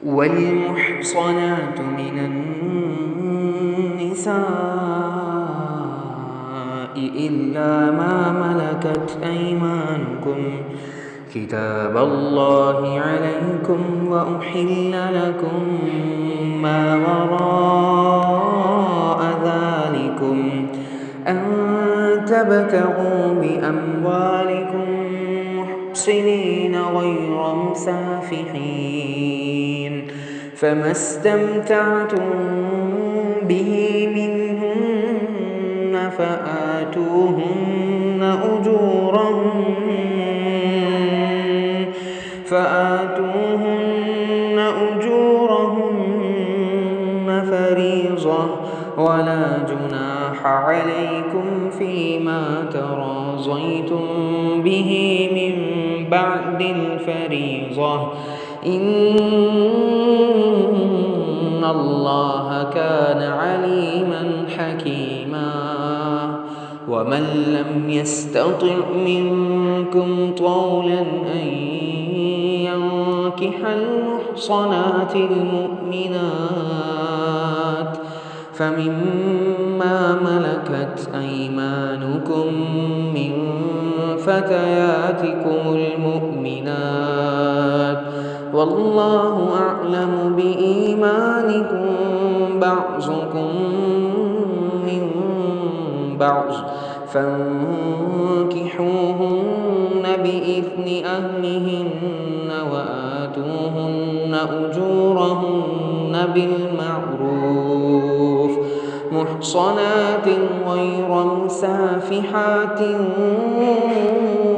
والمحصنات من النساء إلا ما ملكت أيمانكم كتاب الله عليكم وأحل لكم ما وراء ذلكم أن تبتغوا بأموالكم محصنين غير مسافحين فما استمتعتم به منهن فآتوهن أجورهن فريضة ولا جناح عليكم فيما تراضيتم به من بعد الفريضة إن الله كان عليما حكيما ومن لم يستطع منكم طولا أن ينكح المحصنات المؤمنات فمما ملكت أيمانكم من فتياتكم المؤمنات والله أعلم بإيمانكم بعضكم من بعض فانكحوهن بإذن أهلهن وآتوهن أجورهن بالمعروف محصنات غير مسافحات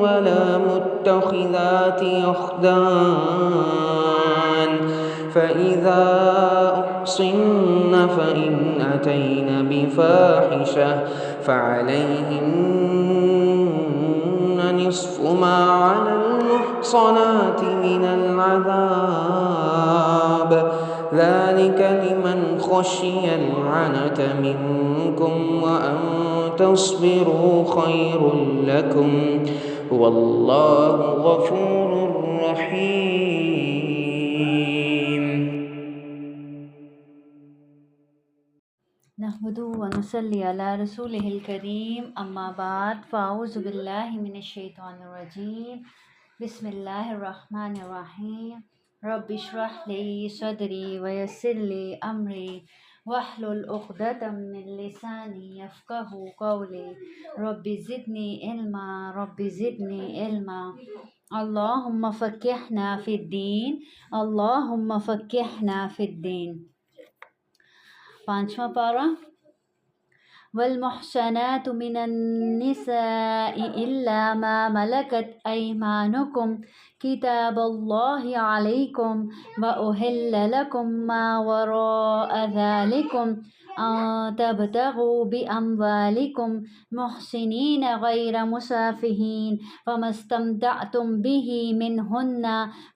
ولا متخذات أخدان فإذا أحصن فإن أتين بفاحشة فعليهن نصف ما على المحصنات من العذاب ذلك لمن خشي العنة منكم وأن تصبروا خير لكم والله غفور رحيم. نحمدہ ونصلی علی رسولہ الکریم اما بعد فاعوذ باللہ من الشیطان الرجیم بسم اللہ الرحمن الرحیم رب اشرح لی صدری ویسر لی امری واحلل عقدۃ من لسانی یفقہوا قولی رب زدنی علما اللہم فقہنا فی الدین اللہم فقہنا فی الدین. 5واں پارہ والمحصنات من النساء إلا ما ملكت أيمانكم كتاب الله عليكم وأحل لكم ما وراء ذلكم أن تبتغوا بأموالكم محسنين غير مسافحين فما استمتعتم به منهن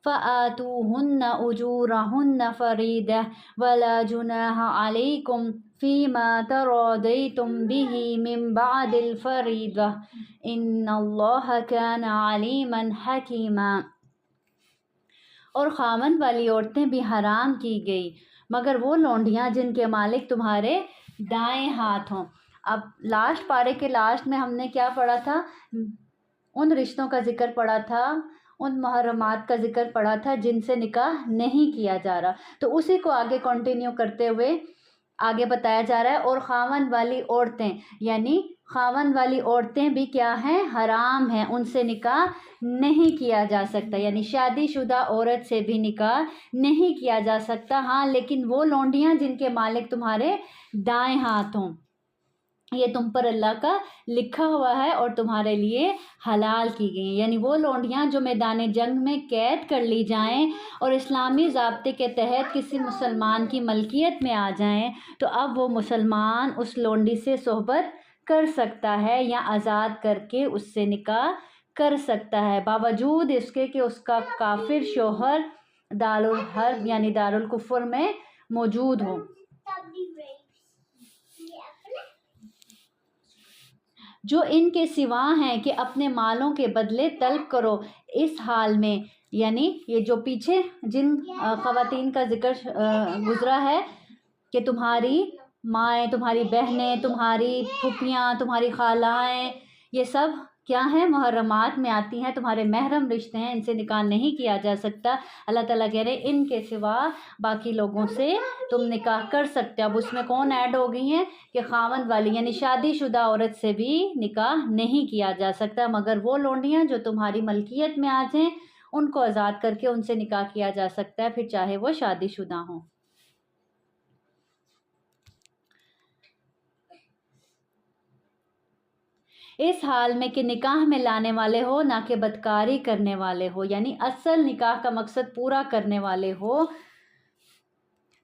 فآتوهن أجورهن فريضة ولا جناح عليكم فيما تراضيتم به من بعد الفريضة إن الله كان عليما حكيما. اور خامن والی عورتیں بھی حرام کی گئی مگر وہ لونڈیاں جن کے مالک تمہارے دائیں ہاتھ ہوں. اب لاسٹ پارے کے لاسٹ میں ہم نے کیا پڑھا تھا؟ ان رشتوں کا ذکر پڑھا تھا، ان محرمات کا ذکر پڑھا تھا جن سے نکاح نہیں کیا جا رہا. تو اسی کو آگے کنٹینیو کرتے ہوئے آگے بتایا جا رہا ہے اور خاوند والی عورتیں، یعنی خاوند والی عورتیں بھی کیا ہیں؟ حرام ہیں، ان سے نکاح نہیں کیا جا سکتا، یعنی شادی شدہ عورت سے بھی نکاح نہیں کیا جا سکتا. ہاں لیکن وہ لونڈیاں جن کے مالک تمہارے دائیں ہاتھ ہوں، یہ تم پر اللہ کا لکھا ہوا ہے اور تمہارے لیے حلال کی گئی ہیں. یعنی وہ لونڈیاں جو میدان جنگ میں قید کر لی جائیں اور اسلامی ضابطے کے تحت کسی مسلمان کی ملکیت میں آ جائیں تو اب وہ مسلمان اس لونڈی سے صحبت کر سکتا ہے یا آزاد کر کے اس سے نکاح کر سکتا ہے، باوجود اس کے کہ اس کا کافر شوہر دارالحرب یعنی دارالکفر میں موجود ہو. جو ان کے سوا ہیں کہ اپنے مالوں کے بدلے طلب کرو اس حال میں یعنی یہ جو پیچھے جن خواتین کا ذکر گزرا ہے کہ تمہاری مائیں، تمہاری بہنیں، تمہاری پھوپھیاں، تمہاری خالائیں، یہ سب کیا ہیں؟ محرمات میں آتی ہیں، تمہارے محرم رشتے ہیں، ان سے نکاح نہیں کیا جا سکتا۔ اللہ تعالیٰ کہہ رہے ہیں ان کے سوا باقی لوگوں سے تم نکاح کر سکتے ہو۔ اب اس میں کون ایڈ ہو گئی ہیں کہ خاوند والی، یعنی شادی شدہ عورت سے بھی نکاح نہیں کیا جا سکتا، مگر وہ لونڈیاں جو تمہاری ملکیت میں آ جائیں ان کو آزاد کر کے ان سے نکاح کیا جا سکتا ہے، پھر چاہے وہ شادی شدہ ہوں۔ اس حال میں کہ نکاح میں لانے والے ہو، نہ کہ بدکاری کرنے والے ہو، یعنی اصل نکاح کا مقصد پورا کرنے والے ہو۔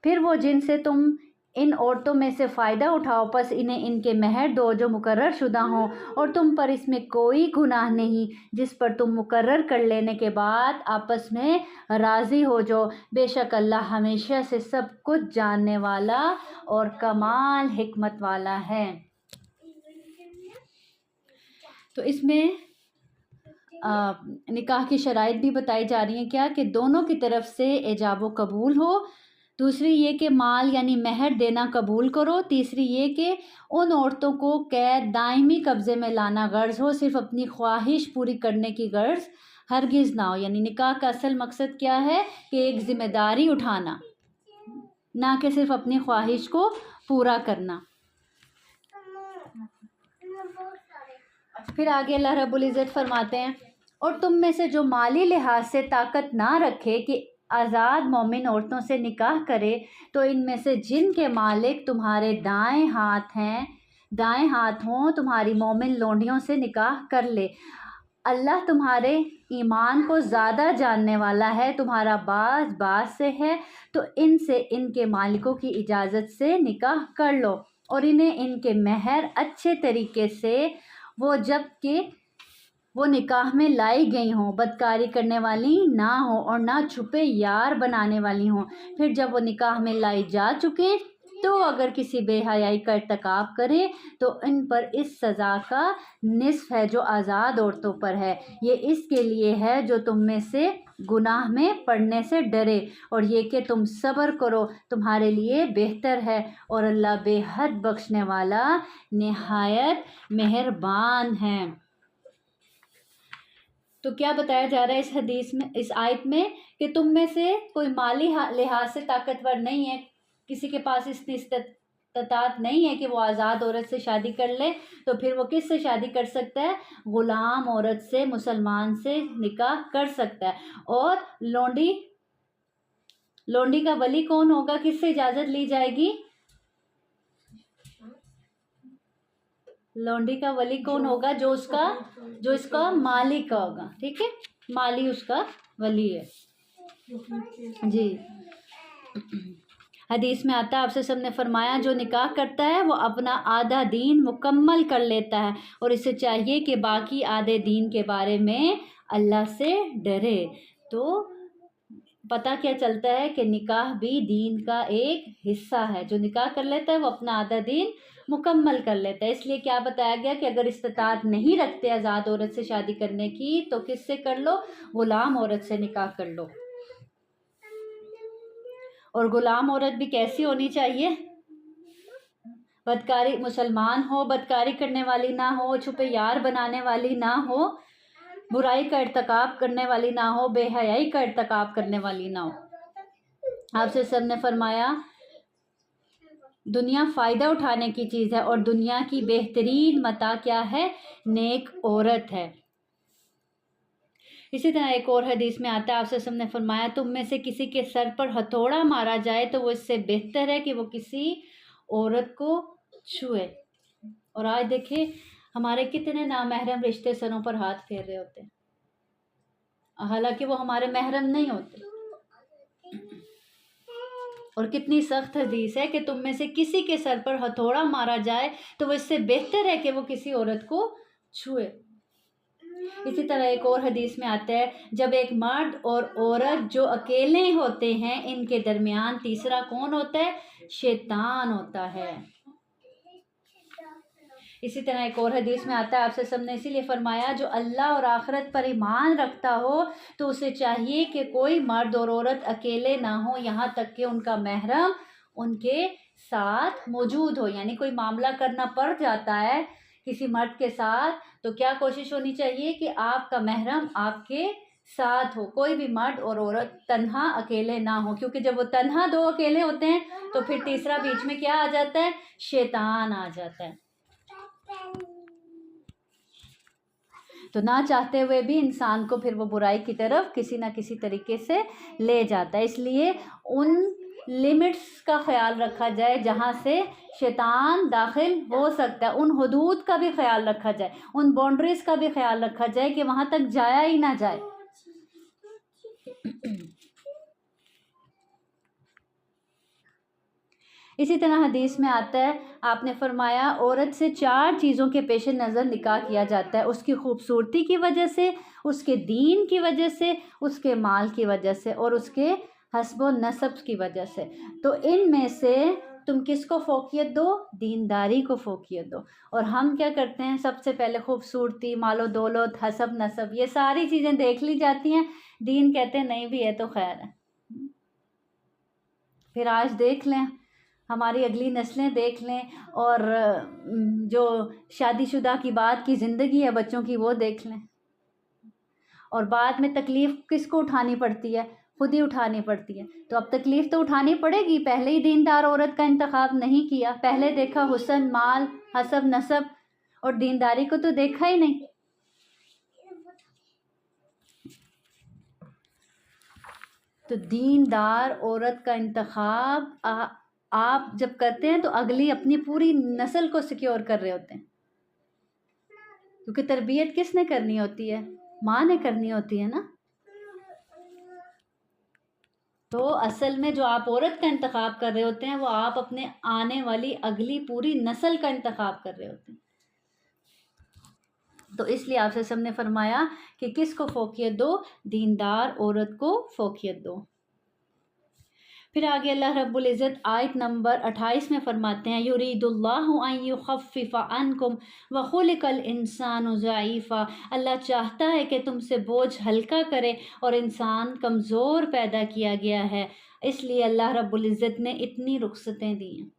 پھر وہ جن سے تم ان عورتوں میں سے فائدہ اٹھاؤ، پس انہیں ان کے مہر دو جو مقرر شدہ ہوں، اور تم پر اس میں کوئی گناہ نہیں جس پر تم مقرر کر لینے کے بعد آپس میں راضی ہو جاؤ۔ بے شک اللہ ہمیشہ سے سب کچھ جاننے والا اور کمال حکمت والا ہے۔ تو اس میں نکاح کی شرائط بھی بتائی جا رہی ہیں، کیا کہ دونوں کی طرف سے ایجاب و قبول ہو، دوسری یہ کہ مال یعنی مہر دینا قبول کرو، تیسری یہ کہ ان عورتوں کو قید دائمی قبضے میں لانا غرض ہو، صرف اپنی خواہش پوری کرنے کی غرض ہرگز نہ ہو۔ یعنی نکاح کا اصل مقصد کیا ہے کہ ایک ذمہ داری اٹھانا، نہ کہ صرف اپنی خواہش کو پورا کرنا۔ پھر آگے اللہ رب العزت فرماتے ہیں اور تم میں سے جو مالی لحاظ سے طاقت نہ رکھے کہ آزاد مومن عورتوں سے نکاح کرے، تو ان میں سے جن کے مالک تمہارے دائیں ہاتھ ہوں تمہاری مومن لونڈیوں سے نکاح کر لے۔ اللہ تمہارے ایمان کو زیادہ جاننے والا ہے، تمہارا باز سے ہے، تو ان سے ان کے مالکوں کی اجازت سے نکاح کر لو، اور انہیں ان کے مہر اچھے طریقے سے وہ جب کہ وہ نکاح میں لائی گئی ہوں، بدکاری کرنے والی نہ ہوں اور نہ چھپے یار بنانے والی ہوں۔ پھر جب وہ نکاح میں لائی جا چکے تو اگر کسی بے حیائی کا ارتکاب کرے تو ان پر اس سزا کا نصف ہے جو آزاد عورتوں پر ہے۔ یہ اس کے لیے ہے جو تم میں سے گناہ میں پڑنے سے ڈرے، اور یہ کہ تم صبر کرو، تمہارے لیے بہتر ہے، اور اللہ بے حد بخشنے والا نہایت مہربان ہے۔ تو کیا بتایا جا رہا ہے اس حدیث میں، اس آیت میں، کہ تم میں سے کوئی مالی لحاظ سے طاقتور نہیں ہے، کسی کے پاس اتنی استطاعت نہیں ہے کہ وہ آزاد عورت سے شادی کر لے، تو پھر وہ کس سے شادی کر سکتا ہے؟ غلام عورت سے، مسلمان سے نکاح کر سکتا ہے۔ اور لونڈی کا ولی کون ہوگا؟ کس سے اجازت لی جائے گی؟ لونڈی کا ولی کون ہوگا؟ جو اس کا مالک ہوگا، ٹھیک ہے، مالی اس کا ولی ہے۔ جی، حدیث میں آتا ہے آپ سے سب نے فرمایا جو نکاح کرتا ہے وہ اپنا آدھا دین مکمل کر لیتا ہے، اور اسے چاہیے کہ باقی آدھے دین کے بارے میں اللہ سے ڈرے۔ تو پتہ کیا چلتا ہے کہ نکاح بھی دین کا ایک حصہ ہے، جو نکاح کر لیتا ہے وہ اپنا آدھا دین مکمل کر لیتا ہے۔ اس لیے کیا بتایا گیا کہ اگر استطاعت نہیں رکھتے آزاد عورت سے شادی کرنے کی تو کس سے کر لو؟ غلام عورت سے نکاح کر لو۔ اور غلام عورت بھی کیسی ہونی چاہیے؟ بدکاری، مسلمان ہو، بدکاری کرنے والی نہ ہو، چھپے یار بنانے والی نہ ہو، برائی کا ارتکاب کرنے والی نہ ہو، بے حیائی کا ارتکاب کرنے والی نہ ہو۔ آپ سے سب نے فرمایا دنیا فائدہ اٹھانے کی چیز ہے، اور دنیا کی بہترین متاع کیا ہے؟ نیک عورت ہے۔ اسی طرح ایک اور حدیث میں آتا ہے آپ سے سب نے فرمایا تم میں سے کسی کے سر پر ہتھوڑا مارا جائے تو وہ اس سے بہتر ہے کہ وہ کسی عورت کو چھوئے۔ اور آج دیکھیں ہمارے کتنے نامحرم رشتے سروں پر ہاتھ پھیر رہے ہوتے ہیں، حالانکہ وہ ہمارے محرم نہیں ہوتے۔ اور کتنی سخت حدیث ہے کہ تم میں سے کسی کے سر پر ہتھوڑا مارا جائے تو وہ اس سے بہتر ہے کہ وہ کسی عورت کو چھوئے۔ اسی طرح ایک اور حدیث میں آتا ہے جب ایک مرد اور عورت جو اکیلے ہوتے ہیں ان کے درمیان تیسرا کون ہوتا ہے؟ شیطان ہوتا ہے۔ اسی طرح ایک اور حدیث میں آتا ہے آپ سے نے اسی لیے فرمایا جو اللہ اور آخرت پر ایمان رکھتا ہو تو اسے چاہیے کہ کوئی مرد اور عورت اکیلے نہ ہو یہاں تک کہ ان کا محرم ان کے ساتھ موجود ہو. یعنی کوئی معاملہ کرنا پڑ جاتا ہے کسی مرد کے ساتھ تو کیا کوشش ہونی چاہیے کہ آپ کا محرم آپ کے ساتھ ہو. کوئی بھی مرد اور عورت تنہا اکیلے نہ ہو، کیونکہ جب وہ تنہا دو اکیلے ہوتے ہیں تو پھر تیسرا بیچ میں کیا آ جاتا ہے؟ شیطان آ جاتا ہے. تو نہ چاہتے ہوئے بھی انسان کو پھر وہ برائی کی طرف کسی نہ کسی طریقے سے لے جاتا ہے. اس لیے ان لمٹس کا خیال رکھا جائے جہاں سے شیطان داخل ہو سکتا ہے، ان حدود کا بھی خیال رکھا جائے، ان باؤنڈریز کا بھی خیال رکھا جائے کہ وہاں تک جایا ہی نہ جائے. اسی طرح حدیث میں آتا ہے آپ نے فرمایا عورت سے 4 چیزوں کے پیش نظر نکاح کیا جاتا ہے، اس کی خوبصورتی کی وجہ سے، اس کے دین کی وجہ سے، اس کے مال کی وجہ سے اور اس کے حسب و نسب کی وجہ سے. تو ان میں سے تم کس کو فوقیت دو؟ دینداری کو فوقیت دو. اور ہم کیا کرتے ہیں؟ سب سے پہلے خوبصورتی، مال و دولت، حسب نسب، یہ ساری چیزیں دیکھ لی جاتی ہیں. دین کہتے ہیں نہیں بھی ہے تو خیر ہے. پھر آج دیکھ لیں، ہماری اگلی نسلیں دیکھ لیں، اور جو شادی شدہ کی بعد کی زندگی ہے بچوں کی وہ دیکھ لیں. اور بعد میں تکلیف کس کو اٹھانی پڑتی ہے؟ خود ہی اٹھانی پڑتی ہے. تو اب تکلیف تو اٹھانی پڑے گی. پہلے ہی دیندار عورت کا انتخاب نہیں کیا، پہلے دیکھا حسن، مال، حسب نسب، اور دینداری کو تو دیکھا ہی نہیں. تو دیندار عورت کا انتخاب آپ جب کرتے ہیں تو اگلی اپنی پوری نسل کو سیکیور کر رہے ہوتے ہیں، کیونکہ تربیت کس نے کرنی ہوتی ہے؟ ماں نے کرنی ہوتی ہے نا. تو اصل میں جو آپ عورت کا انتخاب کر رہے ہوتے ہیں وہ آپ اپنے آنے والی اگلی پوری نسل کا انتخاب کر رہے ہوتے ہیں. تو اس لیے آپ سے نے فرمایا کہ کس کو فوقیت دو؟ دیندار عورت کو فوقیت دو. پھر آگے اللہ رب العزت آیت نمبر 28 میں فرماتے ہیں یرید اللہ ان یخفف عنکم وخلق الانسان ضعیفا. اللہ چاہتا ہے کہ تم سے بوجھ ہلکا کرے، اور انسان کمزور پیدا کیا گیا ہے، اس لیے اللہ رب العزت نے اتنی رخصتیں دی ہیں.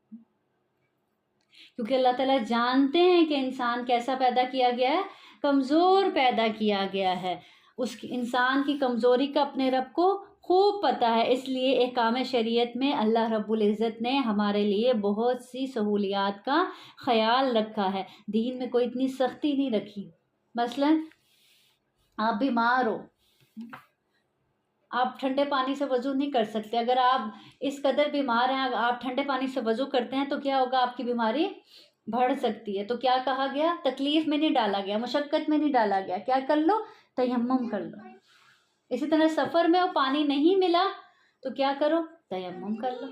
کیونکہ اللہ تعالیٰ جانتے ہیں کہ انسان کیسا پیدا کیا گیا ہے؟ کمزور پیدا کیا گیا ہے. اس انسان کی کمزوری کا اپنے رب کو خوب پتہ ہے. اس لیے احکام شریعت میں اللہ رب العزت نے ہمارے لیے بہت سی سہولیات کا خیال رکھا ہے. دین میں کوئی اتنی سختی نہیں رکھی. مثلا آپ بیمار ہو، آپ ٹھنڈے پانی سے وضو نہیں کر سکتے. اگر آپ اس قدر بیمار ہیں، اگر آپ ٹھنڈے پانی سے وضو کرتے ہیں تو کیا ہوگا؟ آپ کی بیماری بڑھ سکتی ہے. تو کیا کہا گیا؟ تکلیف میں نہیں ڈالا گیا، مشقت میں نہیں ڈالا گیا. کیا کر لو؟ تیمم کر لو. اسی طرح سفر میں وہ پانی نہیں ملا تو کیا کرو؟ تیمم کر لو.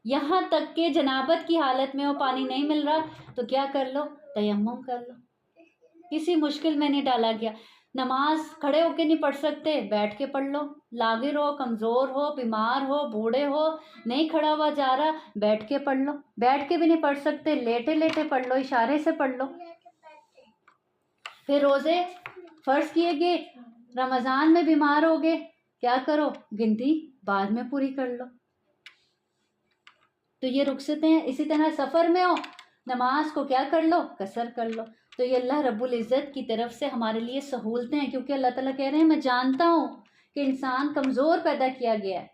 یہاں تک کہ جنابت کی حالت میں وہ پانی نہیں مل رہا تو کیا کر لو؟ تیمم کر لو. کسی مشکل میں نہیں ڈالا گیا. نماز کھڑے ہو کے نہیں پڑھ سکتے، بیٹھ کے پڑھ لو. لاغر ہو، کمزور ہو، بیمار ہو، بوڑھے ہو، نہیں کھڑا ہوا جا رہا، بیٹھ کے پڑھ لو. بیٹھ کے بھی نہیں پڑھ سکتے، لیٹے لیٹے پڑھ لو، اشارے سے پڑھ لو. پھر روزے فرض کیے گئے، رمضان میں بیمار ہو گئے، کیا کرو؟ گنتی بعد میں پوری کر لو. تو یہ رخصتیں ہیں. اسی طرح سفر میں ہو، نماز کو کیا کر لو؟ قصر کر لو. تو یہ اللہ رب العزت کی طرف سے ہمارے لیے سہولتیں ہیں، کیونکہ اللہ تعالیٰ کہہ رہے ہیں میں جانتا ہوں کہ انسان کمزور پیدا کیا گیا ہے،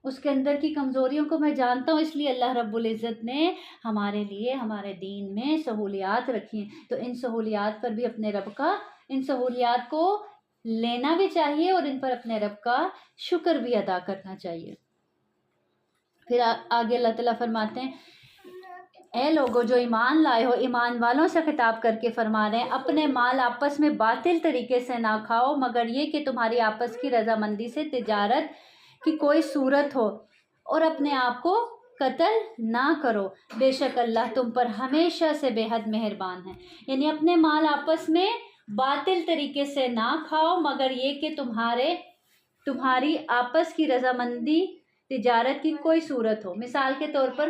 اس کے اندر کی کمزوریوں کو میں جانتا ہوں، اس لیے اللہ رب العزت نے ہمارے لیے ہمارے دین میں سہولیات رکھی ہیں. تو ان سہولیات پر بھی اپنے رب کا، ان سہولیات کو لینا بھی چاہیے اور ان پر اپنے رب کا شکر بھی ادا کرنا چاہیے. پھر آگے اللہ تعالیٰ فرماتے ہیں اے لوگو جو ایمان لائے ہو، ایمان والوں سے خطاب کر کے فرما رہے ہیں اپنے مال آپس میں باطل طریقے سے نہ کھاؤ مگر یہ کہ تمہاری آپس کی رضامندی سے تجارت کی کوئی صورت ہو، اور اپنے آپ کو قتل نہ کرو، بے شک اللہ تم پر ہمیشہ سے بے حد مہربان ہے. یعنی اپنے مال آپس میں باطل طریقے سے نہ کھاؤ مگر یہ کہ تمہاری آپس کی رضامندی تجارت کی کوئی صورت ہو. مثال کے طور پر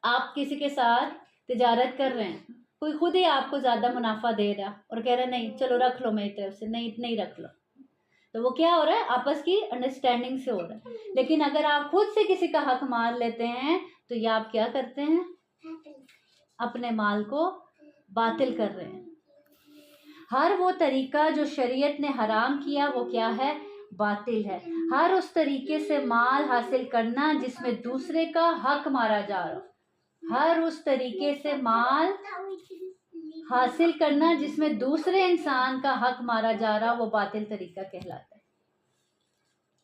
آپ کسی کے ساتھ تجارت کر رہے ہیں، کوئی خود ہی آپ کو زیادہ منافع دے رہا اور کہہ رہا نہیں چلو رکھ لو میری طرف سے، نہیں اتنا ہی رکھ لو، تو وہ کیا ہو رہا ہے؟ آپس کی انڈرسٹینڈنگ سے ہو رہا ہے۔ لیکن اگر آپ خود سے کسی کا حق مار لیتے ہیں تو یہ آپ کیا کرتے ہیں؟ اپنے مال کو باطل کر رہے ہیں۔ ہر وہ طریقہ جو شریعت نے حرام کیا وہ کیا ہے؟ باطل ہے۔ ہر اس طریقے سے مال حاصل کرنا جس میں دوسرے کا حق مارا جا رہا ہو، ہر اس طریقے سے مال حاصل کرنا جس میں دوسرے انسان کا حق مارا جا رہا وہ باطل طریقہ کہلاتا ہے۔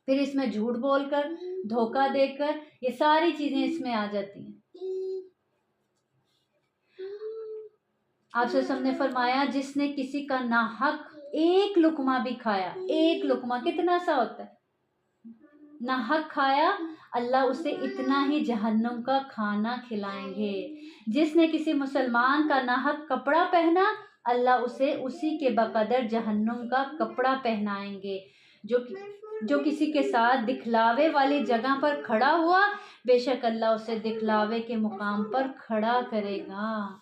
پھر اس میں جھوٹ بول کر، دھوکہ دے کر، یہ ساری چیزیں اس میں آ جاتی ہیں۔ آپ سے سب نے فرمایا جس نے کسی کا ناحق ایک لقمہ بھی کھایا، ایک لقمہ کتنا سا ہوتا ہے، ناحق کھایا، اللہ اسے اتنا ہی جہنم کا کھانا کھلائیں گے۔ جس نے کسی مسلمان کا ناحق کپڑا پہنا، اللہ اسے اسی کے بقدر جہنم کا کپڑا پہنائیں گے۔ جو کسی کے ساتھ دکھلاوے والی جگہ پر کھڑا ہوا، بے شک اللہ اسے دکھلاوے کے مقام پر کھڑا کرے گا۔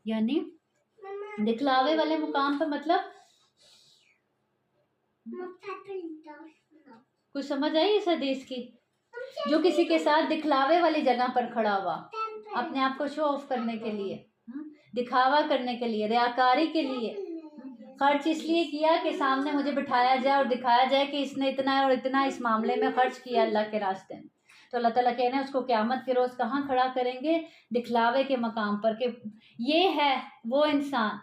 یعنی دکھلاوے والے مقام پر مطلب کچھ سمجھ آئی اس حدیث کی؟ جو کسی کے ساتھ دکھلاوے والی جگہ پر کھڑا ہوا، اپنے آپ کو شو آف کرنے کے لیے، دکھاوا کرنے کے لیے، ریاکاری کے لیے، خرچ اس لیے کیا کہ سامنے مجھے بٹھایا جائے اور دکھایا جائے کہ اس نے اتنا اور اتنا اس معاملے میں خرچ کیا اللہ کے راستے میں، تو اللہ تعالیٰ کہنا ہے اس کو قیامت کے روز کہاں کھڑا کریں گے؟ دکھلاوے کے مقام پر، کہ یہ ہے وہ انسان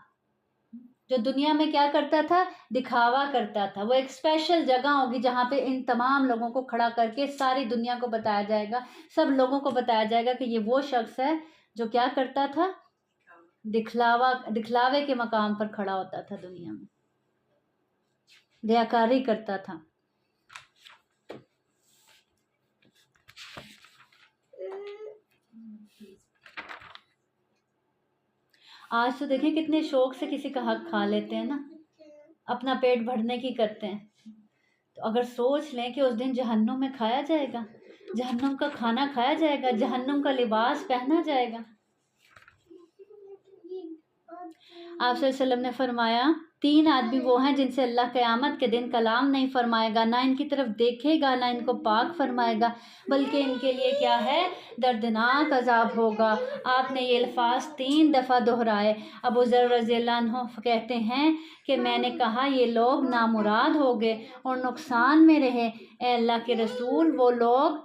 جو دنیا میں کیا کرتا تھا؟ دکھاوا کرتا تھا۔ وہ ایک اسپیشل جگہ ہوگی جہاں پہ ان تمام لوگوں کو کھڑا کر کے ساری دنیا کو بتایا جائے گا، سب لوگوں کو بتایا جائے گا کہ یہ وہ شخص ہے جو کیا کرتا تھا؟ دکھلاوے کے مقام پر کھڑا ہوتا تھا، دنیا میں ریاکاری کرتا تھا۔ آج تو دیکھیں کتنے شوق سے کسی کا حق کھا لیتے ہیں نا، اپنا پیٹ بھرنے کی کرتے ہیں۔ تو اگر سوچ لیں کہ اس دن جہنم میں کھایا جائے گا، جہنم کا کھانا کھایا جائے گا، جہنم کا لباس پہنا جائے گا۔ آپ صلی اللہ علیہ وسلم نے فرمایا 3 آدمی وہ ہیں جن سے اللہ قیامت کے دن کلام نہیں فرمائے گا، نہ ان کی طرف دیکھے گا، نہ ان کو پاک فرمائے گا، بلکہ ان کے لیے کیا ہے؟ دردناک عذاب ہوگا۔ آپ نے یہ الفاظ 3 دفعہ دہرائے۔ ابو ذر رضی اللہ عنہ کہتے ہیں کہ میں نے کہا یہ لوگ نامراد ہو گئے اور نقصان میں رہے۔ اے اللہ کے رسول، وہ لوگ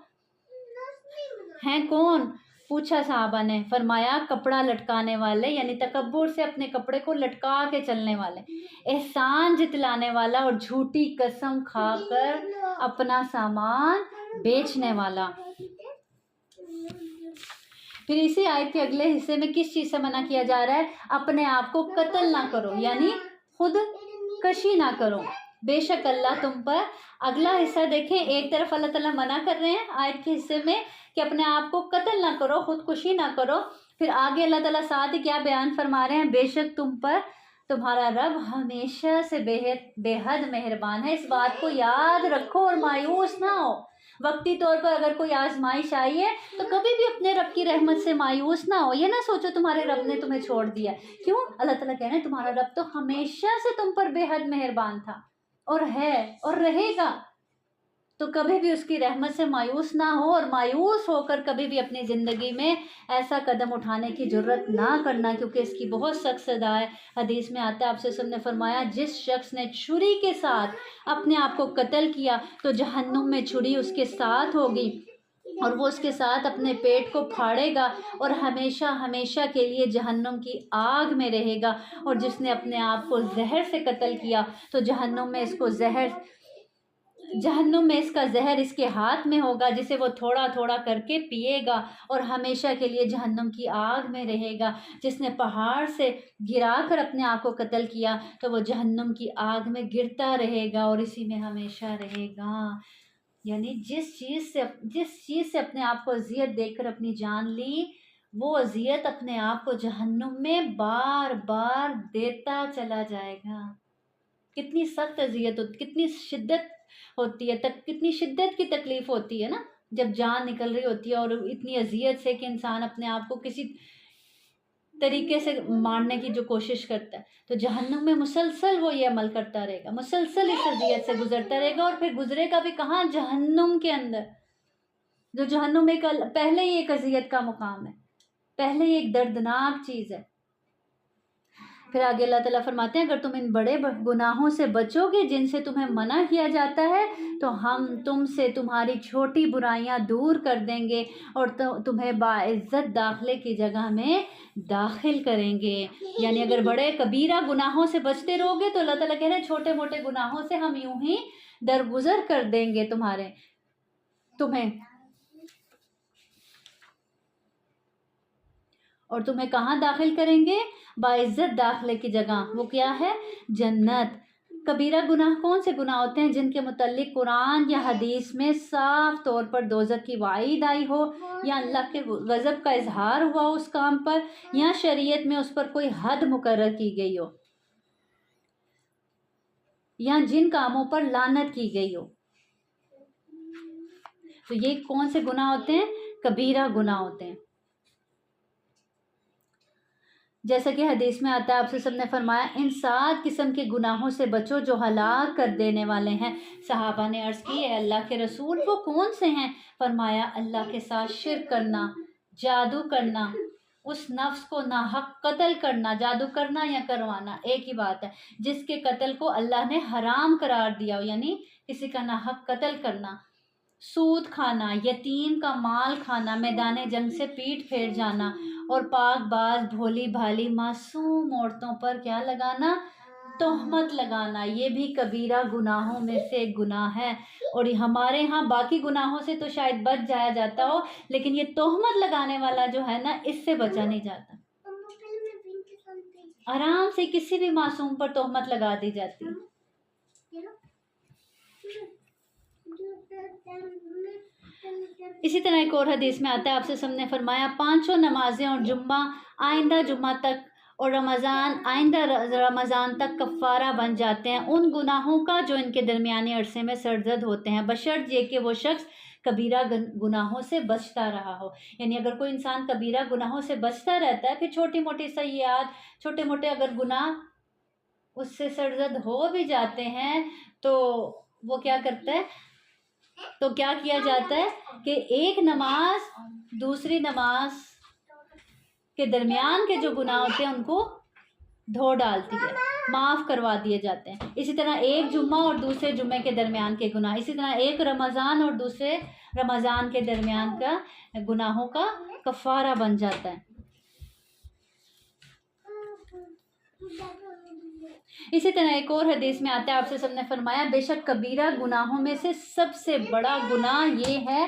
ہیں کون؟ پوچھا صحابہ نے، فرمایا کپڑا لٹکانے والے، یعنی تکبر سے اپنے کپڑے کو لٹکا کے چلنے والے، احسان جتلانے والا اور جھوٹی قسم کھا کر اپنا سامان بیچنے والا۔ پھر اسی آیت کے اگلے حصے میں کس چیز سے منع کیا جا رہا ہے؟ اپنے آپ کو قتل نہ کرو، یعنی خود کشی نہ کرو، بے شک اللہ تم پر۔ اگلا حصہ دیکھیں، ایک طرف اللہ تعالیٰ منع کر رہے ہیں آیت کے حصے میں کہ اپنے آپ کو قتل نہ کرو، خودکشی نہ کرو، پھر آگے اللہ تعالیٰ ساتھ ہی کیا بیان فرما رہے ہیں؟ بے شک تم پر تمہارا رب ہمیشہ سے بے حد مہربان ہے۔ اس بات کو یاد رکھو اور مایوس نہ ہو۔ وقتی طور پر اگر کوئی آزمائش آئی ہے تو کبھی بھی اپنے رب کی رحمت سے مایوس نہ ہو، یہ نہ سوچو تمہارے رب نے تمہیں چھوڑ دیا۔ کیوں؟ اللہ تعالیٰ کہہ رہے ہیں تمہارا رب تو ہمیشہ سے تم پر بے حد مہربان تھا اور ہے اور رہے گا، تو کبھی بھی اس کی رحمت سے مایوس نہ ہو، اور مایوس ہو کر کبھی بھی اپنی زندگی میں ایسا قدم اٹھانے کی جرت نہ کرنا، کیونکہ اس کی بہت سخت سزا ہے۔ حدیث میں آتا ہے آپ سے سب نے فرمایا جس شخص نے چھری کے ساتھ اپنے آپ کو قتل کیا تو جہنم میں چھری اس کے ساتھ ہوگی اور وہ اس کے ساتھ اپنے پیٹ کو پھاڑے گا اور ہمیشہ ہمیشہ کے لیے جہنم کی آگ میں رہے گا۔ اور جس نے اپنے آپ کو زہر سے قتل کیا تو جہنم میں اس کا زہر اس کے ہاتھ میں ہوگا، جسے وہ تھوڑا تھوڑا کر کے پیے گا اور ہمیشہ کے لیے جہنم کی آگ میں رہے گا۔ جس نے پہاڑ سے گرا کر اپنے آپ کو قتل کیا تو وہ جہنم کی آگ میں گرتا رہے گا اور اسی میں ہمیشہ رہے گا۔ یعنی جس چیز سے اپنے آپ کو اذیت دے کر اپنی جان لی، وہ اذیت اپنے آپ کو جہنم میں بار بار دیتا چلا جائے گا۔ کتنی سخت اذیت ہوتی، کتنی شدت ہوتی ہے، کتنی شدت کی تکلیف ہوتی ہے نا جب جان نکل رہی ہوتی ہے اور اتنی اذیت سے کہ انسان اپنے آپ کو کسی طریقے سے مارنے کی جو کوشش کرتا ہے، تو جہنم میں مسلسل وہ یہ عمل کرتا رہے گا، مسلسل اس اذیت سے گزرتا رہے گا، اور پھر گزرے گا بھی کہاں؟ جہنم کے اندر، جو جہنم ایک پہلے ہی ایک اذیت کا مقام ہے، پہلے ہی ایک دردناک چیز ہے۔ پھر آگے اللہ تعالیٰ فرماتے ہیں اگر تم ان بڑے گناہوں سے بچو گے جن سے تمہیں منع کیا جاتا ہے تو ہم تم سے تمہاری چھوٹی برائیاں دور کر دیں گے اور تمہیں باعزت داخلے کی جگہ میں داخل کریں گے۔ یعنی اگر بڑے کبیرہ گناہوں سے بچتے رہو گے تو اللہ تعالیٰ کہہ رہے ہیں چھوٹے موٹے گناہوں سے ہم یوں ہی درگزر کر دیں گے تمہیں اور تمہیں کہاں داخل کریں گے؟ باعزت داخلے کی جگہ، وہ کیا ہے؟ جنت۔ کبیرہ گناہ کون سے گناہ ہوتے ہیں؟ جن کے متعلق قرآن یا حدیث میں صاف طور پر دوزخ کی وعید آئی ہو، یا اللہ کے غضب کا اظہار ہوا ہو اس کام پر، یا شریعت میں اس پر کوئی حد مقرر کی گئی ہو، یا جن کاموں پر لعنت کی گئی ہو۔ تو یہ کون سے گناہ ہوتے ہیں؟ کبیرہ گناہ ہوتے ہیں۔ جیسا کہ حدیث میں آتا ہے آپ سے سب نے فرمایا ان 7 قسم کے گناہوں سے بچو جو ہلاک کر دینے والے ہیں۔ صحابہ نے عرض کی اے اللہ کے رسول وہ کون سے ہیں؟ فرمایا اللہ کے ساتھ شرک کرنا، جادو کرنا، اس نفس کو ناحق قتل کرنا، جادو کرنا یا کروانا ایک ہی بات ہے، جس کے قتل کو اللہ نے حرام قرار دیا ہو، یعنی کسی کا ناحق قتل کرنا، سود کھانا، یتیم کا مال کھانا، میدان جنگ سے پیٹ پھیر جانا، اور پاک باز بھولی بھالی معصوم عورتوں پر کیا لگانا؟ تہمت لگانا۔ یہ بھی کبیرہ گناہوں میں سے ایک گناہ ہے، اور ہمارے ہاں باقی گناہوں سے تو شاید بچ جایا جاتا ہو، لیکن یہ تہمت لگانے والا جو ہے نا اس سے بچا نہیں جاتا، آرام سے کسی بھی معصوم پر تہمت لگا دی جاتی ہے۔ اسی طرح ایک اور حدیث میں آتا ہے آپ سے سب نے فرمایا 5 نمازیں اور جمعہ آئندہ جمعہ تک اور رمضان آئندہ رمضان تک کفارہ بن جاتے ہیں ان گناہوں کا جو ان کے درمیانی عرصے میں سرزد ہوتے ہیں، بشرط یہ کہ وہ شخص کبیرہ گناہوں سے بچتا رہا ہو۔ یعنی اگر کوئی انسان کبیرہ گناہوں سے بچتا رہتا ہے، پھر چھوٹی موٹی سیئات، چھوٹے موٹے اگر گناہ اس سے سرزد ہو بھی جاتے ہیں تو وہ کیا کرتا ہے؟ تو کیا کیا جاتا ہے کہ ایک نماز دوسری نماز کے درمیان کے جو گناہ ہوتے ہیں ان کو دھو ڈالتی ہے، معاف کروا دیے جاتے ہیں۔ اسی طرح ایک جمعہ اور دوسرے جمعے کے درمیان کے گناہ، اسی طرح ایک رمضان اور دوسرے رمضان کے درمیان کا گناہوں کا کفارہ بن جاتا ہے۔ اسی طرح ایک اور حدیث میں آتا ہے آپ سے سب نے فرمایا بے شک کبیرہ گناہوں میں سے سب سے بڑا گناہ یہ ہے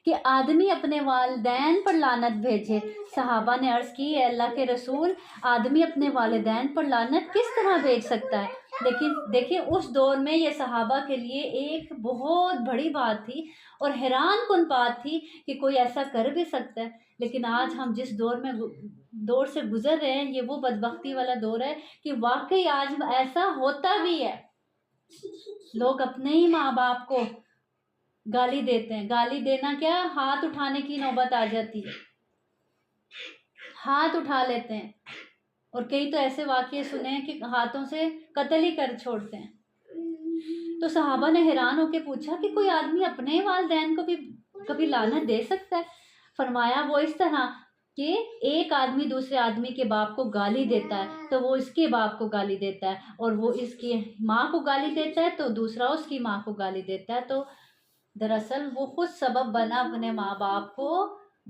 کہ آدمی اپنے والدین پر لعنت بھیجے۔ صحابہ نے عرض کی اے اللہ کے رسول آدمی اپنے والدین پر لعنت کس طرح بھیج سکتا ہے؟ لیکن دیکھیں اس دور میں یہ صحابہ کے لیے ایک بہت بڑی بات تھی اور حیران کن بات تھی کہ کوئی ایسا کر بھی سکتا ہے۔ لیکن آج ہم جس دور سے گزر رہے ہیں یہ وہ بدبختی والا دور ہے کہ واقعی آج ایسا ہوتا بھی ہے، لوگ اپنے ہی ماں باپ کو گالی دیتے ہیں۔ گالی دینا کیا، ہاتھ اٹھانے کی نوبت آ جاتی ہے، ہاتھ اٹھا لیتے ہیں، اور کئی تو ایسے واقعے سنے ہیں کہ ہاتھوں سے قتل ہی کر چھوڑتے ہیں۔ تو صحابہ نے حیران ہو کے پوچھا کہ کوئی آدمی اپنے والدین کو بھی کبھی لعنت دے سکتا ہے؟ فرمایا وہ اس طرح کہ ایک آدمی دوسرے آدمی کے باپ کو گالی دیتا ہے تو وہ اس کے باپ کو گالی دیتا ہے، اور وہ اس کی ماں کو گالی دیتا ہے تو دوسرا اس کی ماں کو گالی دیتا ہے، تو دراصل وہ خود سبب بنا اپنے ماں باپ کو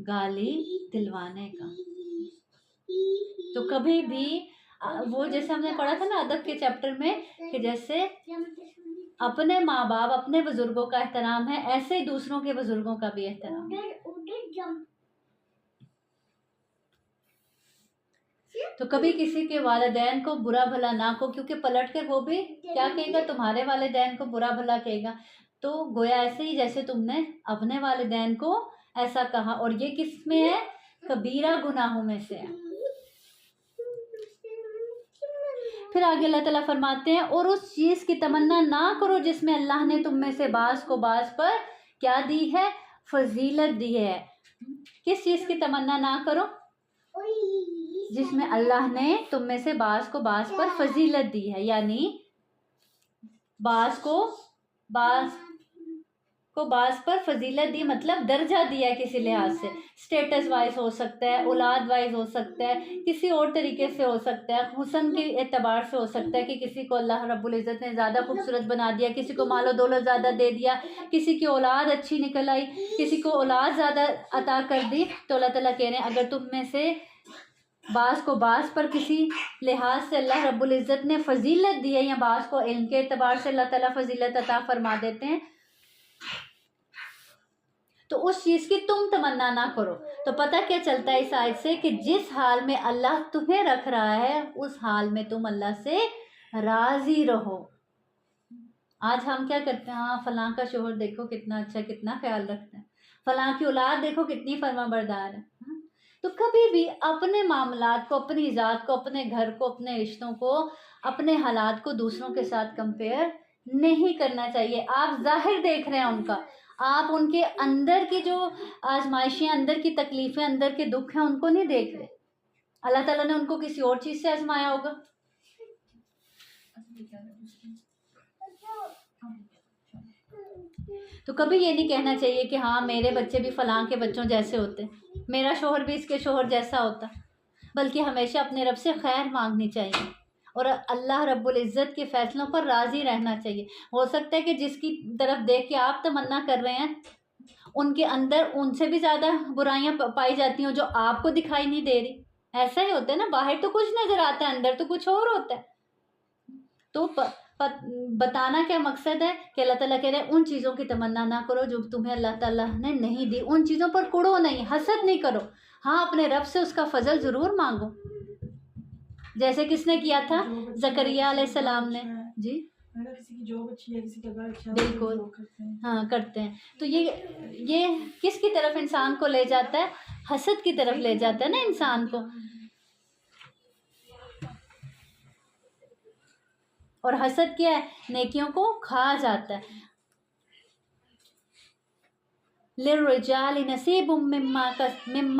گالی دلوانے کا۔ تو کبھی بھی وہ جیسے ہم نے پڑھا تھا نا ادب کے چیپٹر میں کہ جیسے اپنے ماں باپ اپنے بزرگوں کا احترام ہے ایسے ہی دوسروں کے بزرگوں کا بھی احترام ہے۔ تو کبھی کسی کے والدین کو برا بھلا نہ کو، کیونکہ پلٹ کر وہ بھی کیا کہے گا، تمہارے والدین کو برا بھلا کہے گا، تو گویا ایسے ہی جیسے تم نے اپنے والدین کو ایسا کہا، اور یہ کس میں ہے؟ کبیرہ گناہوں میں سے ہے۔ پھر آگے اللہ تعالیٰ فرماتے ہیں اور اس چیز کی تمنا نہ کرو جس میں اللہ نے تم میں سے بعض کو بعض پر کیا دی ہے، فضیلت دی ہے. کس چیز کی تمنا نہ کرو؟ جس میں اللہ نے تم میں سے بعض کو بعض پر فضیلت دی ہے، یعنی بعض کو بعض پر فضیلت دی، مطلب درجہ دیا ہے کسی لحاظ سے، اسٹیٹس وائز ہو سکتا ہے، اولاد وائز ہو سکتا ہے، کسی اور طریقے سے ہو سکتا ہے، حسن کے اعتبار سے ہو سکتا ہے کہ کسی کو اللہ رب العزت نے زیادہ خوبصورت بنا دیا، کسی کو مال و دولت زیادہ دے دیا، کسی کی اولاد اچھی نکل آئی، کسی کو اولاد زیادہ عطا کر دی. تو اللہ تعالیٰ کہہ رہے ہیں اگر تم میں سے بعض کو بعض پر کسی لحاظ سے اللہ رب العزت نے فضیلت دی ہے، یا بعض کو علم کے اعتبار سے اللہ تعالیٰ فضیلت عطا فرما دیتے ہیں، تو اس چیز کی تم تمنا نہ کرو. تو پتہ کیا چلتا ہے اس آیت سے کہ جس حال میں اللہ تمہیں رکھ رہا ہے اس حال میں تم اللہ سے راضی رہو. آج ہم کیا کرتے ہیں؟ ہاں فلاں کا شوہر دیکھو کتنا اچھا، کتنا خیال رکھتا ہے، فلاں کی اولاد دیکھو کتنی فرما بردار ہے. تو کبھی بھی اپنے معاملات کو، اپنی ذات کو، اپنے گھر کو، اپنے رشتوں کو، اپنے حالات کو دوسروں کے ساتھ کمپیئر نہیں کرنا چاہیے. آپ ظاہر دیکھ رہے ہیں ان کا، آپ ان کے اندر کی جو آزمائشیں، اندر کی تکلیفیں، اندر کے دکھ ہیں ان کو نہیں دیکھ رہے. اللہ تعالیٰ نے ان کو کسی اور چیز سے آزمایا ہوگا. تو کبھی یہ نہیں کہنا چاہیے کہ ہاں میرے بچے بھی فلاں کے بچوں جیسے ہوتے، میرا شوہر بھی اس کے شوہر جیسا ہوتا، بلکہ ہمیشہ اپنے رب سے خیر مانگنی چاہیے اور اللہ رب العزت کے فیصلوں پر راضی رہنا چاہیے. ہو سکتا ہے کہ جس کی طرف دیکھ کے آپ تمنا کر رہے ہیں ان کے اندر ان سے بھی زیادہ برائیاں پائی جاتی ہوں جو آپ کو دکھائی نہیں دے رہی. ایسا ہی ہوتا ہے نا، باہر تو کچھ نظر آتا ہے، اندر تو کچھ اور ہوتا ہے. تو بتانا کیا مقصد ہے کہ اللہ تعالیٰ کہہ رہے ہیں ان چیزوں کی تمنا نہ کرو جو تمہیں اللہ تعالیٰ نے نہیں دی، ان چیزوں پر کڑو نہیں، حسد نہیں کرو. ہاں اپنے رب سے اس کا فضل ضرور مانگو، جیسے کس نے کیا تھا؟ زکریہ علیہ السلام نے. جی کسی کی جاب اچھی ہے، کسی کا گھر اچھا ہے، بالکل ہاں کرتے ہیں. تو یہ کس کی طرف انسان کو لے جاتا ہے؟ حسد کی طرف لے جاتا ہے نا انسان کو. اور حسد کیا ہے؟ نیکیوں کو کھا جاتا ہے. للرجال نصیب مما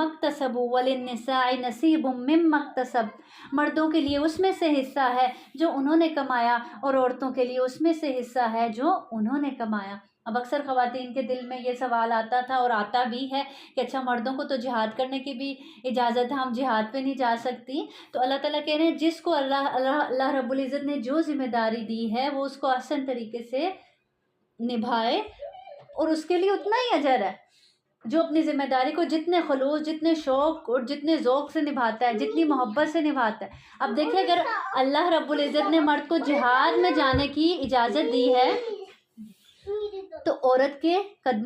اکتسبوا وللنساء نصیب مما اکتسب، مردوں کے لیے اس میں سے حصہ ہے جو انہوں نے کمایا اور عورتوں کے لیے اس میں سے حصہ ہے جو انہوں نے کمایا. اب اکثر خواتین کے دل میں یہ سوال آتا تھا اور آتا بھی ہے کہ اچھا مردوں کو تو جہاد کرنے کی بھی اجازت ہے، ہم جہاد پہ نہیں جا سکتی. تو اللہ تعالیٰ کہہ رہے ہیں جس کو اللہ رب العزت نے جو ذمہ داری دی ہے وہ اس کو احسن طریقے سے نبھائے اور اس کے لیے اتنا ہی اجر ہے. جو اپنی ذمہ داری کو جتنے خلوص، جتنے شوق اور جتنے ذوق سے نبھاتا ہے، جتنی محبت سے نبھاتا ہے. اب دیکھیں اگر اللہ رب العزت نے مرد کو جہاد میں جانے کی اجازت دی ہے تو عورت کے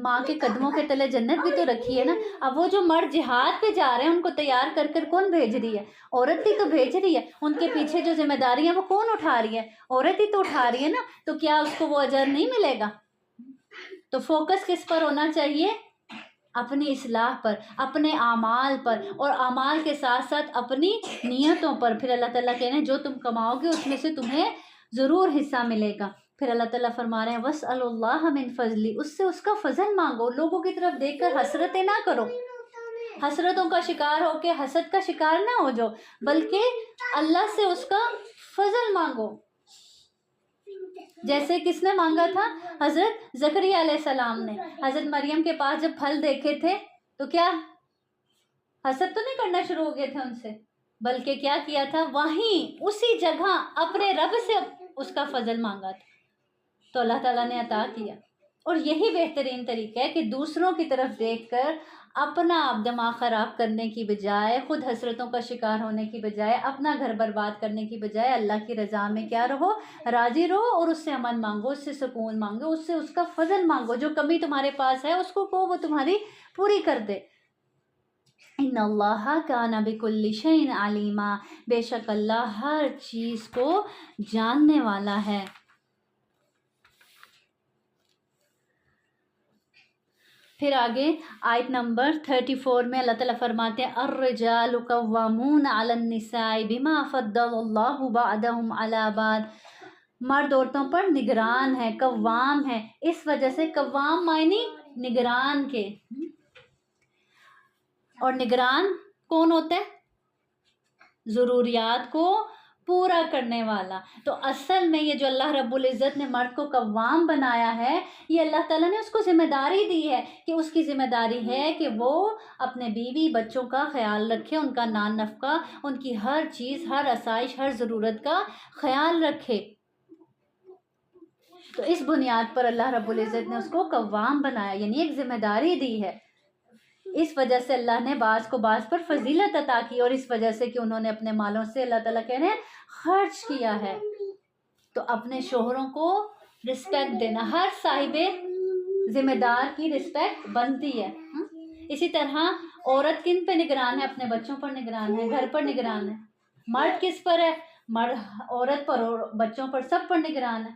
ماں کے قدموں کے تلے جنت بھی تو رکھی ہے نا. اب وہ جو مرد جہاد پہ جا رہے ہیں ان کو تیار کر کر کون بھیج رہی ہے؟ عورت ہی تو بھیج رہی ہے. ان کے پیچھے جو ذمہ داری ہے وہ کون اٹھا رہی ہے؟ عورت ہی تو اٹھا رہی ہے نا. تو کیا اس کو وہ اجر نہیں ملے گا؟ تو فوکس کس پر ہونا چاہیے؟ اپنی اصلاح پر، اپنے اعمال پر، اور اعمال کے ساتھ ساتھ اپنی نیتوں پر. پھر اللہ تعالیٰ کہہ رہے ہیں جو تم کماؤ گے اس میں سے تمہیں ضرور حصہ ملے گا. پھر اللہ تعالیٰ فرما رہے ہیں وَاسْأَلُوا اللَّهَ مِن فَضْلِهِ، اس سے اس کا فضل مانگو. لوگوں کی طرف دیکھ کر حسرتیں نہ کرو، حسرتوں کا شکار ہو کے حسد کا شکار نہ ہو جاؤ، بلکہ اللہ سے اس کا فضل مانگو. جیسے کس نے مانگا تھا؟ حضرت زکریہ علیہ السلام نے. حضرت مریم کے پاس جب پھل دیکھے تھے تو کیا حسد تو نہیں کرنا شروع ہو گئے تھے ان سے، بلکہ کیا کیا تھا؟ وہیں اسی جگہ اپنے رب سے اس کا فضل مانگا تھا تو اللہ تعالیٰ نے عطا کیا. اور یہی بہترین طریقہ ہے کہ دوسروں کی طرف دیکھ کر اپنا دماغ خراب کرنے کی بجائے، خود حسرتوں کا شکار ہونے کی بجائے، اپنا گھر برباد کرنے کی بجائے اللہ کی رضا میں کیا رہو؟ راضی رہو اور اس سے امن مانگو، اس سے سکون مانگو، اس سے اس کا فضل مانگو. جو کمی تمہارے پاس ہے اس کو وہ تمہاری پوری کر دے. ان اللہ کان بکل شیء علیما، بے شک اللہ ہر چیز کو جاننے والا ہے. پھر آگے آیت نمبر 34 میں اللہ تعالیٰ فرماتے ہیں الرجال قوامون علی النساء بما فضل اللہ بعضهم علی بعض. مرد عورتوں پر نگران ہے، قوام ہے، اس وجہ سے قوام معنی نگران کے. اور نگران کون ہوتا ہے؟ ضروریات کو پورا کرنے والا. تو اصل میں یہ جو اللہ رب العزت نے مرد کو قوام بنایا ہے، یہ اللہ تعالیٰ نے اس کو ذمہ داری دی ہے کہ اس کی ذمہ داری ہے کہ وہ اپنے بیوی بچوں کا خیال رکھے، ان کا نان نفقہ، ان کی ہر چیز، ہر آسائش، ہر ضرورت کا خیال رکھے. تو اس بنیاد پر اللہ رب العزت نے اس کو قوام بنایا، یعنی ایک ذمہ داری دی ہے. اس وجہ سے اللہ نے بعض کو بعض پر فضیلت عطا کی، اور اس وجہ سے کہ انہوں نے اپنے مالوں سے اللہ تعالیٰ کہہ رہے ہیں خرچ کیا ہے. تو اپنے شوہروں کو رسپیکٹ دینا، ہر صاحب ذمہ دار کی رسپیکٹ بنتی ہے. اسی طرح عورت کن پہ نگران ہے؟ اپنے بچوں پر نگران ہے، گھر پر نگران ہے. مرد کس پر ہے؟ مرد عورت پر اور بچوں پر، سب پر نگران ہے.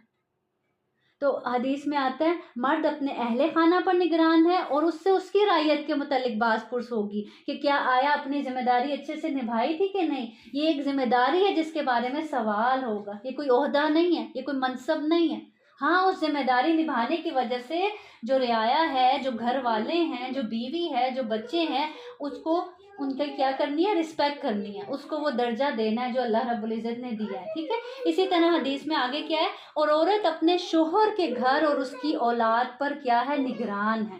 تو حدیث میں آتا ہے مرد اپنے اہل خانہ پر نگران ہے، اور اس سے اس کی رعیت کے متعلق باز پرس ہوگی کہ کیا آیا اپنی ذمہ داری اچھے سے نبھائی تھی کہ نہیں. یہ ایک ذمہ داری ہے جس کے بارے میں سوال ہوگا. یہ کوئی عہدہ نہیں ہے، یہ کوئی منصب نہیں ہے. ہاں، اس ذمہ داری نبھانے کی وجہ سے جو رعایا ہے، جو گھر والے ہیں، جو بیوی ہے، جو بچے ہیں، اس کو ان کا کیا کرنی ہے؟ رسپیکٹ کرنی ہے، اس کو وہ درجہ دینا ہے جو اللہ رب العزت نے دیا ہے. ٹھیک ہے. اسی طرح حدیث میں آگے کیا ہے؟ اور عورت اپنے شوہر کے گھر اور اس کی اولاد پر کیا ہے؟ نگران ہے.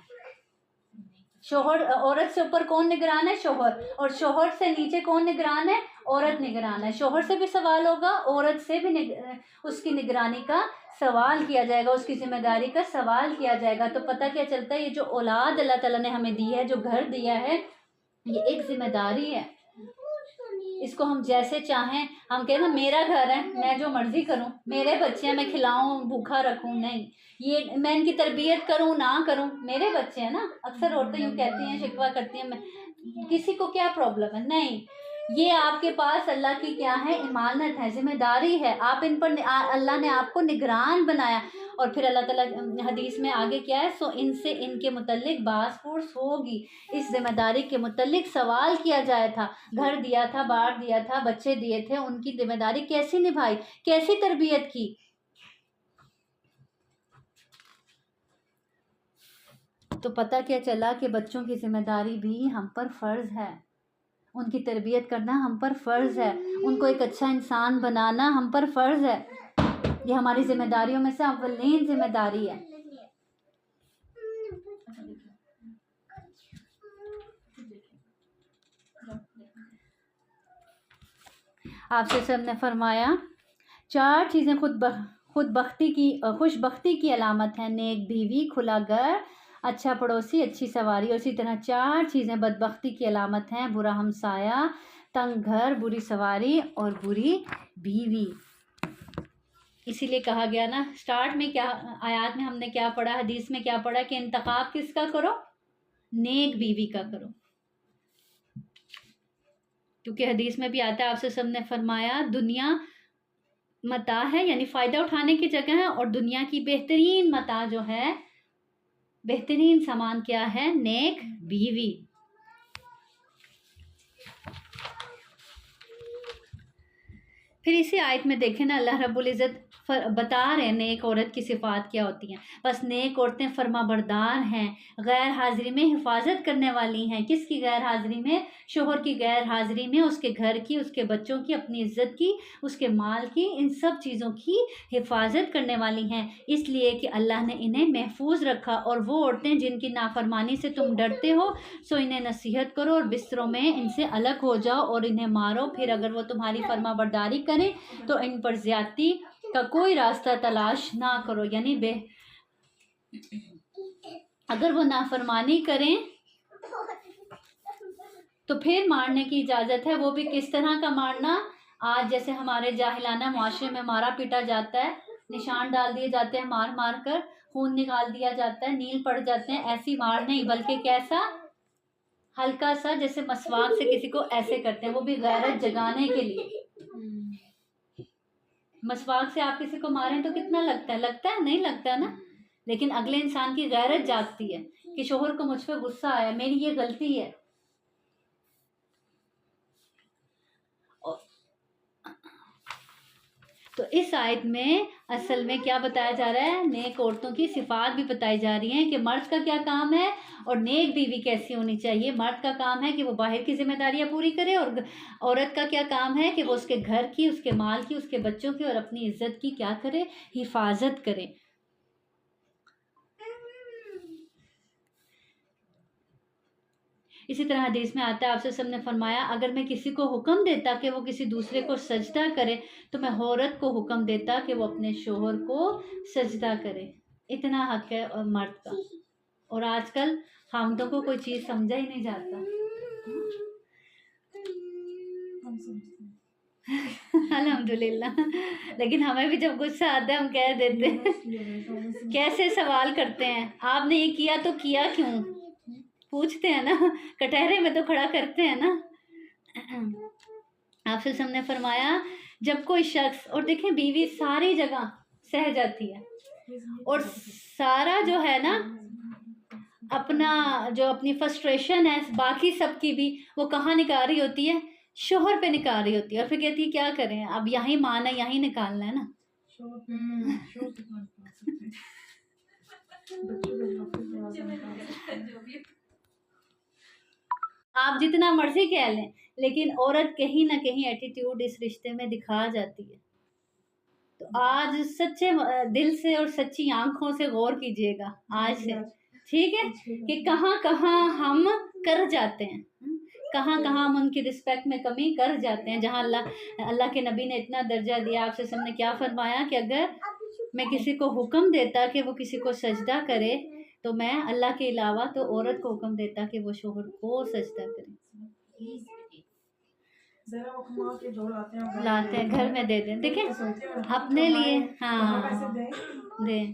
شوہر، عورت سے اوپر کون نگران ہے؟ شوہر. اور شوہر سے نیچے کون نگران ہے؟ عورت نگران ہے. شوہر سے بھی سوال ہوگا، عورت سے بھی اس کی نگرانی کا سوال کیا جائے گا، اس کی ذمہ داری کا سوال کیا جائے گا. تو پتہ کیا چلتا ہے؟ یہ جو اولاد اللہ تعالیٰ نے ہمیں دی ہے، جو گھر دیا ہے، یہ ایک ذمہ داری ہے. اس کو ہم جیسے چاہیں، ہم کہیں نا میرا گھر ہے، میں جو مرضی کروں، میرے بچے ہیں، میں کھلاؤں بھوکا رکھوں، نہیں. یہ میں ان کی تربیت کروں نہ کروں، میرے بچے ہیں نا. اکثر عورتیں یوں کہتی ہیں، شکوہ کرتی ہیں، میں کسی کو کیا پرابلم ہے. نہیں، یہ آپ کے پاس اللہ کی کیا ہے؟ امانت ہے، ذمہ داری ہے. آپ ان پر اللہ نے آپ کو نگران بنایا. اور پھر اللہ تعالیٰ حدیث میں آگے کیا ہے؟ سو ان سے ان کے متعلق باز پرس ہوگی. اس ذمہ داری کے متعلق سوال کیا جائے تھا. گھر دیا تھا، بار دیا تھا، بچے دیے تھے، ان کی ذمہ داری کیسی نبھائی، کیسی تربیت کی. تو پتہ کیا چلا کہ بچوں کی ذمہ داری بھی ہم پر فرض ہے. ان کی تربیت کرنا ہم پر فرض ہے. ان کو ایک اچھا انسان بنانا ہم پر فرض ہے. یہ ہماری ذمہ داریوں میں سے اولین ذمہ داری ہے. آپ سے سب نے فرمایا 4 چیزیں خوش بختی کی علامت ہیں: نیک بیوی، کھلا گھر، اچھا پڑوسی، اچھی سواری. اور اسی طرح 4 چیزیں بدبختی کی علامت ہیں: برا ہمسایہ، تنگ گھر، بری سواری اور بری بیوی. اسی لیے کہا گیا نا سٹارٹ میں، کیا آیات میں ہم نے کیا پڑھا، حدیث میں کیا پڑھا کہ انتخاب کس کا کرو؟ نیک بیوی کا کرو. کیونکہ حدیث میں بھی آتا ہے، آپ سے سب نے فرمایا دنیا متاع ہے، یعنی فائدہ اٹھانے کی جگہ ہے، اور دنیا کی بہترین متاع جو ہے، بہترین سامان کیا ہے؟ نیک بیوی. پھر اسی آیت میں دیکھیں نا، اللہ رب العزت بتا رہے ہیں نیک عورت کی صفات کیا ہوتی ہیں. بس نیک عورتیں فرما بردار ہیں، غیر حاضری میں حفاظت کرنے والی ہیں. کس کی غیر حاضری میں؟ شوہر کی غیر حاضری میں اس کے گھر کی، اس کے بچوں کی، اپنی عزت کی، اس کے مال کی، ان سب چیزوں کی حفاظت کرنے والی ہیں. اس لیے کہ اللہ نے انہیں محفوظ رکھا. اور وہ عورتیں جن کی نافرمانی سے تم ڈرتے ہو، سو انہیں نصیحت کرو اور بستروں میں ان سے الگ ہو جاؤ اور انہیں مارو. پھر اگر وہ تمہاری فرما برداری کریں تو ان پر زیادتی کا کوئی راستہ تلاش نہ کرو. یعنی اگر وہ نافرمانی کریں تو پھر مارنے کی اجازت ہے. وہ بھی کس طرح کا مارنا؟ آج جیسے ہمارے جاہلانہ معاشرے میں مارا پیٹا جاتا ہے، نشان ڈال دیے جاتے ہیں، مار مار کر خون نکال دیا جاتا ہے، نیل پڑ جاتے ہیں. ایسی مار نہیں، بلکہ کیسا؟ ہلکا سا، جیسے مسواک سے کسی کو ایسے کرتے ہیں، وہ بھی غیرت جگانے کے لیے. مسواک سے آپ کسی کو ماریں تو کتنا لگتا ہے؟ لگتا ہے؟ نہیں لگتا نا. لیکن اگلے انسان کی غیرت جاگتی ہے کہ شوہر کو مجھ پہ غصہ آیا، میری یہ غلطی ہے. تو اس آیت میں اصل میں کیا بتایا جا رہا ہے؟ نیک عورتوں کی صفات بھی بتائی جا رہی ہیں کہ مرد کا کیا کام ہے اور نیک بیوی کیسی ہونی چاہیے۔ مرد کا کام ہے کہ وہ باہر کی ذمہ داریاں پوری کرے، اور عورت کا کیا کام ہے کہ وہ اس کے گھر کی، اس کے مال کی، اس کے بچوں کی اور اپنی عزت کی کیا کرے؟ حفاظت کرے۔ اسی طرح حدیث میں آتا ہے، آپ سے نے فرمایا اگر میں کسی کو حکم دیتا کہ وہ کسی دوسرے کو سجدہ کرے تو میں عورت کو حکم دیتا کہ وہ اپنے شوہر کو سجدہ کرے۔ اتنا حق ہے اور مرد کا، اور آج کل خامدوں کو کوئی چیز سمجھا ہی نہیں جاتا۔ ہم سمجھتے ہیں۔ الحمدللہ، لیکن ہمیں بھی جب غصہ آتا ہے ہم کہہ دیتے ہیں، کیسے سوال کرتے ہیں، آپ نے یہ کیا تو کیا کیوں؟ پوچھتے ہیں نا، کٹہرے میں تو کھڑا کرتے ہیں نا۔ آپ سے نے فرمایا جب کوئی شخص، اور دیکھیں بیوی ساری جگہ سہ جاتی ہے، اور سارا جو ہے نا اپنی فرسٹریشن ہے باقی سب کی بھی، وہ کہاں نکال رہی ہوتی ہے؟ شوہر پہ نکال رہی ہوتی ہے، اور پھر کہتی ہے کیا کریں، اب یہیں مانا ہے، یہیں نکالنا ہے نا۔ آپ جتنا مرضی کہہ لیں، لیکن عورت کہیں نہ کہیں ایٹیٹیوڈ اس رشتے میں دکھا جاتی ہے۔ تو آج سچے دل سے اور سچی آنکھوں سے غور کیجئے گا آج سے، ٹھیک ہے، کہ کہاں کہاں ہم کر جاتے ہیں، کہاں کہاں ہم ان کی رسپیکٹ میں کمی کر جاتے ہیں، جہاں اللہ کے نبی نے اتنا درجہ دیا۔ آپ سے نے کیا فرمایا کہ اگر میں کسی کو حکم دیتا کہ وہ کسی کو سجدہ کرے تو میں اللہ کے علاوہ تو عورت کو حکم دیتا کہ وہ شوہر کو سجدہ کرے، لاتے ہیں گھر میں دے دیں۔ دیکھیں اپنے لیے، ہاں دیں،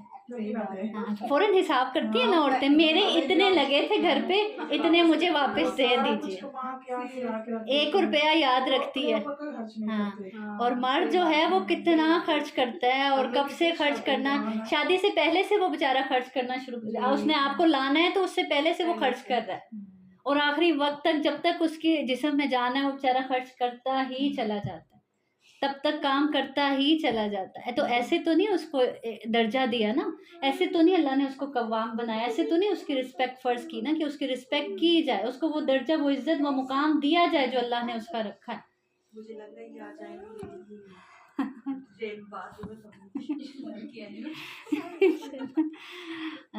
فوراً حساب کرتی ہیں نا عورتیں، میرے اتنے لگے تھے گھر پہ، اتنے مجھے واپس دے دیجیے، 1 روپیہ یاد رکھتی ہے۔ ہاں، اور مرد جو ہے وہ کتنا خرچ کرتا ہے، اور کب سے خرچ کرنا، شادی سے پہلے سے وہ بیچارہ خرچ کرنا شروع کر دیا، اس نے آپ کو لانا ہے تو اس سے پہلے سے وہ خرچ کر رہا ہے، اور آخری وقت تک جب تک اس کے جسم میں جان ہے وہ بیچارہ خرچ کرتا ہی چلا جاتا ہے، تب تک کام کرتا ہی چلا جاتا ہے۔ تو ایسے تو نہیں اس کو درجہ دیا نا، ایسے تو نہیں اللہ نے اس کو قوام بنایا، ایسے تو نہیں اس کی رسپیکٹ فرض کی نا کہ اس کی رسپیکٹ کی جائے، اس کو وہ درجہ، وہ عزت، وہ مقام دیا جائے جو اللہ نے اس کا رکھا ہے۔ مجھے لگ رہا ہے یہ آ جائے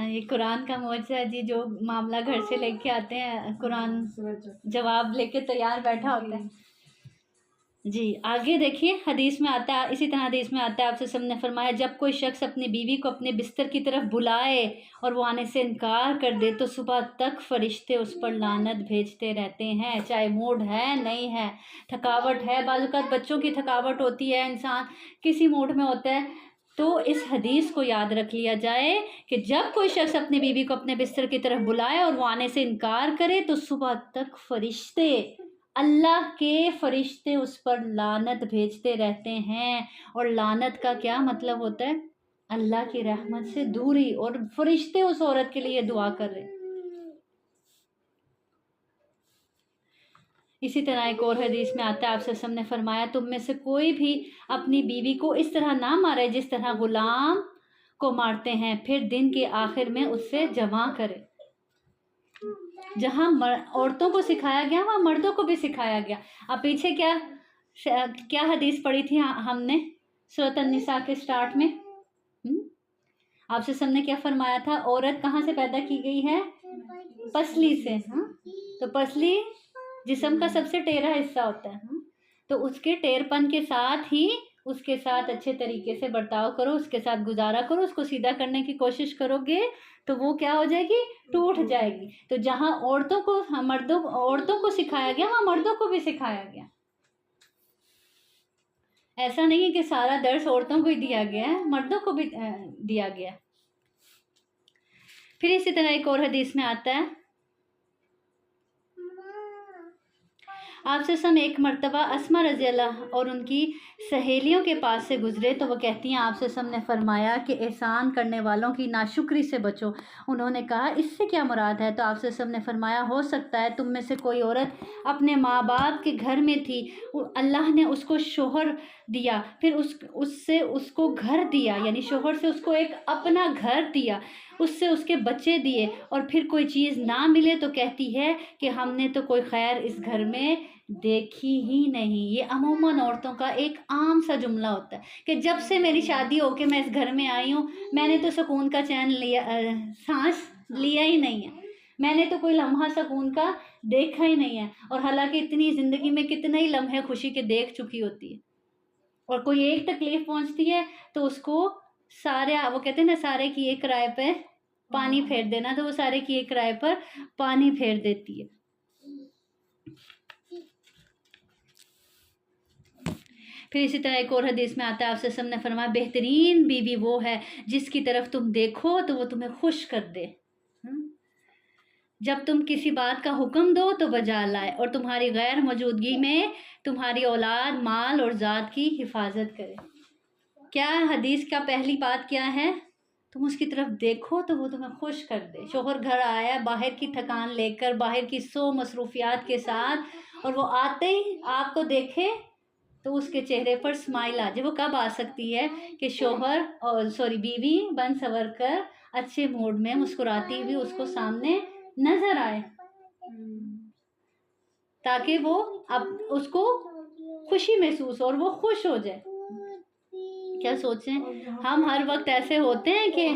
یہ قرآن کا معجزہ ہے جی، جو معاملہ گھر سے لے کے آتے ہیں قرآن جواب لے کے تیار بیٹھا ہوتا ہے۔ جی آگے دیکھیے، حدیث میں آتا ہے، اسی طرح حدیث میں آتا ہے، آپ سے نے فرمایا جب کوئی شخص اپنی بیوی کو اپنے بستر کی طرف بلائے اور وہ آنے سے انکار کر دے تو صبح تک فرشتے اس پر لعنت بھیجتے رہتے ہیں، چاہے موڈ ہے نہیں ہے، تھکاوٹ ہے، بعض اوقات بچوں کی تھکاوٹ ہوتی ہے، انسان کسی موڈ میں ہوتا ہے، تو اس حدیث کو یاد رکھ لیا جائے کہ جب کوئی شخص اپنی بیوی کو اپنے بستر کی طرف بلائے اور وہ آنے سے انکار کرے تو صبح تک فرشتے، اللہ کے فرشتے اس پر لعنت بھیجتے رہتے ہیں۔ اور لعنت کا کیا مطلب ہوتا ہے؟ اللہ کی رحمت سے دوری، اور فرشتے اس عورت کے لیے دعا کر رہے ہیں۔ اسی طرح ایک اور حدیث میں آتا ہے، آپ سے نے فرمایا تم میں سے کوئی بھی اپنی بیوی کو اس طرح نہ مارے جس طرح غلام کو مارتے ہیں، پھر دن کے آخر میں اس سے جمع کرے۔ جہاں عورتوں کو سکھایا گیا وہاں مردوں کو بھی سکھایا گیا۔ اب پیچھے کیا حدیث پڑھی تھی ہم نے سورۃ النساء کے سٹارٹ میں؟ آپ سے نے کیا فرمایا تھا؟ عورت کہاں سے پیدا کی گئی ہے؟ پسلی سے۔ تو پسلی جسم کا سب سے ٹیڑھا حصہ ہوتا ہے، تو اس کے ٹیڑھ پن کے ساتھ ہی اس کے ساتھ اچھے طریقے سے برتاؤ کرو، اس کے ساتھ گزارا کرو، اس کو سیدھا کرنے کی کوشش کرو گے تو وہ کیا ہو جائے گی؟ ٹوٹ جائے گی۔ تو جہاں عورتوں کو سکھایا گیا وہاں مردوں کو بھی سکھایا گیا۔ ایسا نہیں ہے کہ سارا درس عورتوں کو ہی دیا گیا ہے، مردوں کو بھی دیا گیا۔ پھر اسی طرح ایک اور حدیث میں آتا ہے، آپ سے سم ایک مرتبہ اسما رضی اللہ اور ان کی سہیلیوں کے پاس سے گزرے تو وہ کہتی ہیں آپ سے سم نے فرمایا کہ احسان کرنے والوں کی ناشکری سے بچو۔ انہوں نے کہا اس سے کیا مراد ہے؟ تو آپ سے سم نے فرمایا ہو سکتا ہے تم میں سے کوئی عورت اپنے ماں باپ کے گھر میں تھی، اللہ نے اس کو شوہر دیا، پھر اس سے اس کو گھر دیا، یعنی شوہر سے اس کو ایک اپنا گھر دیا، اس سے اس کے بچے دیے، اور پھر کوئی چیز نہ ملے تو کہتی ہے کہ ہم نے تو کوئی خیر اس گھر میں دیکھی ہی نہیں۔ یہ عموماً عورتوں کا ایک عام سا جملہ ہوتا ہے کہ جب سے میری شادی ہو کے میں اس گھر میں آئی ہوں میں نے تو سکون کا چین لیا، سانس لیا ہی نہیں ہے، میں نے تو کوئی لمحہ سکون کا دیکھا ہی نہیں ہے، اور حالانکہ اتنی زندگی میں کتنے ہی لمحے خوشی کے دیکھ چکی ہوتی ہے، اور کوئی ایک تکلیف پہنچتی ہے تو اس کو سارے، وہ کہتے ہیں نا سارے کی ایک رائے پہ پانی پھیر دینا، تو وہ سارے کی ایک رائے پر پانی پھیر دیتی ہے۔ پھر اسی طرح ایک اور حدیث میں آتا ہے آپ سے نے فرمایا بہترین بیوی وہ ہے جس کی طرف تم دیکھو تو وہ تمہیں خوش کر دے، جب تم کسی بات کا حکم دو تو بجا لائے، اور تمہاری غیر موجودگی میں تمہاری اولاد مال اور ذات کی حفاظت کرے۔ کیا حدیث کا پہلی بات کیا ہے؟ تم اس کی طرف دیکھو تو وہ تمہیں خوش کر دے۔ شوہر گھر آیا باہر کی تھکان لے کر، باہر کی 100 مصروفیات کے ساتھ، اور وہ آتے ہی آپ کو دیکھے تو اس کے چہرے پر اسمائل آ جائے۔ وہ کب آ سکتی ہے کہ شوہر اور بیوی بن سنور کر اچھے موڈ میں مسکراتی ہوئی اس کو سامنے نظر آئے، تاکہ وہ اب اس کو خوشی محسوس ہو اور وہ خوش ہو جائے۔ کیا سوچیں ہم ہر وقت ایسے ہوتے ہیں کہ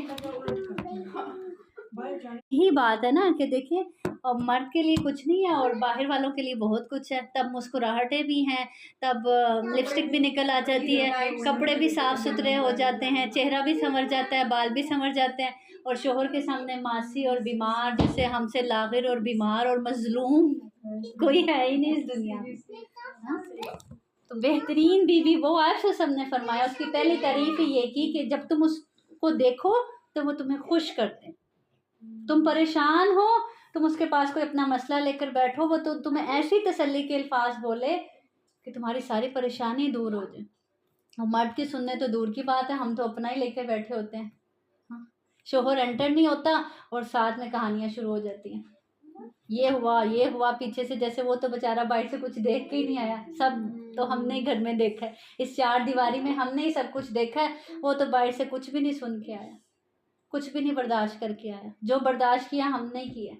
یہی بات ہے نا کہ دیکھیں اور مرد کے لیے کچھ نہیں ہے اور باہر والوں کے لیے بہت کچھ ہے، تب مسکراہٹیں بھی ہیں، تب لپسٹک بھی نکل آ جاتی ہے، کپڑے بھی صاف ستھرے ہو جاتے ہیں، چہرہ بھی سنور جاتا ہے، بال بھی سنور جاتے ہیں، اور شوہر کے سامنے معصی اور بیمار، جسے ہم سے لاغر اور بیمار اور مظلوم کوئی ہے ہی نہیں اس دنیا میں۔ تو بہترین بیوی وہ، آپ سے نے فرمایا اس کی پہلی تعریف ہی یہ کی کہ جب تم اس کو دیکھو تو وہ تمہیں خوش کرتے، تم پریشان ہو تم اس کے پاس کوئی اپنا مسئلہ لے کر بیٹھو، وہ تو تمہیں ایسی تسلی کے الفاظ بولے کہ تمہاری ساری پریشانی دور ہو جائے۔ اور مرد کی سننے تو دور کی بات ہے، ہم تو اپنا ہی لے کے بیٹھے ہوتے ہیں، شوہر انٹر نہیں ہوتا اور ساتھ میں کہانیاں شروع ہو جاتی ہیں، یہ ہوا پیچھے سے، جیسے وہ تو بیچارہ باہر سے کچھ دیکھ کے ہی نہیں آیا، سب تو ہم نے ہی گھر میں دیکھا ہے، اس 4 دیواری میں ہم نے ہی سب کچھ دیکھا ہے، وہ تو باہر سے کچھ بھی نہیں سن کے آیا، کچھ بھی نہیں برداشت کر کے آیا، جو برداشت کیا ہم نے کیا۔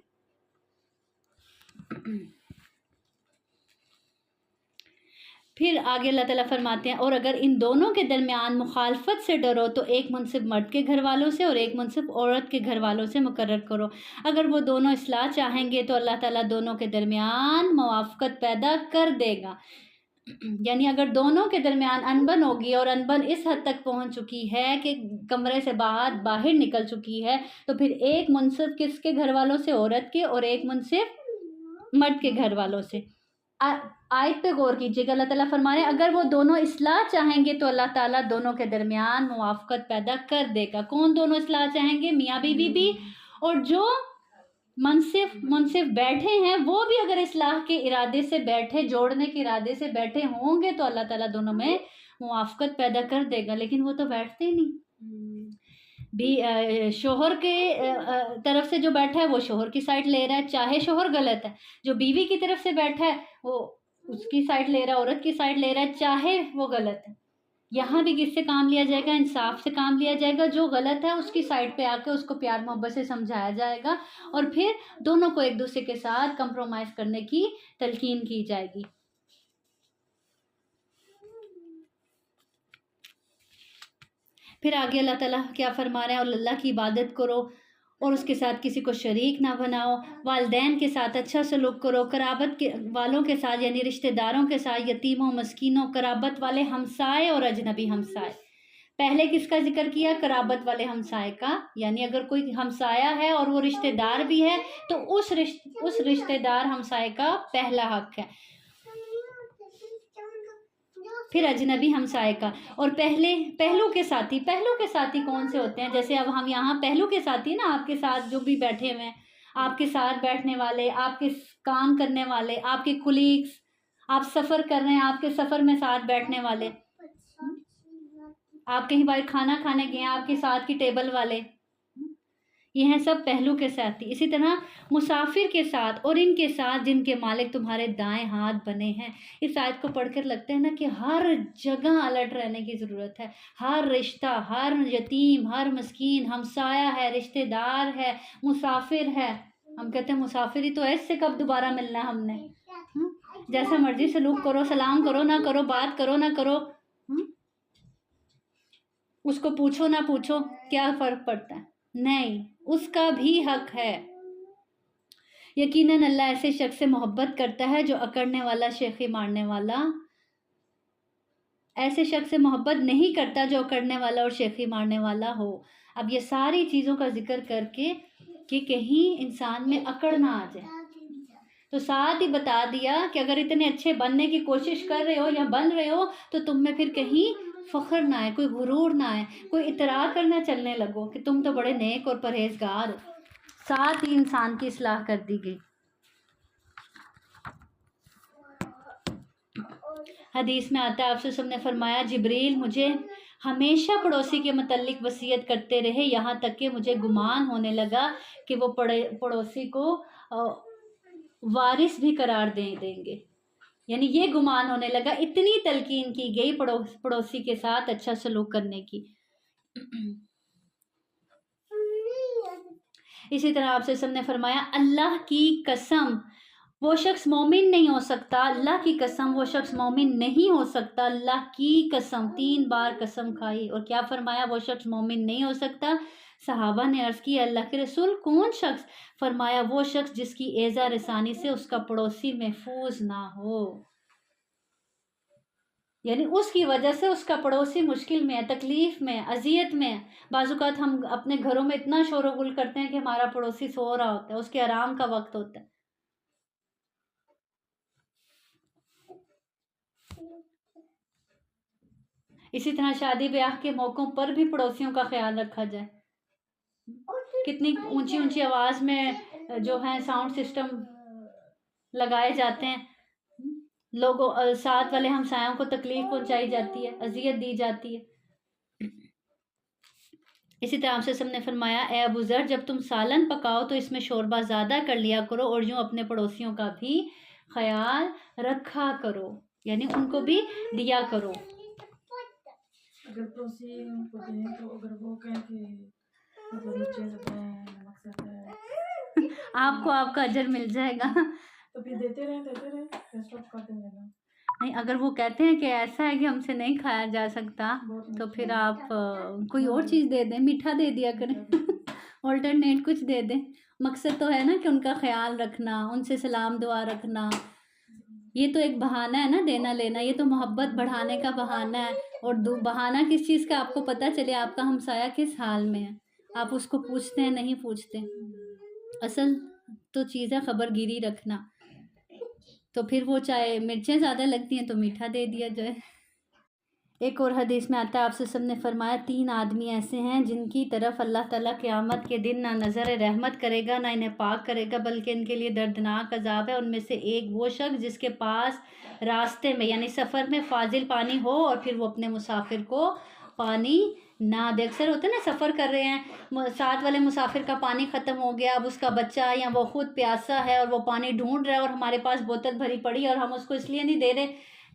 پھر آگے اللہ تعالیٰ فرماتے ہیں اور اگر ان دونوں کے درمیان مخالفت سے ڈرو تو ایک منصب مرد کے گھر والوں سے اور ایک منصب عورت کے گھر والوں سے مقرر کرو، اگر وہ دونوں اصلاح چاہیں گے تو اللہ تعالیٰ دونوں کے درمیان موافقت پیدا کر دے گا۔ یعنی اگر دونوں کے درمیان انبن ہوگی اور انبن اس حد تک پہنچ چکی ہے کہ کمرے سے باہر نکل چکی ہے تو پھر ایک منصب کس کے گھر والوں سے؟ عورت کے، اور ایک منصب مرد کے گھر والوں سے۔ آیت پہ غور کیجیے گا، اللہ تعالیٰ فرما رہے ہیں اگر وہ دونوں اصلاح چاہیں گے تو اللہ تعالیٰ دونوں کے درمیان موافقت پیدا کر دے گا۔ کون دونوں اصلاح چاہیں گے؟ میاں بیوی بھی، اور جو منصف بیٹھے ہیں وہ بھی اگر اصلاح کے ارادے سے بیٹھے، جوڑنے کے ارادے سے بیٹھے ہوں گے تو اللہ تعالیٰ دونوں میں موافقت پیدا کر دے گا، لیکن وہ تو بیٹھتے ہی نہیں۔ بھی شوہر کے طرف سے جو بیٹھا ہے وہ شوہر کی سائڈ لے رہا ہے، چاہے شوہر غلط ہے، جو بیوی کی طرف سے بیٹھا ہے وہ اس کی سائڈ لے رہا ہے، عورت کی سائڈ لے رہا ہے، چاہے وہ غلط ہے۔ یہاں بھی کس سے کام لیا جائے گا؟ انصاف سے کام لیا جائے گا، جو غلط ہے اس کی سائڈ پہ آ کے اس کو پیار محبت سے سمجھایا جائے گا، اور پھر دونوں کو ایک دوسرے کے ساتھ کمپرومائز کرنے کی تلقین کی جائے گی۔ پھر آگے اللہ تعالیٰ کیا فرما رہے ہیں؟ اور اللہ کی عبادت کرو اور اس کے ساتھ کسی کو شریک نہ بناؤ، والدین کے ساتھ اچھا سلوک کرو، قرابت کے والوں کے ساتھ یعنی رشتہ داروں کے ساتھ، یتیموں، مسکینوں، قرابت والے ہمسائے اور اجنبی ہمسائے۔ پہلے کس کا ذکر کیا؟ قرابت والے ہمسائے کا، یعنی اگر کوئی ہمسایہ ہے اور وہ رشتہ دار بھی ہے تو اس رشتہ دار ہمسائے کا پہلا حق ہے۔ پھر اجنبی ہمسائے کا، اور پہلو کے ساتھی کون سے ہوتے ہیں؟ جیسے اب ہم یہاں پہلو کے ساتھی نا، آپ کے ساتھ جو بھی بیٹھے ہوئے ہیں، آپ کے ساتھ بیٹھنے والے، آپ کے کام کرنے والے، آپ کے کولیگز، آپ سفر کر رہے ہیں، آپ کے سفر میں ساتھ بیٹھنے والے، آپ کہیں باہر کھانا کھانے گئے ہیں، آپ کے ساتھ کی ٹیبل والے، یہ ہیں سب پہلو کے ساتھی۔ اسی طرح مسافر کے ساتھ اور ان کے ساتھ جن کے مالک تمہارے دائیں ہاتھ بنے ہیں۔ اس آیت کو پڑھ کر لگتا ہے نا کہ ہر جگہ الرٹ رہنے کی ضرورت ہے۔ ہر رشتہ، ہر یتیم، ہر مسکین، ہمسایہ ہے، رشتہ دار ہے، مسافر ہے۔ ہم کہتے ہیں مسافر ہی تو ہے، اس سے کب دوبارہ ملنا ہے ہم نے؟ جیسا مرضی سلوک کرو، سلام کرو نہ کرو، بات کرو نہ کرو، اس کو پوچھو نہ پوچھو، کیا فرق پڑتا ہے؟ نہیں، اس کا بھی حق ہے۔ یقیناً اللہ ایسے شخص سے محبت کرتا ہے جو اکڑنے والا، شیخی مارنے والا، ایسے شخص سے محبت نہیں کرتا جو اکڑنے والا اور شیخی مارنے والا ہو۔ اب یہ ساری چیزوں کا ذکر کر کے کہ کہیں انسان میں اکڑ نہ آ جائے، تو ساتھ ہی بتا دیا کہ اگر اتنے اچھے بننے کی کوشش کر رہے ہو یا بن رہے ہو تو تم میں پھر کہیں فخر نہ آئے، کوئی غرور نہ آئے، کوئی اطراء کرنا چلنے لگو کہ تم تو بڑے نیک اور پرہیزگار ہو۔ ساتھ ہی انسان کی اصلاح کر دی گئی۔ حدیث میں آتا ہے آپ سے نے فرمایا جبریل مجھے ہمیشہ پڑوسی کے متعلق وصیت کرتے رہے، یہاں تک کہ مجھے گمان ہونے لگا کہ وہ پڑوسی کو وارث بھی قرار دیں گے، یعنی یہ گمان ہونے لگا، اتنی تلقین کی گئی پڑوسی کے ساتھ اچھا سلوک کرنے کی۔ اسی طرح آپ سے نے فرمایا اللہ کی قسم وہ شخص مومن نہیں ہو سکتا، اللہ کی قسم وہ شخص مومن نہیں ہو سکتا، اللہ کی قسم، 3 بار قسم کھائی۔ اور کیا فرمایا؟ وہ شخص مومن نہیں ہو سکتا۔ صحابہ نے عرض کی اللہ کے رسول کون شخص؟ فرمایا وہ شخص جس کی ایذا رسانی سے اس کا پڑوسی محفوظ نہ ہو، یعنی اس کی وجہ سے اس کا پڑوسی مشکل میں ہے، تکلیف میں، اذیت میں۔ بعض اوقات ہم اپنے گھروں میں اتنا شور و غل کرتے ہیں کہ ہمارا پڑوسی سو رہا ہوتا ہے، اس کے آرام کا وقت ہوتا ہے۔ اسی طرح شادی بیاہ کے موقعوں پر بھی پڑوسیوں کا خیال رکھا جائے۔ کتنی اونچی اونچی آواز میں جو ہے ساؤنڈ سسٹم لگائے جاتے ہیں، لوگوں ساتھ والے ہمسایوں کو تکلیف پہنچائی جاتی ہے، اذیت دی جاتی ہے۔ اسی طرح آپ سے نے فرمایا اے ابو ذر جب تم سالن پکاؤ تو اس میں شوربہ زیادہ کر لیا کرو اور یوں اپنے پڑوسیوں کا بھی خیال رکھا کرو، یعنی ان کو بھی دیا کرو۔ اگر پڑوسی ان کو دیں تو اگر وہ کہیں کہ مطلب نیچے رہتا ہے، مقصد ہے آپ کو آپ کا اجر مل جائے گا، تو پھر دیتے رہیں اسٹاپ کرتے رہنا۔ نہیں، اگر وہ کہتے ہیں کہ ایسا ہے کہ ہم سے نہیں کھایا جا سکتا تو پھر آپ کوئی اور چیز دے دیں، میٹھا دے دیا کریں، آلٹرنیٹ کچھ دے دیں۔ مقصد تو ہے نا کہ ان کا خیال رکھنا، ان سے سلام دعا رکھنا۔ یہ تو ایک بہانہ ہے نا دینا لینا، یہ تو محبت بڑھانے کا بہانہ ہے۔ اور بہانہ کس چیز کا؟ آپ کو پتہ چلے آپ کا ہمسایہ کس حال میں ہے، آپ اس کو پوچھتے ہیں نہیں پوچھتے۔ اصل تو چیز ہے خبر گیری رکھنا، تو پھر وہ چاہے مرچیں زیادہ لگتی ہیں تو میٹھا دے دیا جائے۔ ایک اور حدیث میں آتا ہے آپ سے نے فرمایا 3 آدمی ایسے ہیں جن کی طرف اللہ تعالیٰ قیامت کے دن نہ نظر رحمت کرے گا نہ انہیں پاک کرے گا بلکہ ان کے لیے دردناک عذاب ہے۔ ان میں سے ایک وہ شخص جس کے پاس راستے میں یعنی سفر میں فاضل پانی ہو اور پھر وہ اپنے مسافر کو پانی نہ دے۔ اکثر ہوتا ہے نا سفر کر رہے ہیں، ساتھ والے مسافر کا پانی ختم ہو گیا، اب اس کا بچہ یا وہ خود پیاسا ہے اور وہ پانی ڈھونڈ رہا ہے اور ہمارے پاس بوتل بھری پڑی ہے اور ہم اس کو اس لیے نہیں دے رہے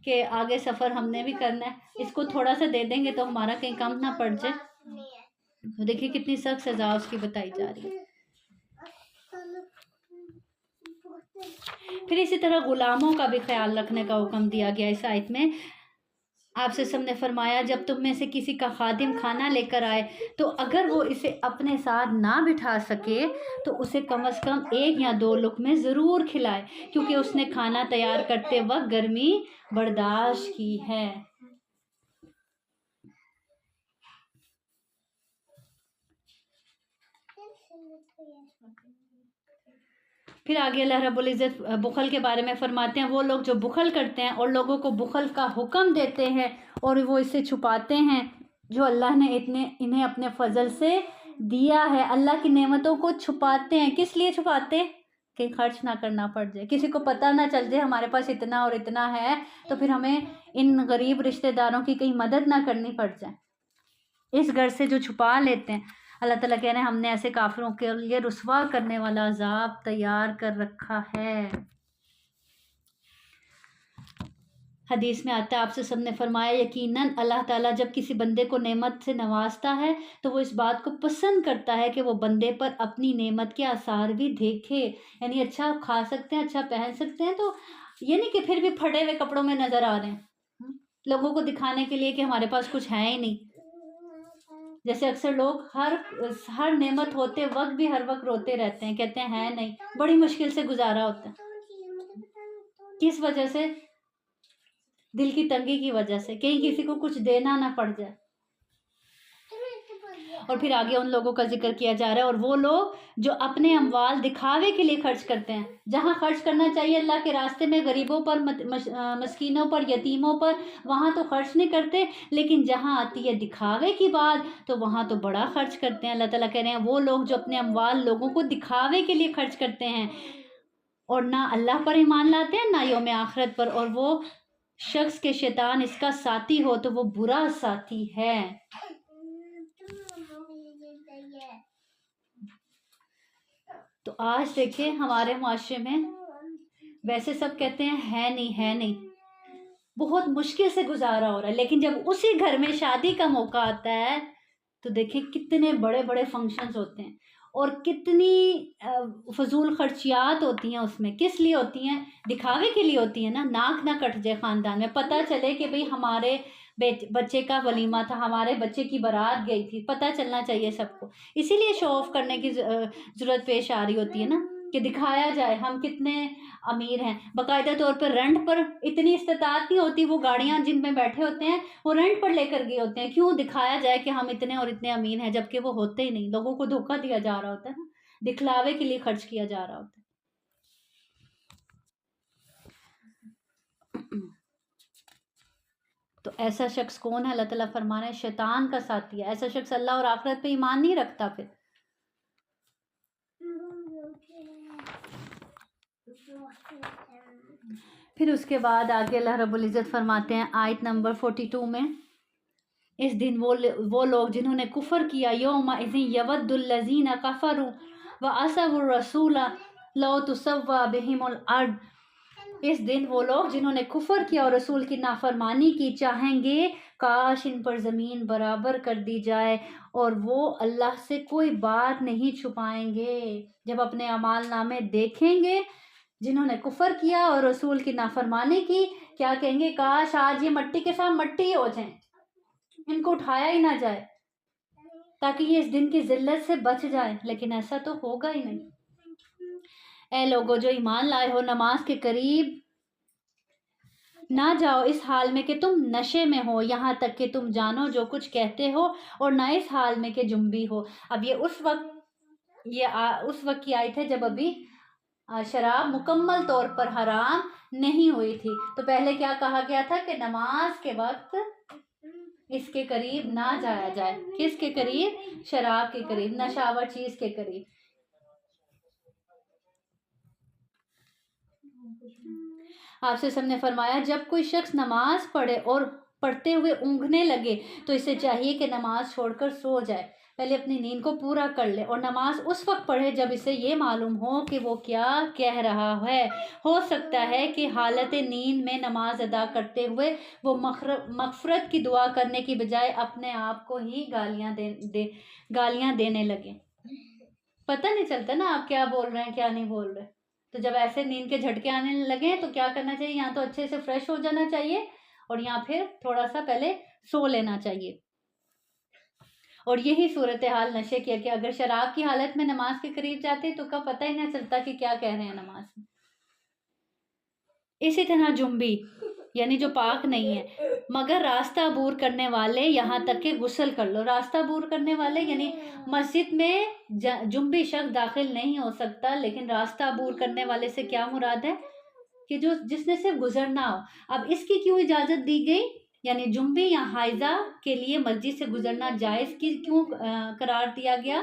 کہ آگے سفر ہم نے بھی کرنا ہے، اس کو تھوڑا سا دے دیں گے تو ہمارا کہیں کم نہ پڑ جائے۔ دیکھیے کتنی سخت سزا اس کی بتائی جا رہی ہے۔ پھر اسی طرح غلاموں کا بھی خیال رکھنے کا حکم دیا گیا اس آیت میں۔ آپ سے نے فرمایا جب تم میں سے کسی کا خادم کھانا لے کر آئے تو اگر وہ اسے اپنے ساتھ نہ بٹھا سکے تو اسے کم از کم 1 یا 2 لقمے ضرور کھلائے کیونکہ اس نے کھانا تیار کرتے وقت گرمی برداشت کی ہے۔ پھر آگے اللہ رب العزت بخل کے بارے میں فرماتے ہیں وہ لوگ جو بخل کرتے ہیں اور لوگوں کو بخل کا حکم دیتے ہیں اور وہ اسے چھپاتے ہیں جو اللہ نے انہیں اپنے فضل سے دیا ہے۔ اللہ کی نعمتوں کو چھپاتے ہیں، کس لیے چھپاتے ہیں؟ کہیں خرچ نہ کرنا پڑ جائے، کسی کو پتہ نہ چل جائے ہمارے پاس اتنا اور اتنا ہے، تو پھر ہمیں ان غریب رشتہ داروں کی کہیں مدد نہ کرنی پڑ جائے۔ اس گھر سے جو چھپا لیتے ہیں، اللہ تعالیٰ کہہ رہے ہیں ہم نے ایسے کافروں کے لیے رسوا کرنے والا عذاب تیار کر رکھا ہے۔ حدیث میں آتا ہے، آپ سے سب نے فرمایا یقیناً اللہ تعالیٰ جب کسی بندے کو نعمت سے نوازتا ہے تو وہ اس بات کو پسند کرتا ہے کہ وہ بندے پر اپنی نعمت کے آثار بھی دیکھے، یعنی اچھا کھا سکتے ہیں، اچھا پہن سکتے ہیں، تو یہ نہیں کہ پھر بھی پھٹے ہوئے کپڑوں میں نظر آ رہے ہیں لوگوں کو دکھانے کے لیے کہ ہمارے پاس کچھ ہے ہی نہیں۔ جیسے اکثر لوگ ہر نعمت ہوتے وقت بھی ہر وقت روتے رہتے ہیں، کہتے ہیں ہے نہیں، بڑی مشکل سے گزارا ہوتا ہے۔ کس وجہ سے؟ دل کی تنگی کی وجہ سے، کہیں کسی کو کچھ دینا نہ پڑ جائے۔ اور پھر آگے ان لوگوں کا ذکر کیا جا رہا ہے، اور وہ لوگ جو اپنے اموال دکھاوے کے لیے خرچ کرتے ہیں، جہاں خرچ کرنا چاہیے اللہ کے راستے میں، غریبوں پر، مسکینوں پر، یتیموں پر، وہاں تو خرچ نہیں کرتے، لیکن جہاں آتی ہے دکھاوے کی بات تو وہاں تو بڑا خرچ کرتے ہیں۔ اللہ تعالیٰ کہہ رہے ہیں وہ لوگ جو اپنے اموال لوگوں کو دکھاوے کے لیے خرچ کرتے ہیں اور نہ اللہ پر ایمان لاتے ہیں نہ یوم آخرت پر، اور وہ شخص کے شیطان اس کا ساتھی ہو تو وہ برا ساتھی ہے۔ تو آج دیکھیں ہمارے معاشرے میں ویسے سب کہتے ہیں ہے نہیں ہے نہیں، بہت مشکل سے گزارا ہو رہا ہے، لیکن جب اسی گھر میں شادی کا موقع آتا ہے تو دیکھیں کتنے بڑے بڑے فنکشنز ہوتے ہیں اور کتنی فضول خرچیات ہوتی ہیں اس میں۔ کس لیے ہوتی ہیں؟ دکھاوے کے لیے ہوتی ہیں نا، ناک نہ کٹ جائے خاندان میں، پتہ چلے کہ بھئی ہمارے بچے کا ولیمہ تھا، ہمارے بچے کی بارات گئی تھی، پتہ چلنا چاہیے سب کو۔ اسی لیے شو آف کرنے کی ضرورت پیش آ رہی ہوتی ہے نا، کہ دکھایا جائے ہم کتنے امیر ہیں۔ باقاعدہ طور پر رینٹ پر اتنی استطاعت نہیں ہوتی، وہ گاڑیاں جن میں بیٹھے ہوتے ہیں وہ رینٹ پر لے کر گئے ہوتے ہیں، کیوں؟ دکھایا جائے کہ ہم اتنے اور اتنے امیر ہیں، جبکہ وہ ہوتے ہی نہیں، لوگوں کو دھوکہ دیا جا رہا ہوتا ہے نا، دکھلاوے کے لیے خرچ کیا جا رہا ہوتا ہے۔ تو ایسا شخص کون ہے؟ اللہ تعالیٰ فرما رہے ہیں شیطان کا ساتھی ہے۔ ایسا شخص اللہ اور آخرت پہ ایمان نہیں رکھتا۔ پھر اس کے بعد آگے اللہ رب العزت فرماتے ہیں آیت نمبر 42 میں، اس دن وہ لوگ جنہوں نے کفر کیا، یومئذ یود الذین کفروا وعصوا الرسول لو تسوی بہم الارض، اس دن وہ لوگ جنہوں نے کفر کیا اور رسول کی نافرمانی کی چاہیں گے کاش ان پر زمین برابر کر دی جائے، اور وہ اللہ سے کوئی بات نہیں چھپائیں گے۔ جب اپنے اعمال نامے دیکھیں گے جنہوں نے کفر کیا اور رسول کی نافرمانی کی، کیا کہیں گے؟ کاش آج یہ مٹی کے ساتھ مٹی ہو جائیں، ان کو اٹھایا ہی نہ جائے تاکہ یہ اس دن کی ذلت سے بچ جائے، لیکن ایسا تو ہوگا ہی نہیں۔ اے لوگو جو ایمان لائے ہو، نماز کے قریب نہ جاؤ اس حال میں کہ تم نشے میں ہو، یہاں تک کہ تم جانو جو کچھ کہتے ہو، اور نہ اس حال میں کہ جنبی ہو۔ اب یہ اس وقت کی آیت ہے جب ابھی شراب مکمل طور پر حرام نہیں ہوئی تھی۔ تو پہلے کیا کہا گیا تھا کہ نماز کے وقت اس کے قریب نہ جایا جائے۔ کس کے قریب؟ شراب کے قریب، نشاور چیز کے قریب۔ آپ سے سب نے فرمایا جب کوئی شخص نماز پڑھے اور پڑھتے ہوئے اونگنے لگے تو اسے چاہیے کہ نماز چھوڑ کر سو جائے، پہلے اپنی نیند کو پورا کر لے، اور نماز اس وقت پڑھے جب اسے یہ معلوم ہو کہ وہ کیا کہہ رہا ہے۔ ہو سکتا ہے کہ حالت نیند میں نماز ادا کرتے ہوئے وہ مغفرت کی دعا کرنے کی بجائے اپنے آپ کو ہی گالیاں دینے لگے۔ پتہ نہیں چلتا نا آپ کیا بول رہے ہیں کیا نہیں بول رہے۔ تو جب ایسے نیند کے جھٹکے آنے لگے تو کیا کرنا چاہیے؟ یہاں تو اچھے سے فریش ہو جانا چاہیے اور یہاں پھر تھوڑا سا پہلے سو لینا چاہیے۔ اور یہی صورتحال نشے کی ہے کہ اگر شراب کی حالت میں نماز کے قریب جاتے تو کا پتہ ہی نہ چلتا کہ کیا کہہ رہے ہیں نماز میں۔ اسی طرح جنبی یعنی جو پاک نہیں ہے مگر راستہ عبور کرنے والے، یہاں تک کہ غسل کر لو۔ راستہ عبور کرنے والے یعنی مسجد میں جنبی شخص داخل نہیں ہو سکتا، لیکن راستہ عبور کرنے والے سے کیا مراد ہے؟ کہ جس نے صرف گزرنا ہو۔ اب اس کی کیوں اجازت دی گئی؟ یعنی جنبی یا حائضہ کے لیے مسجد سے گزرنا جائز کیوں قرار دیا گیا؟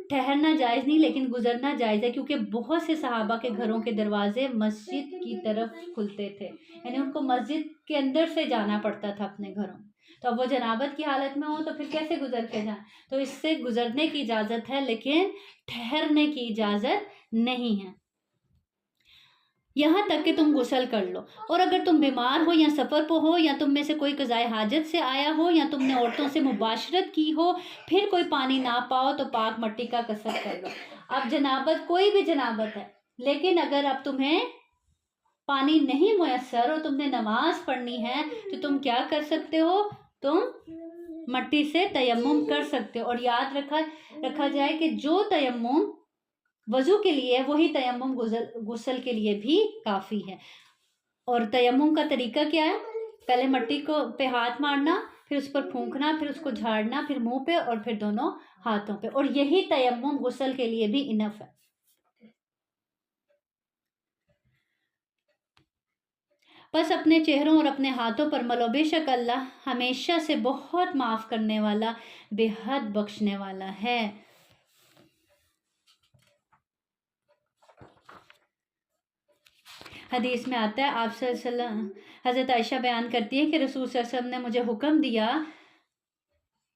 ٹھہرنا جائز نہیں لیکن گزرنا جائز ہے، کیونکہ بہت سے صحابہ کے گھروں کے دروازے مسجد کی طرف کھلتے تھے، یعنی ان کو مسجد کے اندر سے جانا پڑتا تھا اپنے گھروں میں، تو اب وہ جنابت کی حالت میں ہو تو پھر کیسے گزر کے جائیں؟ تو اس سے گزرنے کی اجازت ہے لیکن ٹھہرنے کی اجازت نہیں ہے، یہاں تک کہ تم غسل کر لو۔ اور اگر تم بیمار ہو یا سفر پہ ہو یا تم میں سے کوئی قضائے حاجت سے آیا ہو یا تم نے عورتوں سے مباشرت کی ہو، پھر کوئی پانی نہ پاؤ تو پاک مٹی کا کسب کر لو۔ اب جنابت کوئی بھی جنابت ہے، لیکن اگر اب تمہیں پانی نہیں میسر اور تم نے نماز پڑھنی ہے تو تم کیا کر سکتے ہو؟ تم مٹی سے تیمم کر سکتے ہو، اور یاد رکھا جائے کہ جو تیمم وضو کے لیے ہے وہی تیمم غسل کے لیے بھی کافی ہے۔ اور تیمم کا طریقہ کیا ہے؟ پہلے مٹی کو پہ ہاتھ مارنا، پھر اس پر پھونکنا، پھر اس کو جھاڑنا، پھر منہ پہ اور پھر دونوں ہاتھوں پہ، اور یہی تیمم غسل کے لیے بھی انف ہے۔ بس اپنے چہروں اور اپنے ہاتھوں پر ملو، بے شک اللہ ہمیشہ سے بہت معاف کرنے والا، بے حد بخشنے والا ہے۔ حدیث میں آتا ہے، آپ صلی اللہ علیہ وسلم، حضرت عائشہ بیان کرتی ہے کہ رسول صلی اللہ علیہ وسلم نے مجھے حکم دیا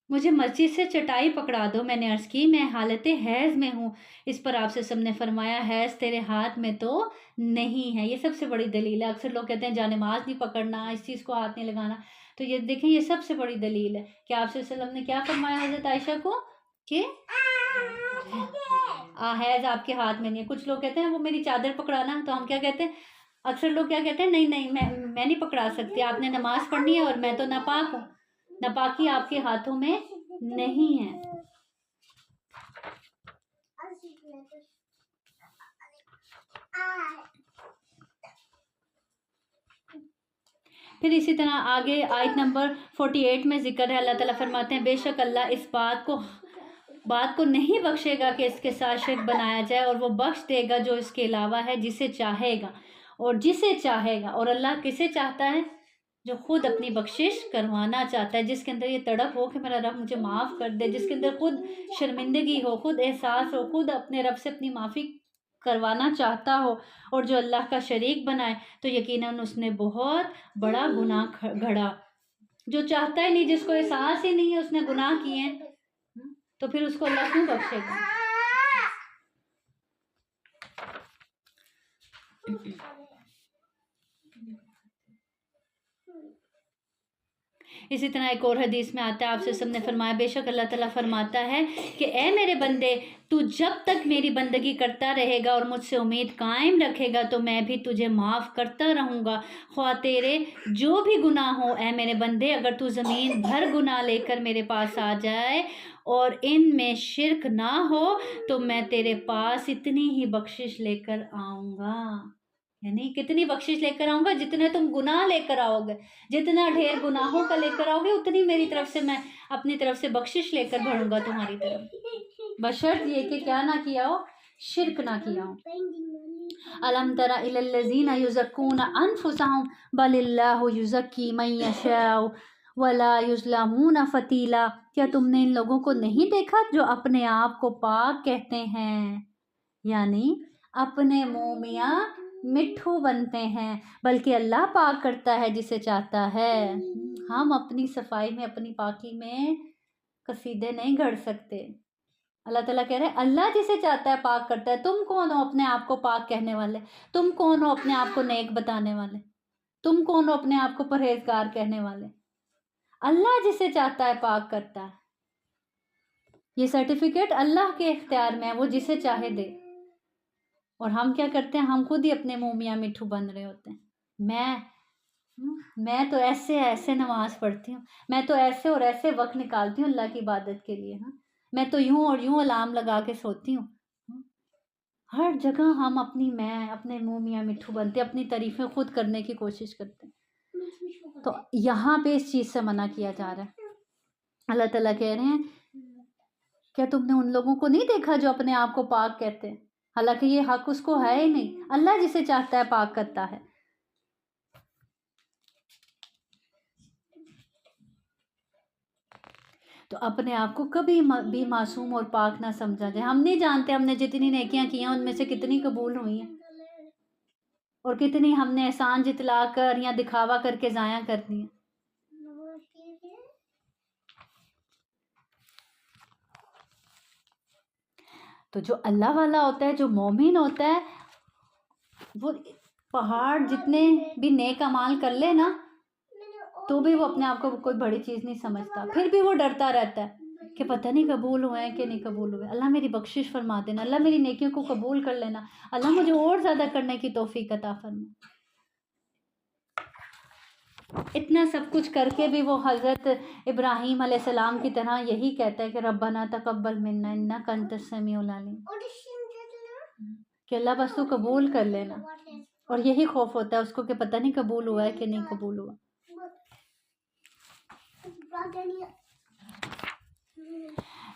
مجھے مسجد سے چٹائی پکڑا دو۔ میں نے عرض کی میں حالت حیض میں ہوں۔ اس پر آپ صلی اللہ علیہ وسلم نے فرمایا حیض تیرے ہاتھ میں تو نہیں ہے۔ یہ سب سے بڑی دلیل ہے۔ اکثر لوگ کہتے ہیں جانماز نہیں پکڑنا، اس چیز کو ہاتھ نہیں لگانا، تو یہ دیکھیں یہ سب سے بڑی دلیل ہے کہ آپ صلی اللہ علیہ وسلم نے کیا فرمایا حضرت عائشہ کو کہ حیض آپ کے ہاتھ میں نہیں ہے۔ کچھ لوگ کہتے ہیں وہ میری چادر پکڑانا، تو ہم کیا کہتے ہیں، اکثر لوگ کیا کہتے ہیں، نہیں میں نہیں پکڑا سکتی، آپ نے نماز پڑھنی ہے اور میں تو ناپاک ہوں۔ ناپاکی آپ کے ہاتھوں میں نہیں ہے۔ پھر اسی طرح آگے آیت نمبر 48 میں ذکر ہے، اللہ تعالیٰ فرماتے ہیں بے شک اللہ اس بات کو نہیں بخشے گا کہ اس کے ساتھ شرک بنایا جائے، اور وہ بخش دے گا جو اس کے علاوہ ہے جسے چاہے گا اور جسے چاہے گا۔ اور اللہ کسے چاہتا ہے؟ جو خود اپنی بخشش کروانا چاہتا ہے، جس کے اندر یہ تڑپ ہو کہ میرا رب مجھے معاف کر دے، جس کے اندر خود شرمندگی ہو، خود احساس ہو، خود اپنے رب سے اپنی معافی کروانا چاہتا ہو، اور جو اللہ کا شریک بنائے تو یقیناً اس نے بہت بڑا گناہ گھڑا۔ جو چاہتا ہی نہیں، جس کو احساس ہی نہیں ہے اس نے گناہ کیے ہیں، تو پھر اس کو اللہ کیوں بخشے گا؟ اسی طرح ایک اور حدیث میں آتا ہے، آپ سے سب نے فرمایا بے شک اللہ تعالیٰ فرماتا ہے کہ اے میرے بندے، تو جب تک میری بندگی کرتا رہے گا اور مجھ سے امید قائم رکھے گا تو میں بھی تجھے معاف کرتا رہوں گا، خواہ تیرے جو بھی گناہ ہو۔ اے میرے بندے، اگر تو زمین بھر گناہ لے کر میرے پاس آ جائے اور ان میں شرک نہ ہو تو میں تیرے پاس اتنی ہی بخشش لے کر آؤں گا۔ یعنی کتنی بخشش لے کر آؤں گا؟ جتنے تم گناہ لے کر آؤ گے، جتنا ڈھیر گناہوں کا لے کر آؤ گے، اتنی میری طرف سے میں اپنی طرف سے بخشش لے کر بڑھوں گا تمہاری طرف، بشرط یہ کہ کیا نہ کیا ہو، شرک نہ کیا ہو۔ الم تر الی الذین یزکون انفسہم بل اللہ یزکی من یشاء ولا یظلمون فتیلا۔ کیا تم نے ان لوگوں کو نہیں دیکھا جو اپنے آپ کو پاک کہتے ہیں، یعنی اپنے منہ میاں مٹھو بنتے ہیں، بلکہ اللہ پاک کرتا ہے جسے چاہتا ہے۔ ہم اپنی صفائی میں، اپنی پاکی میں قصیدے نہیں گھڑ سکتے۔ اللہ تعالیٰ کہہ رہے ہیں اللہ جسے چاہتا ہے پاک کرتا ہے۔ تم کون ہو اپنے آپ کو پاک کہنے والے؟ تم کون ہو اپنے آپ کو نیک بتانے والے؟ تم کون ہو اپنے آپ کو پرہیزگار کہنے والے؟ اللہ جسے چاہتا ہے پاک کرتا ہے۔ یہ سرٹیفکیٹ اللہ کے اختیار میں ہے، وہ جسے چاہے دے۔ اور ہم کیا کرتے ہیں؟ ہم خود ہی اپنے منہ میاں مٹھو بن رہے ہوتے ہیں۔ میں تو ایسے نماز پڑھتی ہوں، میں تو ایسے اور ایسے وقت نکالتی ہوں اللہ کی عبادت کے لیے، میں تو یوں اور یوں الارم لگا کے سوتی ہوں۔ ہر جگہ ہم اپنے منہ میاں مٹھو بنتے، اپنی تعریفیں خود کرنے کی کوشش کرتے ہیں۔ تو یہاں پہ اس چیز سے منع کیا جا رہا ہے۔ اللہ تعالیٰ کہہ رہے ہیں کیا تم نے ان لوگوں کو نہیں دیکھا جو اپنے آپ کو پاک کہتے ہیں؟ حالانکہ یہ حق اس کو ہے ہی نہیں، اللہ جسے چاہتا ہے پاک کرتا ہے۔ تو اپنے آپ کو کبھی بھی معصوم اور پاک نہ سمجھا جائے. ہم نہیں جانتے ہم نے جتنی نیکیاں کی ہیں ان میں سے کتنی قبول ہوئی ہیں اور کتنی ہم نے احسان جتلا کر یا دکھاوا کر کے ضائع کر دی ہیں. تو جو اللہ والا ہوتا ہے، جو مومن ہوتا ہے، وہ پہاڑ جتنے بھی نیک اعمال کر لے نا تو بھی وہ اپنے آپ کو کوئی بڑی چیز نہیں سمجھتا، پھر بھی وہ ڈرتا رہتا ہے کہ پتہ نہیں قبول ہوئے ہیں کہ نہیں قبول ہوئے. اللہ میری بخشش فرما دینا، اللہ میری نیکیوں کو قبول کر لینا، اللہ مجھے اور زیادہ کرنے کی توفیق عطا فرما. اتنا سب کچھ کر کے بھی وہ حضرت ابراہیم علیہ السلام کی طرح یہی کہتا ہے کہ ربنا تقبل منا انک انت السمیع العلیم، کہ اللہ بس تو قبول کر لینا. اور یہی خوف ہوتا ہے اس کو کہ پتہ نہیں قبول ہوا ہے کہ نہیں قبول ہوا.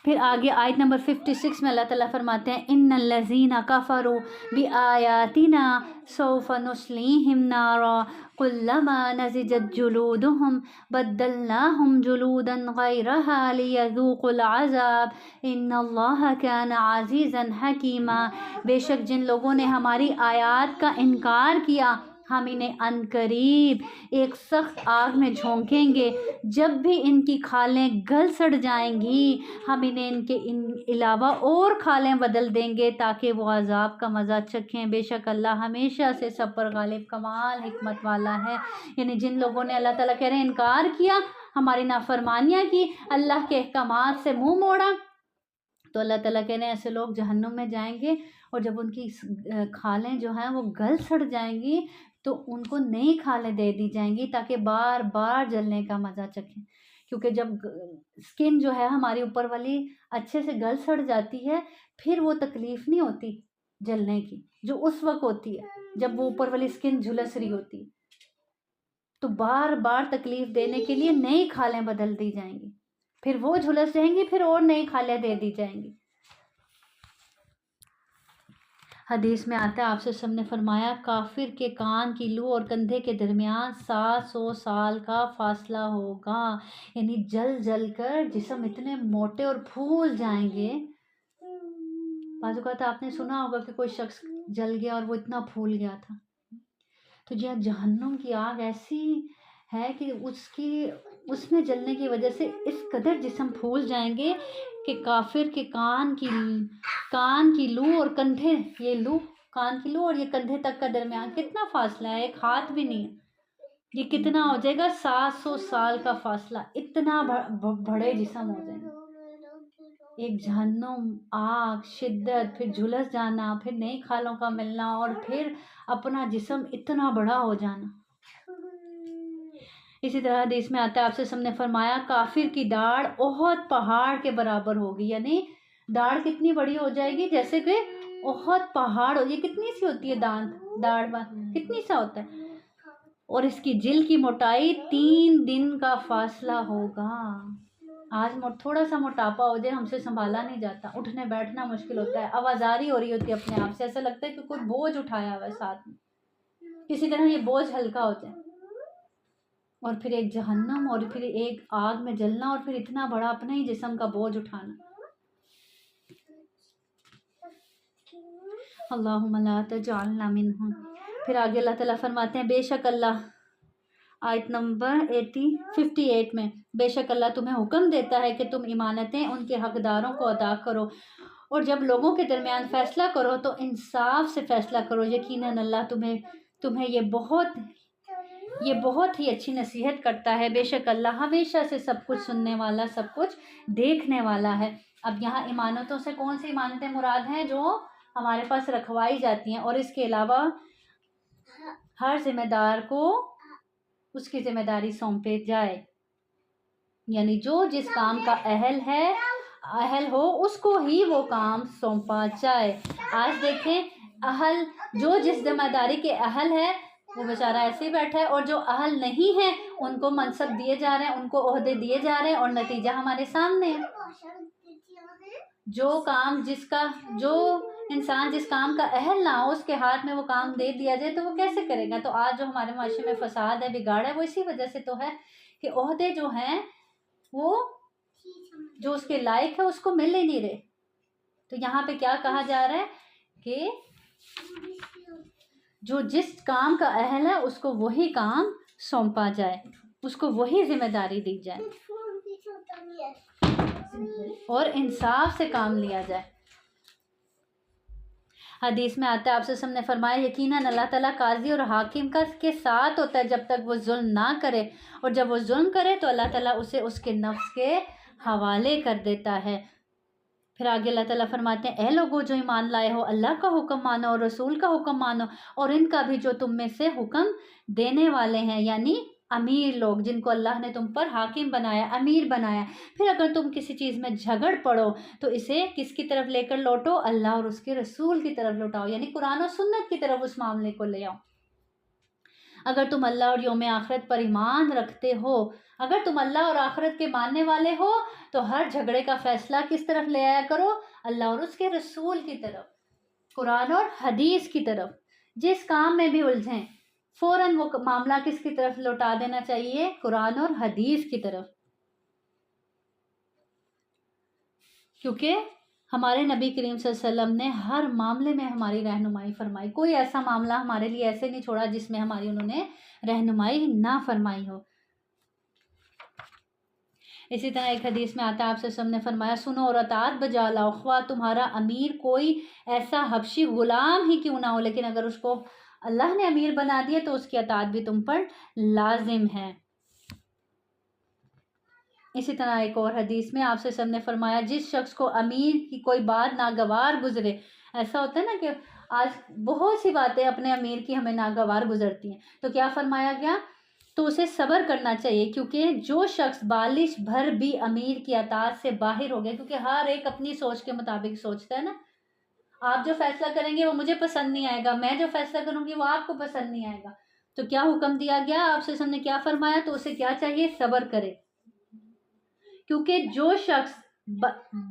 پھر آگے آیت نمبر 56 میں اللہ تعالیٰ فرماتے ہیں ان الذین کفروا بآیاتنا سوف نصلیہم نارا کلما نضجت جلودہم بدلناہم جلودا غیرہا لیذوقوا العذاب ان اللہ کان عزیزا حکیما. بے شک جن لوگوں نے ہماری آیات کا انکار کیا ہم انہیں عنقریب ایک سخت آگ میں جھونکیں گے. جب بھی ان کی کھالیں گل سڑ جائیں گی ہم انہیں ان کے علاوہ اور کھالیں بدل دیں گے تاکہ وہ عذاب کا مزہ چکھیں. بے شک اللہ ہمیشہ سے سب پر غالب کمال حکمت والا ہے. یعنی جن لوگوں نے اللہ تعالیٰ کہہ رہے ہیں انکار کیا، ہماری نافرمانیاں کی، اللہ کے احکامات سے منہ موڑا، تو اللہ تعالیٰ کہہ رہے ہیں ایسے لوگ جہنم میں جائیں گے. اور جب ان کی کھالیں جو ہیں وہ گل سڑ جائیں گی تو ان کو نئی کھالیں دے دی جائیں گی تاکہ بار بار جلنے کا مزہ چکھیں. کیونکہ جب سکن جو ہے ہماری اوپر والی اچھے سے گل سڑ جاتی ہے پھر وہ تکلیف نہیں ہوتی جلنے کی جو اس وقت ہوتی ہے جب وہ اوپر والی سکن جھلس رہی ہوتی. تو بار بار تکلیف دینے کے لیے نئی کھالیں بدل دی جائیں گی، پھر وہ جھلس جائیں گی، پھر اور نئی کھالیں دے دی جائیں گی. حدیث میں آتا ہے آپ سے سب نے فرمایا کافر کے کان کی لو اور کندھے کے درمیان 700 سال کا فاصلہ ہوگا. یعنی جل جل کر جسم اتنے موٹے اور پھول جائیں گے. بعض اوقات آپ نے سنا ہوگا کہ کوئی شخص جل گیا اور وہ اتنا پھول گیا تھا. تو جہنم کی آگ ایسی ہے کہ اس میں جلنے کی وجہ سے اس قدر جسم پھول جائیں گے کہ کافر کے کان کی لو اور کندھے، یہ لو کان کی لو اور یہ کندھے تک کا درمیان کتنا فاصلہ ہے، ایک ہاتھ بھی نہیں ہے. یہ کتنا ہو جائے گا 700 سال کا فاصلہ، اتنا بڑے جسم ہو جائیں گے. ایک جہنم، آگ، شدت، پھر جھلس جانا، پھر نئی کھالوں کا ملنا اور پھر اپنا جسم اتنا بڑا ہو جانا. اسی طرح حدیث میں آتا ہے آپ سے سب نے فرمایا کافر کی داڑھ احد پہاڑ کے برابر ہوگی. یعنی داڑھ کتنی بڑی ہو جائے گی جیسے کہ احد پہاڑ ہو. یہ کتنی سی ہوتی ہے داڑھ کتنی سا ہوتا ہے. اور اس کی جلد کی موٹائی 3 دن کا فاصلہ ہوگا. آج تھوڑا سا موٹاپا ہو جائے ہم سے سنبھالا نہیں جاتا، اٹھنے بیٹھنا مشکل ہوتا ہے، آوازاری ہو رہی ہوتی ہے اپنے آپ سے، ایسا لگتا ہے کہ کوئی بوجھ اٹھایا ہوا ہے ساتھ میں. کسی طرح یہ بوجھ ہلکا ہو جائے. اور پھر ایک جہنم اور پھر ایک آگ میں جلنا اور پھر اتنا بڑا اپنا ہی جسم کا بوجھ اٹھانا. اللہم لا تجعلنا منہم. پھر آگے اللہ تعالیٰ فرماتے ہیں بے شک اللہ، آیت نمبر 58 میں، بے شک اللہ تمہیں حکم دیتا ہے کہ تم امانتیں ان کے حقداروں کو ادا کرو اور جب لوگوں کے درمیان فیصلہ کرو تو انصاف سے فیصلہ کرو. یقیناً اللہ تمہیں یہ بہت ہی اچھی نصیحت کرتا ہے. بے شک اللہ ہمیشہ سے سب کچھ سننے والا، سب کچھ دیکھنے والا ہے. اب یہاں امانتوں سے کون سی امانتیں مراد ہیں؟ جو ہمارے پاس رکھوائی جاتی ہیں اور اس کے علاوہ ہر ذمہ دار کو اس کی ذمہ داری سونپے جائے. یعنی جو جس کام کا اہل ہو اس کو ہی وہ کام سونپا جائے. آج دیکھیں جو جس ذمہ داری کے اہل ہے وہ بیچارہ ایسے ہی بیٹھا ہے، اور جو اہل نہیں ہے ان کو منصب دیے جا رہے ہیں، ان کو عہدے دیے جا رہے ہیں اور نتیجہ ہمارے سامنے ہے. جو انسان جس کام کا اہل نہ ہو اس کے ہاتھ میں وہ کام دے دیا جائے تو وہ کیسے کرے گا؟ تو آج جو ہمارے معاشرے میں فساد ہے، بگاڑ ہے، وہ اسی وجہ سے تو ہے کہ عہدے جو ہیں وہ جو اس کے لائق ہے اس کو مل ہی نہیں رہے. تو یہاں پہ کیا کہا جا رہا ہے کہ جو جس کام کا اہل ہے اس کو وہی کام سونپا جائے, اس کو وہی ذمہ داری دی جائے اور انصاف سے کام لیا جائے. حدیث میں آتا ہے آپ سے نے فرمایا یقیناً اللہ تعالیٰ قاضی اور حاکم کے ساتھ ہوتا ہے جب تک وہ ظلم نہ کرے, اور جب وہ ظلم کرے تو اللہ تعالیٰ اسے اس کے نفس کے حوالے کر دیتا ہے. پھر آگے اللہ تعالیٰ فرماتے ہیں اے لوگو جو ایمان لائے ہو, اللہ کا حکم مانو اور رسول کا حکم مانو, اور ان کا بھی جو تم میں سے حکم دینے والے ہیں, یعنی امیر لوگ جن کو اللہ نے تم پر حاکم بنایا, امیر بنایا. پھر اگر تم کسی چیز میں جھگڑ پڑو تو اسے کس کی طرف لے کر لوٹو, اللہ اور اس کے رسول کی طرف لوٹاؤ, یعنی قرآن و سنت کی طرف اس معاملے کو لے آؤ. اگر تم اللہ اور یوم آخرت پر ایمان رکھتے ہو, اگر تم اللہ اور آخرت کے ماننے والے ہو تو ہر جھگڑے کا فیصلہ کس طرف لے آیا کرو, اللہ اور اس کے رسول کی طرف, قرآن اور حدیث کی طرف. جس کام میں بھی الجھیں فوراً وہ معاملہ کس کی طرف لوٹا دینا چاہیے, قرآن اور حدیث کی طرف. کیونکہ ہمارے نبی کریم صلی اللہ علیہ وسلم نے ہر معاملے میں ہماری رہنمائی فرمائی. کوئی ایسا معاملہ ہمارے لیے ایسے نہیں چھوڑا جس میں ہماری انہوں نے رہنمائی نہ فرمائی ہو. اسی طرح ایک حدیث میں آتا ہے آپ سے نے فرمایا سنو اور اطاعت بجا لاؤ, خواہ تمہارا امیر کوئی ایسا حبشی غلام ہی کیوں نہ ہو, لیکن اگر اس کو اللہ نے امیر بنا دیا تو اس کی اطاعت بھی تم پر لازم ہے. اسی طرح ایک اور حدیث میں آپ سے نے فرمایا جس شخص کو امیر کی کوئی بات ناگوار گزرے, ایسا ہوتا ہے نا کہ آج بہت سی باتیں اپنے امیر کی ہمیں ناگوار گزرتی ہیں, تو کیا فرمایا گیا, تو اسے صبر کرنا چاہیے, کیونکہ جو شخص بالش بھر بھی امیر کی اطاعت سے باہر ہو گیا, کیونکہ ہر ایک اپنی سوچ کے مطابق سوچتا ہے نا, آپ جو فیصلہ کریں گے وہ مجھے پسند نہیں آئے گا, میں جو فیصلہ کروں گی وہ آپ کو پسند نہیں آئے گا. تو کیا حکم دیا گیا آپ سے نے کیا فرمایا, تو اسے کیا چاہیے, صبر کرے. کیونکہ جو شخص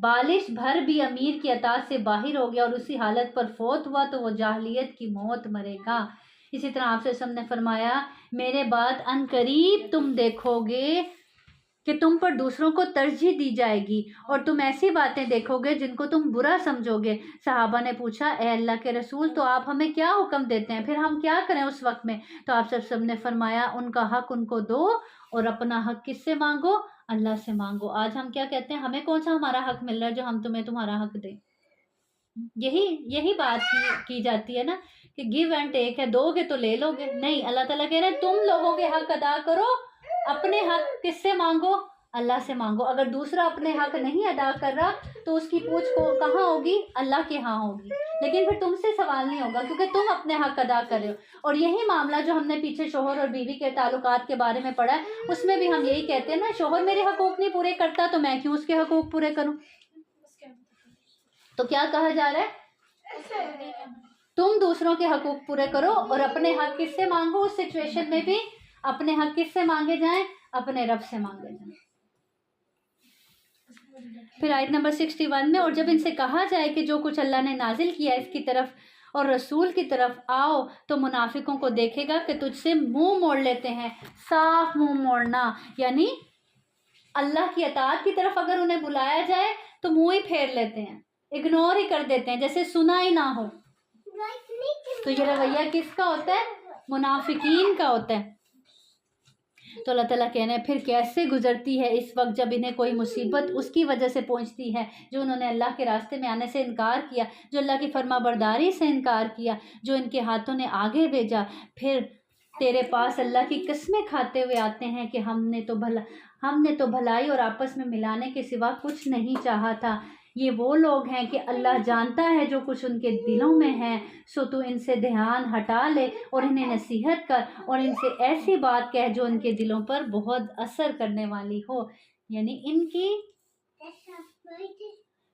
بالش بھر بھی امیر کی اطاعت سے باہر ہو گیا اور اسی حالت پر فوت ہوا تو وہ جاہلیت کی موت مرے گا. اسی طرح آپ سے نے فرمایا میرے بعد ان قریب تم دیکھو گے کہ تم پر دوسروں کو ترجیح دی جائے گی اور تم ایسی باتیں دیکھو گے جن کو تم برا سمجھو گے. صحابہ نے پوچھا اے اللہ کے رسول تو آپ ہمیں کیا حکم دیتے ہیں, پھر ہم کیا کریں اس وقت میں؟ تو آپ سب نے فرمایا ان کا حق ان کو دو اور اپنا حق کس سے مانگو, اللہ سے مانگو. آج ہم کیا کہتے ہیں, ہمیں کون سا ہمارا حق مل رہا ہے جو ہم تمہیں تمہارا حق دیں؟ یہی بات کی جاتی ہے نا کہ گیو اینڈ ٹیک ہے, دو گے تو لے لو گے. نہیں, اللہ تعالیٰ کہہ رہے ہیں تم لوگوں کے حق ادا کرو, اپنے حق کس سے مانگو, اللہ سے مانگو. اگر دوسرا اپنے حق نہیں ادا کر رہا تو اس کی پوچھ کو کہاں ہوگی, اللہ کے ہاں ہوگی, لیکن پھر تم سے سوال نہیں ہوگا کیونکہ تم اپنے حق ادا کر رہے ہو. اور یہی معاملہ جو ہم نے پیچھے شوہر اور بیوی کے تعلقات کے بارے میں پڑھا ہے, اس میں بھی ہم یہی کہتے ہیں نا, شوہر میرے حقوق نہیں پورے کرتا تو میں کیوں اس کے حقوق پورے کروں. تو کیا کہا جا رہا ہے, تم دوسروں کے حقوق پورے کرو اور اپنے حق کس سے مانگو. اس سچویشن میں بھی اپنے حق کس سے مانگے جائیں, اپنے رب سے مانگے جائیں. پھر آیت نمبر 61 میں اور جب ان سے کہا جائے کہ جو کچھ اللہ نے نازل کیا اس کی طرف اور رسول کی طرف آؤ تو منافقوں کو دیکھے گا کہ تجھ سے منہ موڑ لیتے ہیں. صاف منہ موڑنا یعنی اللہ کی اطاعت کی طرف اگر انہیں بلایا جائے تو منہ ہی پھیر لیتے ہیں, اگنور ہی کر دیتے ہیں جیسے سنا ہی نہ ہو. تو یہ رویہ کس کا ہوتا ہے, منافقین کا ہوتا ہے. تو اللہ تعالیٰ کہنا ہے پھر کیسے گزرتی ہے اس وقت جب انہیں کوئی مصیبت اس کی وجہ سے پہنچتی ہے جو انہوں نے اللہ کے راستے میں آنے سے انکار کیا, جو اللہ کی فرما برداری سے انکار کیا, جو ان کے ہاتھوں نے آگے بھیجا. پھر تیرے پاس اللہ کی قسمیں کھاتے ہوئے آتے ہیں کہ ہم نے تو بھلائی اور آپس میں ملانے کے سوا کچھ نہیں چاہا تھا. یہ وہ لوگ ہیں کہ اللہ جانتا ہے جو کچھ ان کے دلوں میں ہے, سو تو ان سے دھیان ہٹا لے اور انہیں نصیحت کر اور ان سے ایسی بات کہہ جو ان کے دلوں پر بہت اثر کرنے والی ہو. یعنی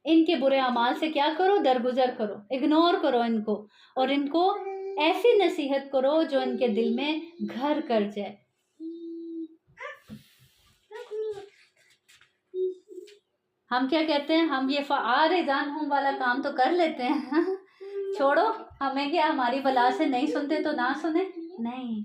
ان کے برے اعمال سے کیا کرو, درگزر کرو, اگنور کرو ان کو, اور ان کو ایسی نصیحت کرو جو ان کے دل میں گھر کر جائے. ہم کیا کہتے ہیں, ہم یہ فعال جان ہوں والا کام تو کر لیتے ہیں, چھوڑو ہمیں کیا, ہماری بلا سے نہیں سنتے تو نہ سنیں. نہیں,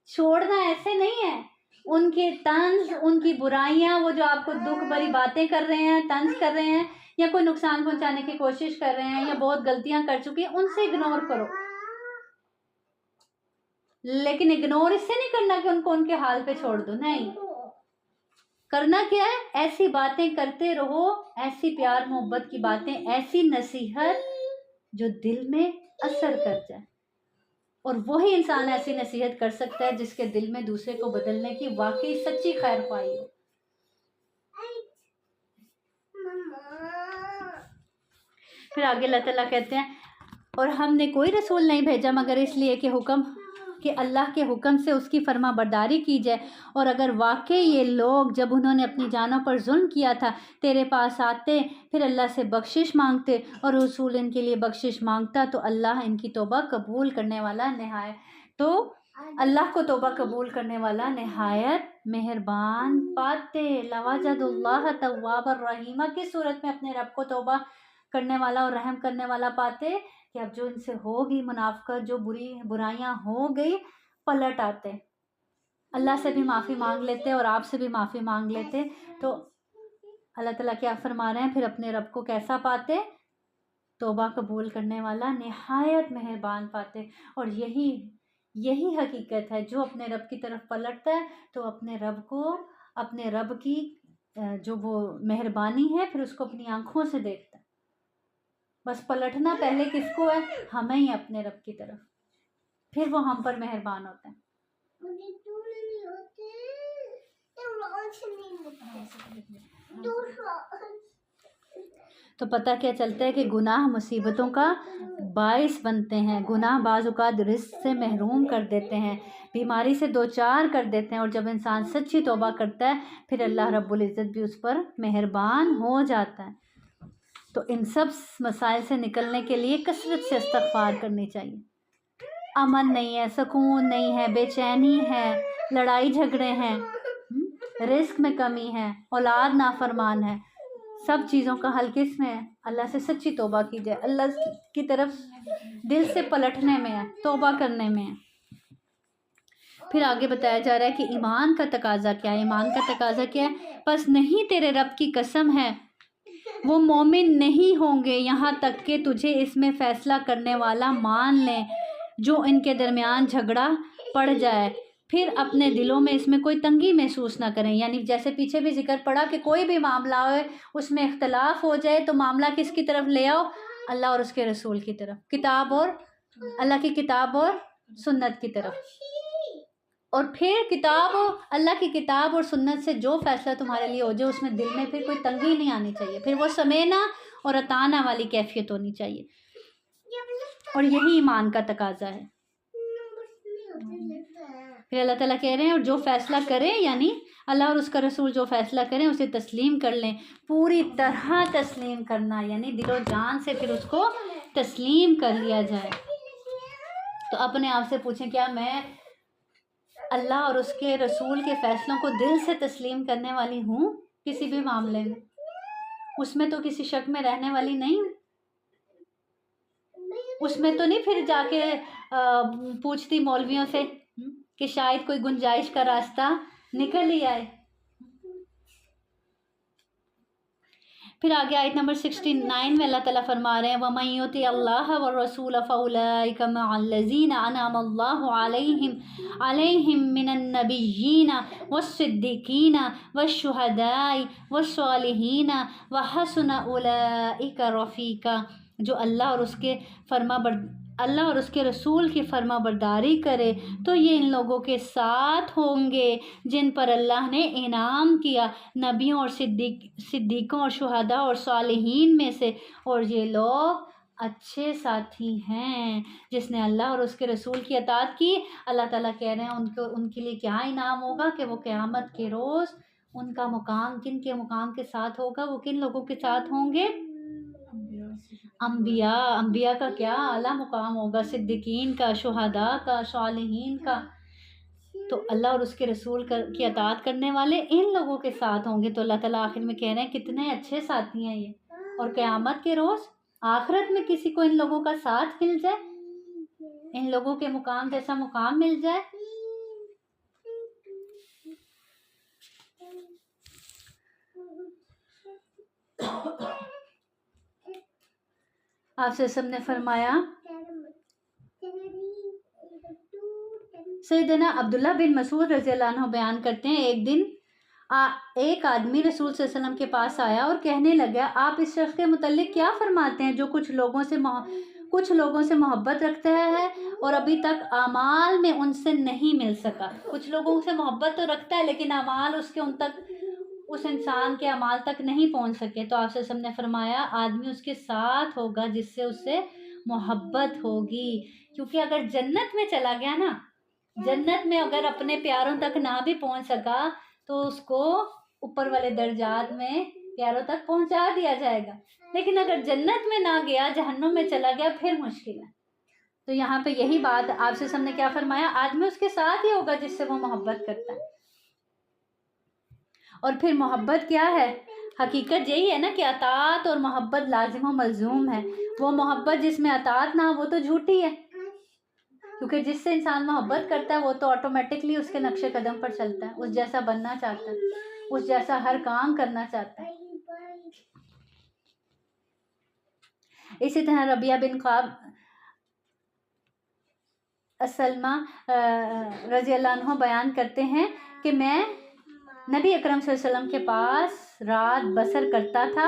چھوڑنا ایسے نہیں ہے. ان کے طنز، ان کی برائیاں، وہ جو آپ کو دکھ بھری باتیں کر رہے ہیں، طنز کر رہے ہیں، یا کوئی نقصان پہنچانے کی کوشش کر رہے ہیں، یا بہت غلطیاں کر چکی ہیں، ان سے اگنور کرو. لیکن اگنور اس سے نہیں کرنا کہ ان کو ان کے حال پہ چھوڑ دو، نہیں. کرنا کیا ہے؟ ایسی باتیں کرتے رہو، ایسی پیار محبت کی باتیں، ایسی نصیحت جو دل میں اثر کر جائے. اور وہی انسان ایسی نصیحت کر سکتا ہے جس کے دل میں دوسرے کو بدلنے کی واقعی سچی خیر خواہی ہو. پھر آگے اللہ تعالیٰ کہتے ہیں اور ہم نے کوئی رسول نہیں بھیجا مگر اس لیے کہ اللہ کے حکم سے اس کی فرما برداری کی جائے. اور اگر واقعی یہ لوگ جب انہوں نے اپنی جانوں پر ظلم کیا تھا تیرے پاس آتے، پھر اللہ سے بخشش مانگتے اور رسول ان کے لیے بخشش مانگتا، تو اللہ ان کی توبہ قبول کرنے والا تو اللہ کو توبہ قبول کرنے والا نہایت مہربان پاتے. لوجد اللہ تواب الرحیم کی صورت میں اپنے رب کو توبہ کرنے والا اور رحم کرنے والا پاتے کہ اب جو ان سے ہوگی منافقت، جو برائیاں ہو گئی، پلٹ آتے، اللہ سے بھی معافی مانگ لیتے اور آپ سے بھی معافی مانگ لیتے. تو اللہ تعالیٰ کیا فرما رہے ہیں؟ پھر اپنے رب کو کیسا پاتے؟ توبہ قبول کرنے والا نہایت مہربان پاتے. اور یہی حقیقت ہے، جو اپنے رب کی طرف پلٹتا ہے تو اپنے رب کی جو وہ مہربانی ہے پھر اس کو اپنی آنکھوں سے دیکھتا ہے. بس پلٹنا پہلے کس کو ہے؟ ہمیں ہی، اپنے رب کی طرف. پھر وہ ہم پر مہربان ہوتا ہے. تو پتہ کیا چلتا ہے کہ گناہ مصیبتوں کا باعث بنتے ہیں. گناہ بعض اوقات رزق سے محروم کر دیتے ہیں، بیماری سے دوچار کر دیتے ہیں، اور جب انسان سچی توبہ کرتا ہے پھر اللہ رب العزت بھی اس پر مہربان ہو جاتا ہے. تو ان سب مسائل سے نکلنے کے لیے کثرت سے استغفار کرنی چاہیے. امن نہیں ہے، سکون نہیں ہے، بے چینی ہے، لڑائی جھگڑے ہیں، رزق میں کمی ہے، اولاد نافرمان ہے. سب چیزوں کا حل کس میں ہے؟ اللہ سے سچی توبہ کی جائے، اللہ کی طرف دل سے پلٹنے میں ہے، توبہ کرنے میں ہے. پھر آگے بتایا جا رہا ہے کہ ایمان کا تقاضا کیا ہے. ایمان کا تقاضا کیا ہے؟ پس نہیں تیرے رب کی قسم ہے وہ مومن نہیں ہوں گے یہاں تک کہ تجھے اس میں فیصلہ کرنے والا مان لیں جو ان کے درمیان جھگڑا پڑ جائے، پھر اپنے دلوں میں اس میں کوئی تنگی محسوس نہ کریں. یعنی جیسے پیچھے بھی ذکر پڑا کہ کوئی بھی معاملہ ہو اس میں اختلاف ہو جائے تو معاملہ کس کی طرف لے آؤ؟ اللہ اور اس کے رسول کی طرف، اللہ کی کتاب اور سنت کی طرف. اور پھر اللہ کی کتاب اور سنت سے جو فیصلہ تمہارے لیے ہو جائے اس میں دل میں پھر کوئی تنگی نہیں آنی چاہیے، پھر وہ سمینا اور اطانا والی کیفیت ہونی چاہیے. اور یہی ایمان کا تقاضا ہے. پھر اللہ تعالیٰ کہہ رہے ہیں اور جو فیصلہ کرے، یعنی اللہ اور اس کا رسول جو فیصلہ کریں اسے تسلیم کر لیں. پوری طرح تسلیم کرنا، یعنی دل و جان سے پھر اس کو تسلیم کر لیا جائے. تو اپنے آپ سے پوچھیں، کیا میں اللہ اور اس کے رسول کے فیصلوں کو دل سے تسلیم کرنے والی ہوں؟ کسی بھی معاملے میں اس میں تو کسی شک میں رہنے والی نہیں ہوں. اس میں تو نہیں پھر جا کے پوچھتی مولویوں سے کہ شاید کوئی گنجائش کا راستہ نکل ہی آئے. پھر آگے آیت نمبر 69 میں اللہ تعالیٰ فرما رہے ہیں وَمَن يُطِعِ اللَّهَ وَالرَّسُولَ فَأُولَٰئِكَ مَعَ الَّذِينَ أَنْعَمَ اللَّهُ عَلَيْهِم مِّنَ النَّبِيِّينَ وَالصِّدِّيقِينَ وَالشُّهَدَاءِ وَالصَّالِحِينَ وَحَسُنَ أُولَٰئِكَ رَفِيقًا. جو اللہ اور اس کے رسول کی فرما برداری کرے تو یہ ان لوگوں کے ساتھ ہوں گے جن پر اللہ نے انعام کیا، نبیوں اور صدیقوں اور شہداء اور صالحین میں سے، اور یہ لوگ اچھے ساتھی ہیں. جس نے اللہ اور اس کے رسول کی اطاعت کی، اللہ تعالیٰ کہہ رہے ہیں ان کے لیے کیا انعام ہوگا کہ وہ قیامت کے روز ان کا مقام کن کے مقام کے ساتھ ہوگا؟ وہ کن لوگوں کے ساتھ ہوں گے؟ انبیاء کا کیا اعلیٰ مقام ہوگا، صدیقین کا، شہداء کا، صالحین کا. تو اللہ اور اس کے رسول کی اطاعت کرنے والے ان لوگوں کے ساتھ ہوں گے. تو اللہ تعالیٰ آخر میں کہہ رہے ہیں کتنے اچھے ساتھی ہیں یہ. اور قیامت کے روز آخرت میں کسی کو ان لوگوں کا ساتھ مل جائے، ان لوگوں کے مقام جیسا مقام مل جائے، آپ صلی اللہ علیہ وسلم نے فرمایا، سیدنا عبداللہ بن مسعود رضی اللہ عنہ بیان کرتے ہیں، ایک دن ایک آدمی رسول صلی اللہ علیہ وسلم کے پاس آیا اور کہنے لگا، آپ اس شخص کے متعلق کیا فرماتے ہیں جو کچھ لوگوں سے محبت رکھتا ہے اور ابھی تک اعمال میں ان سے نہیں مل سکا۔ کچھ لوگوں سے محبت تو رکھتا ہے لیکن اعمال اس انسان کے اعمال تک نہیں پہنچ سکے۔ تو آپ صلی اللہ علیہ وسلم نے فرمایا، آدمی اس کے ساتھ ہوگا جس سے اس سے محبت ہوگی، کیونکہ اگر جنت میں چلا گیا نا، جنت میں اگر اپنے پیاروں تک نہ بھی پہنچ سکا تو اس کو اوپر والے درجات میں پیاروں تک پہنچا دیا جائے گا، لیکن اگر جنت میں نہ گیا، جہنم میں چلا گیا، پھر مشکل ہے۔ تو یہاں پہ یہی بات آپ سے ہم نے کیا فرمایا، آدمی اس کے ساتھ ہی ہوگا جس سے وہ محبت کرتا ہے۔ اور پھر محبت کیا ہے؟ حقیقت یہی ہے نا کہ اطاعت اور محبت لازم و ملزوم ہے۔ وہ محبت جس میں اطاعت نہ ہو وہ تو جھوٹی ہے، کیونکہ جس سے انسان محبت کرتا ہے وہ تو آٹومیٹکلی اس کے نقش قدم پر چلتا ہے، اس جیسا بننا چاہتا ہے، اس جیسا ہر کام کرنا چاہتا ہے۔ اسی طرح ربیہ بن کعب اسلمہ رضی اللہ عنہ بیان کرتے ہیں کہ میں نبی اکرم صلی اللہ علیہ وسلم کے پاس رات بسر کرتا تھا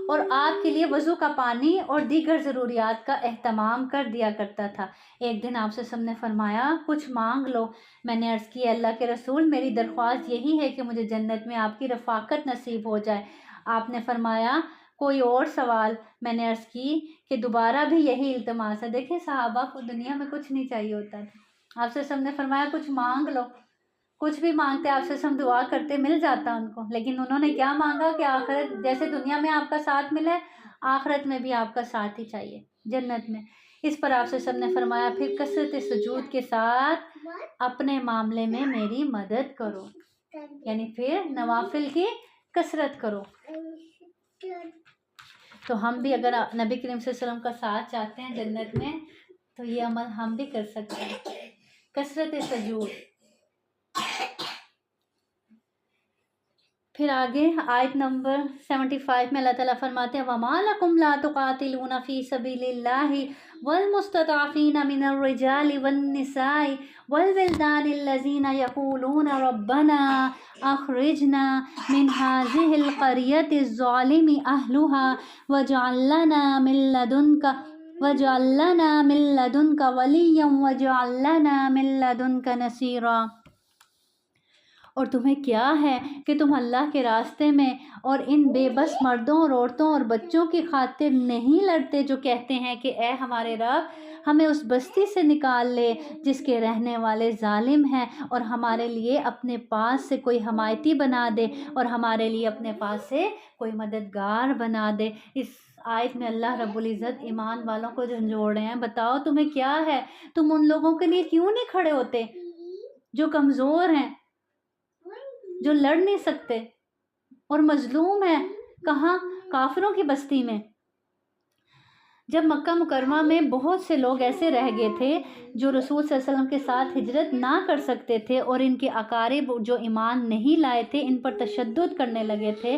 اور آپ کے لیے وضو کا پانی اور دیگر ضروریات کا اہتمام کر دیا کرتا تھا۔ ایک دن آپ سے نے فرمایا، کچھ مانگ لو۔ میں نے عرض کی، اللہ کے رسول، میری درخواست یہی ہے کہ مجھے جنت میں آپ کی رفاقت نصیب ہو جائے۔ آپ نے فرمایا، کوئی اور سوال؟ میں نے عرض کی کہ دوبارہ بھی یہی التماس ہے۔ دیکھیں صحابہ کو دنیا میں کچھ نہیں چاہیے ہوتا تھا، آپ سے نے فرمایا کچھ مانگ لو۔ کچھ بھی مانگتے آپ سے ہم دعا کرتے، مل جاتا ان کو، لیکن انہوں نے کیا مانگا کہ آخرت جیسے دنیا میں آپ کا ساتھ ملے، آخرت میں بھی آپ کا ساتھ ہی چاہیے جنت میں۔ اس پر آپ سے نے فرمایا، پھر کثرت سجود کے ساتھ اپنے معاملے میں میری مدد کرو، یعنی پھر نوافل کی کثرت کرو۔ تو ہم بھی اگر نبی کریم صلی اللہ علیہ وسلم کا ساتھ چاہتے ہیں جنت میں تو یہ عمل ہم بھی کر سکتے ہیں، کثرت سجود۔ پھر آگے آیت نمبر 75 میں اللہ تعالیٰ فرماتے ہیں، وَمَا لَكُمْ لَا تُقَاتِلُونَ فِي سَبِيلِ اللَّهِ وَالْمُسْتَضْعَفِينَ مِنَ الرِّجَالِ وَالنِّسَاءِ وَالْوِلْدَانِ الَّذِينَ يَقُولُونَ رَبَّنَا أَخْرِجْنَا مِنْ هَٰذِهِ الْقَرْيَةِ الظَّالِمِ أَهْلُهَا وَاجْعَل لَّنَا مِن لَّدُنكَ وَلِيًّا وَاجْعَل لَّنَا مِن لَّدُنكَ نَصِيرًا۔ اور تمہیں کیا ہے کہ تم اللہ کے راستے میں اور ان بے بس مردوں اور عورتوں اور بچوں کی خاطر نہیں لڑتے جو کہتے ہیں کہ اے ہمارے رب، ہمیں اس بستی سے نکال لے جس کے رہنے والے ظالم ہیں، اور ہمارے لیے اپنے پاس سے کوئی حمایتی بنا دے، اور ہمارے لیے اپنے پاس سے کوئی مددگار بنا دے۔ اس آیت میں اللہ رب العزت ایمان والوں کو جھنجھوڑ رہے ہیں، بتاؤ تمہیں کیا ہے، تم ان لوگوں کے لیے کیوں نہیں کھڑے ہوتے جو کمزور ہیں، جو لڑ نہیں سکتے اور مظلوم ہیں؟ کہاں؟ کافروں کی بستی میں۔ جب مکہ مکرمہ میں بہت سے لوگ ایسے رہ گئے تھے جو رسول صلی اللہ علیہ وسلم کے ساتھ ہجرت نہ کر سکتے تھے، اور ان کے اقارب جو ایمان نہیں لائے تھے ان پر تشدد کرنے لگے تھے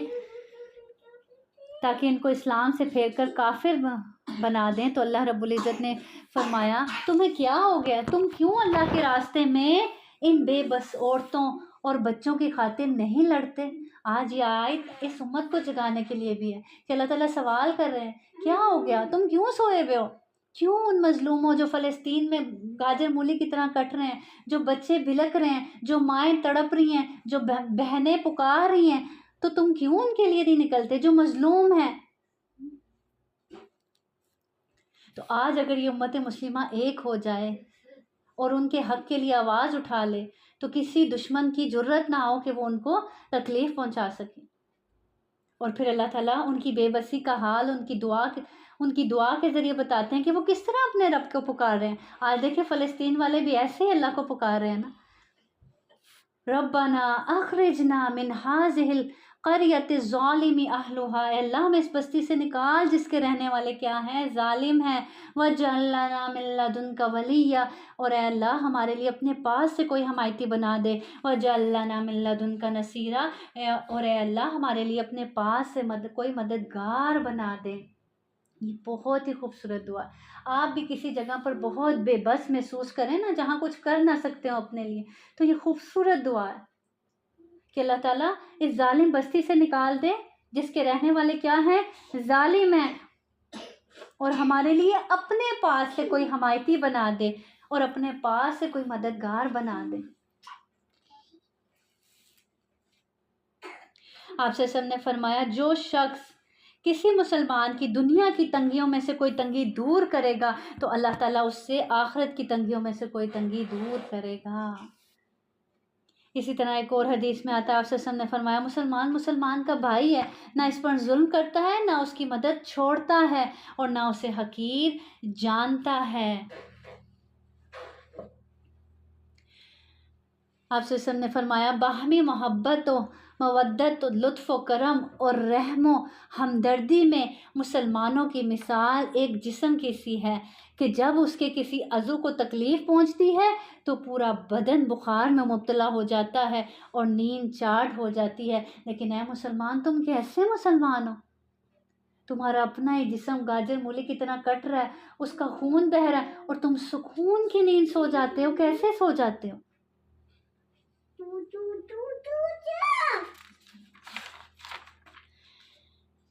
تاکہ ان کو اسلام سے پھیر کر کافر بنا دیں، تو اللہ رب العزت نے فرمایا، تمہیں کیا ہو گیا؟ تم کیوں اللہ کے راستے میں ان بے بس عورتوں اور بچوں کی خاطر نہیں لڑتے؟ آج یہ آیت اس امت کو جگانے کے لیے بھی ہے کہ اللہ تعالیٰ سوال کر رہے ہیں، کیا ہو گیا؟ تم کیوں سوئے ہوئے ہو؟ کیوں ان مظلوموں جو فلسطین میں گاجر مولی کی طرح کٹ رہے ہیں، جو بچے بلک رہے ہیں، جو مائیں تڑپ رہی ہیں، جو بہنیں پکار رہی ہیں، تو تم کیوں ان کے لیے نہیں نکلتے جو مظلوم ہیں؟ تو آج اگر یہ امت مسلمہ ایک ہو جائے اور ان کے حق کے لیے آواز اٹھا لے تو کسی دشمن کی جرت نہ ہو کہ وہ ان کو تکلیف پہنچا سکے۔ اور پھر اللہ تعالیٰ ان کی بے بسی کا حال ان کی دعا کے ذریعے بتاتے ہیں کہ وہ کس طرح اپنے رب کو پکار رہے ہیں۔ آج دیکھیں فلسطین والے بھی ایسے ہی اللہ کو پکار رہے ہیں نا، ربنا اخرجنا من هذه القرية الظالم اهلها، اے اللہ ہمیں اس بستی سے نکال جس کے رہنے والے کیا ہیں؟ ظالم ہیں۔ واجعل لنا من لدنك وليا، اور اے اللہ ہمارے لیے اپنے پاس سے کوئی حمایتی بنا دے۔ واجعل لنا من لدنك نصيرا، اور اے اللہ ہمارے لیے اپنے پاس سے کوئی مددگار بنا دے۔ یہ بہت ہی خوبصورت دعا. آپ بھی کسی جگہ پر بہت بے بس محسوس کریں نا، جہاں کچھ کر نہ سکتے ہو اپنے لیے، تو یہ خوبصورت دعا ہے کہ اللہ تعالیٰ اس ظالم بستی سے نکال دے جس کے رہنے والے کیا ہیں، ظالم ہیں، اور ہمارے لیے اپنے پاس سے کوئی حمایتی بنا دے اور اپنے پاس سے کوئی مددگار بنا دے. آپ سے سب نے فرمایا جو شخص کسی مسلمان کی دنیا کی تنگیوں میں سے کوئی تنگی دور کرے گا تو اللہ تعالیٰ اس سے آخرت کی تنگیوں میں سے کوئی تنگی دور کرے گا. اسی طرح ایک اور حدیث میں آتا ہے، آپ سے سب نے فرمایا مسلمان کا بھائی ہے، نہ اس پر ظلم کرتا ہے، نہ اس کی مدد چھوڑتا ہے، اور نہ اسے حقیر جانتا ہے. آپ سے سب نے فرمایا باہمی محبت و مودت و لطف و کرم اور رحم و ہمدردی میں مسلمانوں کی مثال ایک جسم کی سی ہے کہ جب اس کے کسی عضو کو تکلیف پہنچتی ہے تو پورا بدن بخار میں مبتلا ہو جاتا ہے اور نیند چاٹ ہو جاتی ہے. لیکن اے مسلمان، تم کیسے مسلمان ہو؟ تمہارا اپنا ہی جسم گاجر مولی کی طرح کٹ رہا ہے، اس کا خون بہہ رہا ہے، اور تم سکون کی نیند سو جاتے ہو. کیسے سو جاتے ہو؟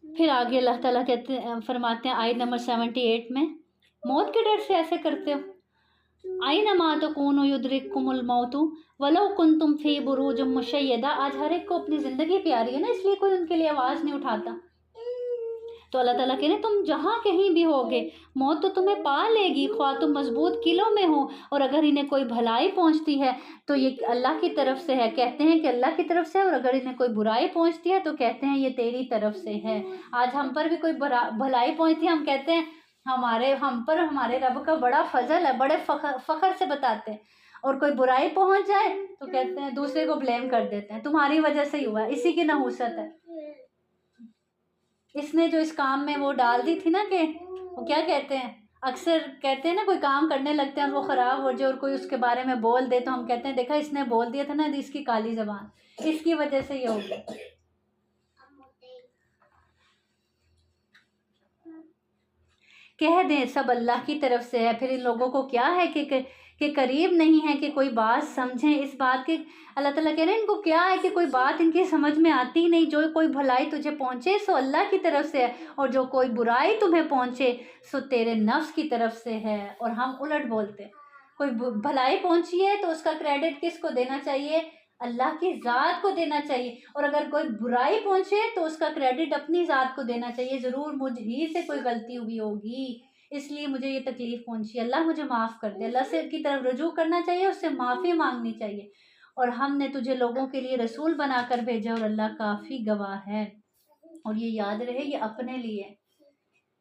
پھر آگے اللہ تعالیٰ فرماتے ہیں آیت نمبر 78 میں، موت کے ڈر سے ایسے کرتے ہو. اینما تکونوا یدرککم الموت ولو کنتم فی بروج مشیدہ. آج ہر ایک کو اپنی زندگی پیاری ہے نا، اس لیے کوئی ان کے لیے آواز نہیں اٹھاتا. تو اللہ تعالیٰ کہہ رہے ہیں تم جہاں کہیں بھی ہوگے موت تو تمہیں پا لے گی، خواہ تم مضبوط قلعوں میں ہو، اور اگر انہیں کوئی بھلائی پہنچتی ہے تو یہ اللہ کی طرف سے ہے، کہتے ہیں کہ اللہ کی طرف سے، اور اگر انہیں کوئی برائی پہنچتی ہے تو کہتے ہیں یہ تیری طرف سے ہے. آج ہم پر بھی کوئی بھلائی پہنچتی ہے، ہم کہتے ہیں ہم پر ہمارے رب کا بڑا فضل ہے، بڑے فخر سے بتاتے ہیں. اور کوئی برائی پہنچ جائے تو کہتے ہیں، دوسرے کو بلیم کر دیتے ہیں، تمہاری وجہ سے ہی ہوا ہے، اسی کی نحوست ہے، اس نے جو اس کام میں وہ ڈال دی تھی نا. کہ وہ کیا کہتے ہیں، اکثر کہتے ہیں نا کوئی کام کرنے لگتے ہیں اور وہ خراب ہو جائے اور کوئی اس کے بارے میں بول دے تو ہم کہتے ہیں دیکھا اس نے بول دیا تھا نا، اس کی کالی زبان، اس کی وجہ سے یہ ہو گیا. کہہ دیں سب اللہ کی طرف سے ہے. پھر ان لوگوں کو کیا ہے کہ قریب نہیں ہے کہ کوئی بات سمجھیں اس بات کے. اللہ تعالیٰ کہہ رہے ہیں ان کو کیا ہے کہ کوئی بات ان کی سمجھ میں آتی نہیں. جو کوئی بھلائی تجھے پہنچے سو اللہ کی طرف سے ہے، اور جو کوئی برائی تمہیں پہنچے سو تیرے نفس کی طرف سے ہے. اور ہم الٹ بولتے ہیں، کوئی بھلائی پہنچی ہے تو اس کا کریڈٹ کس کو دینا چاہیے؟ اللہ کی ذات کو دینا چاہیے. اور اگر کوئی برائی پہنچے تو اس کا کریڈٹ اپنی ذات کو دینا چاہیے، ضرور مجھ ہی سے کوئی غلطی ہوئی ہوگی، اس لیے مجھے یہ تکلیف پہنچی، اللہ مجھے معاف کر دے. اللہ سے کی طرف رجوع کرنا چاہیے، اس سے معافی مانگنی چاہیے. اور ہم نے تجھے لوگوں کے لیے رسول بنا کر بھیجا اور اللہ کافی گواہ ہے. اور یہ یاد رہے یہ اپنے لیے،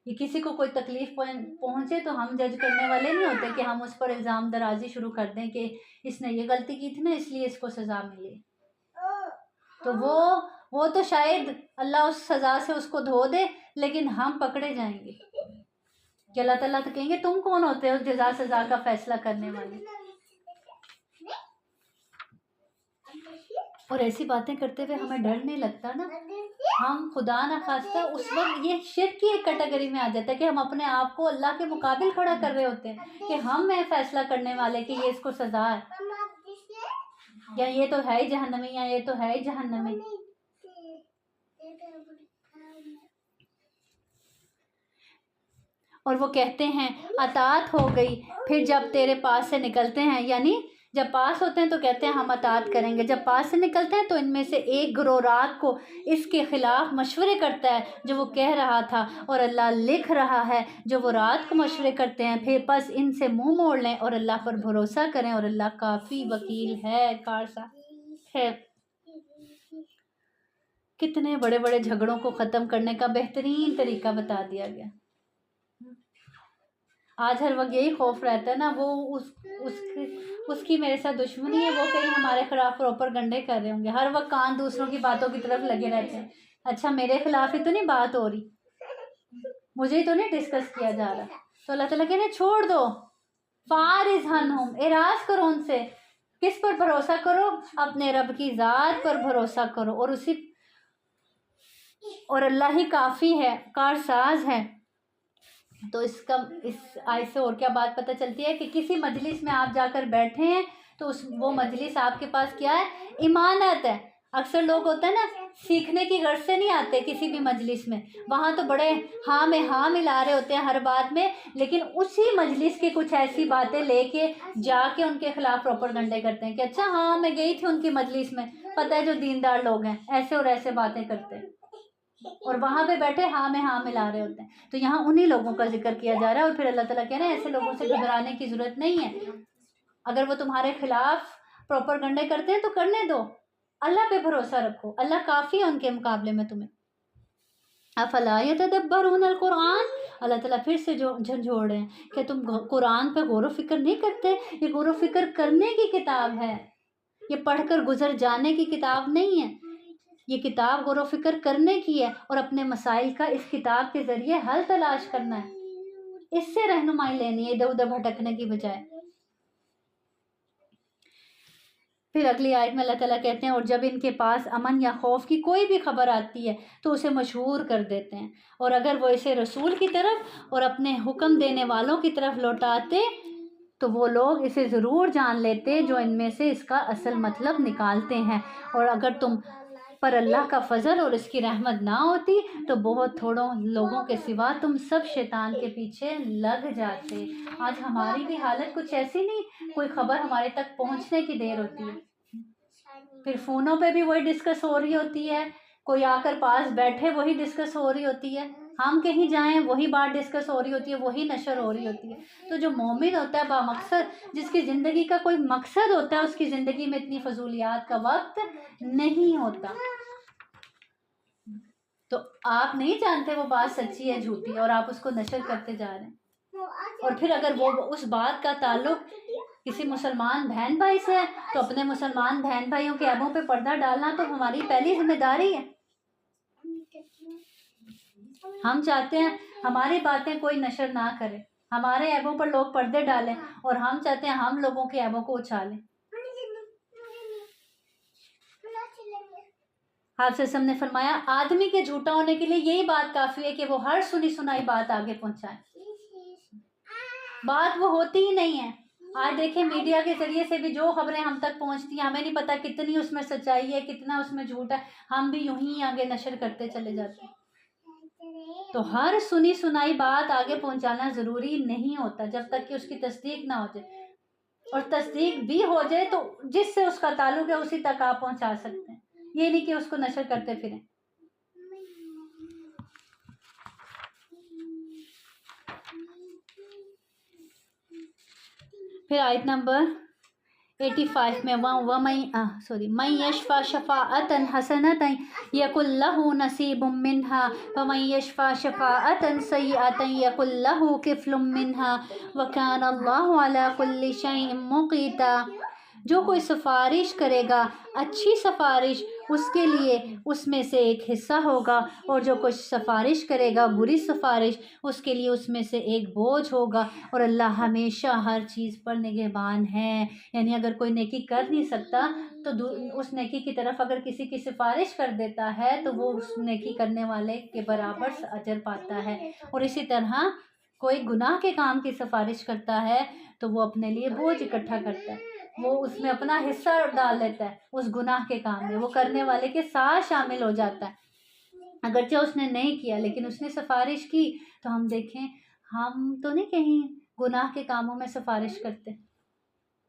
یہ کسی کو کوئی تکلیف پہنچے تو ہم جج کرنے والے نہیں ہوتے کہ ہم اس پر الزام درازی شروع کر دیں کہ اس نے یہ غلطی کی تھی نا اس لیے اس کو سزا ملی. تو وہ تو شاید اللہ اس سزا سے اس کو دھو دے، لیکن ہم پکڑے جائیں گے کہ اللہ تعالیٰ تو کہیں گے تم کون ہوتے ہو جزا سزا کا فیصلہ کرنے والے. اور ایسی باتیں کرتے ہوئے ہمیں ڈر نہیں لگتا نا. ہم خدا نہ خواستہ اس وقت یہ شرک کی ایک کیٹیگری میں آ جاتا ہے کہ ہم اپنے آپ کو اللہ کے مقابل کھڑا کر رہے ہوتے ہیں کہ ہم ہیں فیصلہ کرنے والے کہ یہ اس کو سزا ہے، یا یہ تو ہے ہی جہنمی، یا یہ تو ہے ہی جہنمی. اور وہ کہتے ہیں اطاعت ہو گئی، پھر جب تیرے پاس سے نکلتے ہیں، یعنی جب پاس ہوتے ہیں تو کہتے ہیں ہم اطاعت کریں گے، جب پاس سے نکلتے ہیں تو ان میں سے ایک گروہ رات کو اس کے خلاف مشورے کرتا ہے جو وہ کہہ رہا تھا، اور اللہ لکھ رہا ہے جو وہ رات کو مشورے کرتے ہیں. پھر پس ان سے منہ موڑ لیں اور اللہ پر بھروسہ کریں، اور اللہ کافی وکیل ہے، کارساز ہے. کتنے بڑے بڑے جھگڑوں کو ختم کرنے کا بہترین طریقہ بتا دیا گیا. آج ہر وقت یہی خوف رہتا ہے نا، وہ اس کی میرے ساتھ دشمنی ہے، وہ کہیں ہمارے خلاف پراپر گنڈے کر رہے ہوں گے. ہر وقت کان دوسروں کی باتوں کی طرف لگے رہتے ہیں. اچھا میرے خلاف ہی تو نہیں بات ہو رہی، مجھے ہی تو نہیں ڈسکس کیا جا رہا. تو اللہ تعالیٰ کہنے چھوڑ دو، فارض عنہم، اعراض کرو ان سے. کس پر بھروسہ کرو؟ اپنے رب کی ذات پر بھروسہ کرو، اور اللہ ہی کافی ہے، کارساز ہے. تو اس آیت سے اور کیا بات پتہ چلتی ہے کہ کسی مجلس میں آپ جا کر بیٹھے ہیں تو وہ مجلس آپ کے پاس کیا ہے؟ امانت ہے۔ اکثر لوگ ہوتا ہے نا سیکھنے کی غرض سے نہیں آتے کسی بھی مجلس میں، وہاں تو بڑے ہاں میں ہاں ملا رہے ہوتے ہیں ہر بات میں، لیکن اسی مجلس کی کچھ ایسی باتیں لے کے جا کے ان کے خلاف پروپیگنڈے کرتے ہیں کہ اچھا ہاں میں گئی تھی ان کی مجلس میں، پتہ ہے جو دیندار لوگ ہیں ایسے اور ایسے باتیں کرتے ہیں، اور وہاں پہ بیٹھے ہاں میں ہاں ملا رہے ہوتے ہیں۔ تو یہاں انہی لوگوں کا ذکر کیا جا رہا ہے، اور پھر اللہ تعالیٰ کہہ رہے ہیں ایسے لوگوں سے گھبرانے کی ضرورت نہیں ہے، اگر وہ تمہارے خلاف پروپیگنڈے کرتے ہیں تو کرنے دو، اللہ پہ بھروسہ رکھو، اللہ کافی ہے ان کے مقابلے میں تمہیں۔ افلا یتدبرون القرآن، اللہ تعالیٰ پھر سے جو جھنجھوڑ رہے ہیں کہ تم قرآن پہ غور و فکر نہیں کرتے؟ یہ غور و فکر کرنے کی کتاب ہے، یہ پڑھ کر گزر جانے کی کتاب نہیں ہے، یہ کتاب غور و فکر کرنے کی ہے، اور اپنے مسائل کا اس کتاب کے ذریعے حل تلاش کرنا ہے، اس سے رہنمائی لینی ہے ادھر ادھر بھٹکنے کی بجائے۔ پھر اگلی آیت میں اللہ تعالیٰ کہتے ہیں اور جب ان کے پاس امن یا خوف کی کوئی بھی خبر آتی ہے تو اسے مشہور کر دیتے ہیں، اور اگر وہ اسے رسول کی طرف اور اپنے حکم دینے والوں کی طرف لوٹاتے تو وہ لوگ اسے ضرور جان لیتے جو ان میں سے اس کا اصل مطلب نکالتے ہیں، اور اگر تم پر اللہ کا فضل اور اس کی رحمت نہ ہوتی تو بہت تھوڑوں لوگوں کے سوا تم سب شیطان کے پیچھے لگ جاتے۔ آج ہماری بھی حالت کچھ ایسی نہیں، کوئی خبر ہمارے تک پہنچنے کی دیر ہوتی ہے، پھر فونوں پہ بھی وہی ڈسکس ہو رہی ہوتی ہے، کوئی آ کر پاس بیٹھے وہی ڈسکس ہو رہی ہوتی ہے، ہم کہیں جائیں وہی بات ڈسکس ہو رہی ہوتی ہے، وہی نشر ہو رہی ہوتی ہے۔ تو جو مومن ہوتا ہے بامقصد، جس کی زندگی کا کوئی مقصد ہوتا ہے، اس کی زندگی میں اتنی فضولیات کا وقت نہیں ہوتا۔ تو آپ نہیں جانتے وہ بات سچی ہے جھوٹی ہے، اور آپ اس کو نشر کرتے جا رہے ہیں، اور پھر اگر وہ اس بات کا تعلق کسی مسلمان بہن بھائی سے ہے تو اپنے مسلمان بہن بھائیوں کے عیبوں پہ پردہ ڈالنا تو ہماری پہلی ذمہ داری ہے۔ ہم چاہتے ہیں ہماری باتیں کوئی نشر نہ کرے، ہمارے عیبوں پر لوگ پردے ڈالیں، اور ہم چاہتے ہیں ہم لوگوں کے عیبوں کو اچھالیں۔ آپ سے نے فرمایا آدمی کے جھوٹا ہونے کے لیے یہی بات کافی ہے کہ وہ ہر سنی سنائی بات آگے پہنچائے، بات وہ ہوتی ہی نہیں ہے۔ آج دیکھیں میڈیا کے ذریعے سے بھی جو خبریں ہم تک پہنچتی ہیں ہمیں نہیں پتہ کتنی اس میں سچائی ہے، کتنا اس میں جھوٹ ہے، ہم بھی یوں ہی آگے نشر کرتے چلے جاتے ہیں۔ تو ہر سنی سنائی بات آگے پہنچانا ضروری نہیں ہوتا جب تک کہ اس کی تصدیق نہ ہو جائے، اور تصدیق بھی ہو جائے تو جس سے اس کا تعلق ہے اسی تک آپ پہنچا سکتے ہیں، یہ نہیں کہ اس کو نشر کرتے پھریں۔ پھر آیت نمبر 85 میں من یشفع شفاعتا حسنتا یکن لہ نصیب منہا ومن یشفع شفاعتا سیئتا یکن لہ کفل منہا وکان اللہ علی کل شیء مقیتا۔ جو کوئی سفارش کرے گا اچھی سفارش اس کے لیے اس میں سے ایک حصہ ہوگا، اور جو کوئی سفارش کرے گا بری سفارش اس کے لیے اس میں سے ایک بوجھ ہوگا، اور اللہ ہمیشہ ہر چیز پر نگہبان ہے۔ یعنی اگر کوئی نیکی کر نہیں سکتا تو اس نیکی کی طرف اگر کسی کی سفارش کر دیتا ہے تو وہ اس نیکی کرنے والے کے برابر اجر پاتا ہے، اور اسی طرح کوئی گناہ کے کام کی سفارش کرتا ہے تو وہ اپنے لیے بوجھ اکٹھا کرتا ہے، وہ اس میں اپنا حصہ ڈال دیتا ہے اس گناہ کے کام میں، وہ کرنے والے کے ساتھ شامل ہو جاتا ہے۔ اگرچہ اس نے نہیں کیا لیکن اس نے سفارش کی، تو ہم دیکھیں ہم تو نہیں کہیں گناہ کے کاموں میں سفارش کرتے،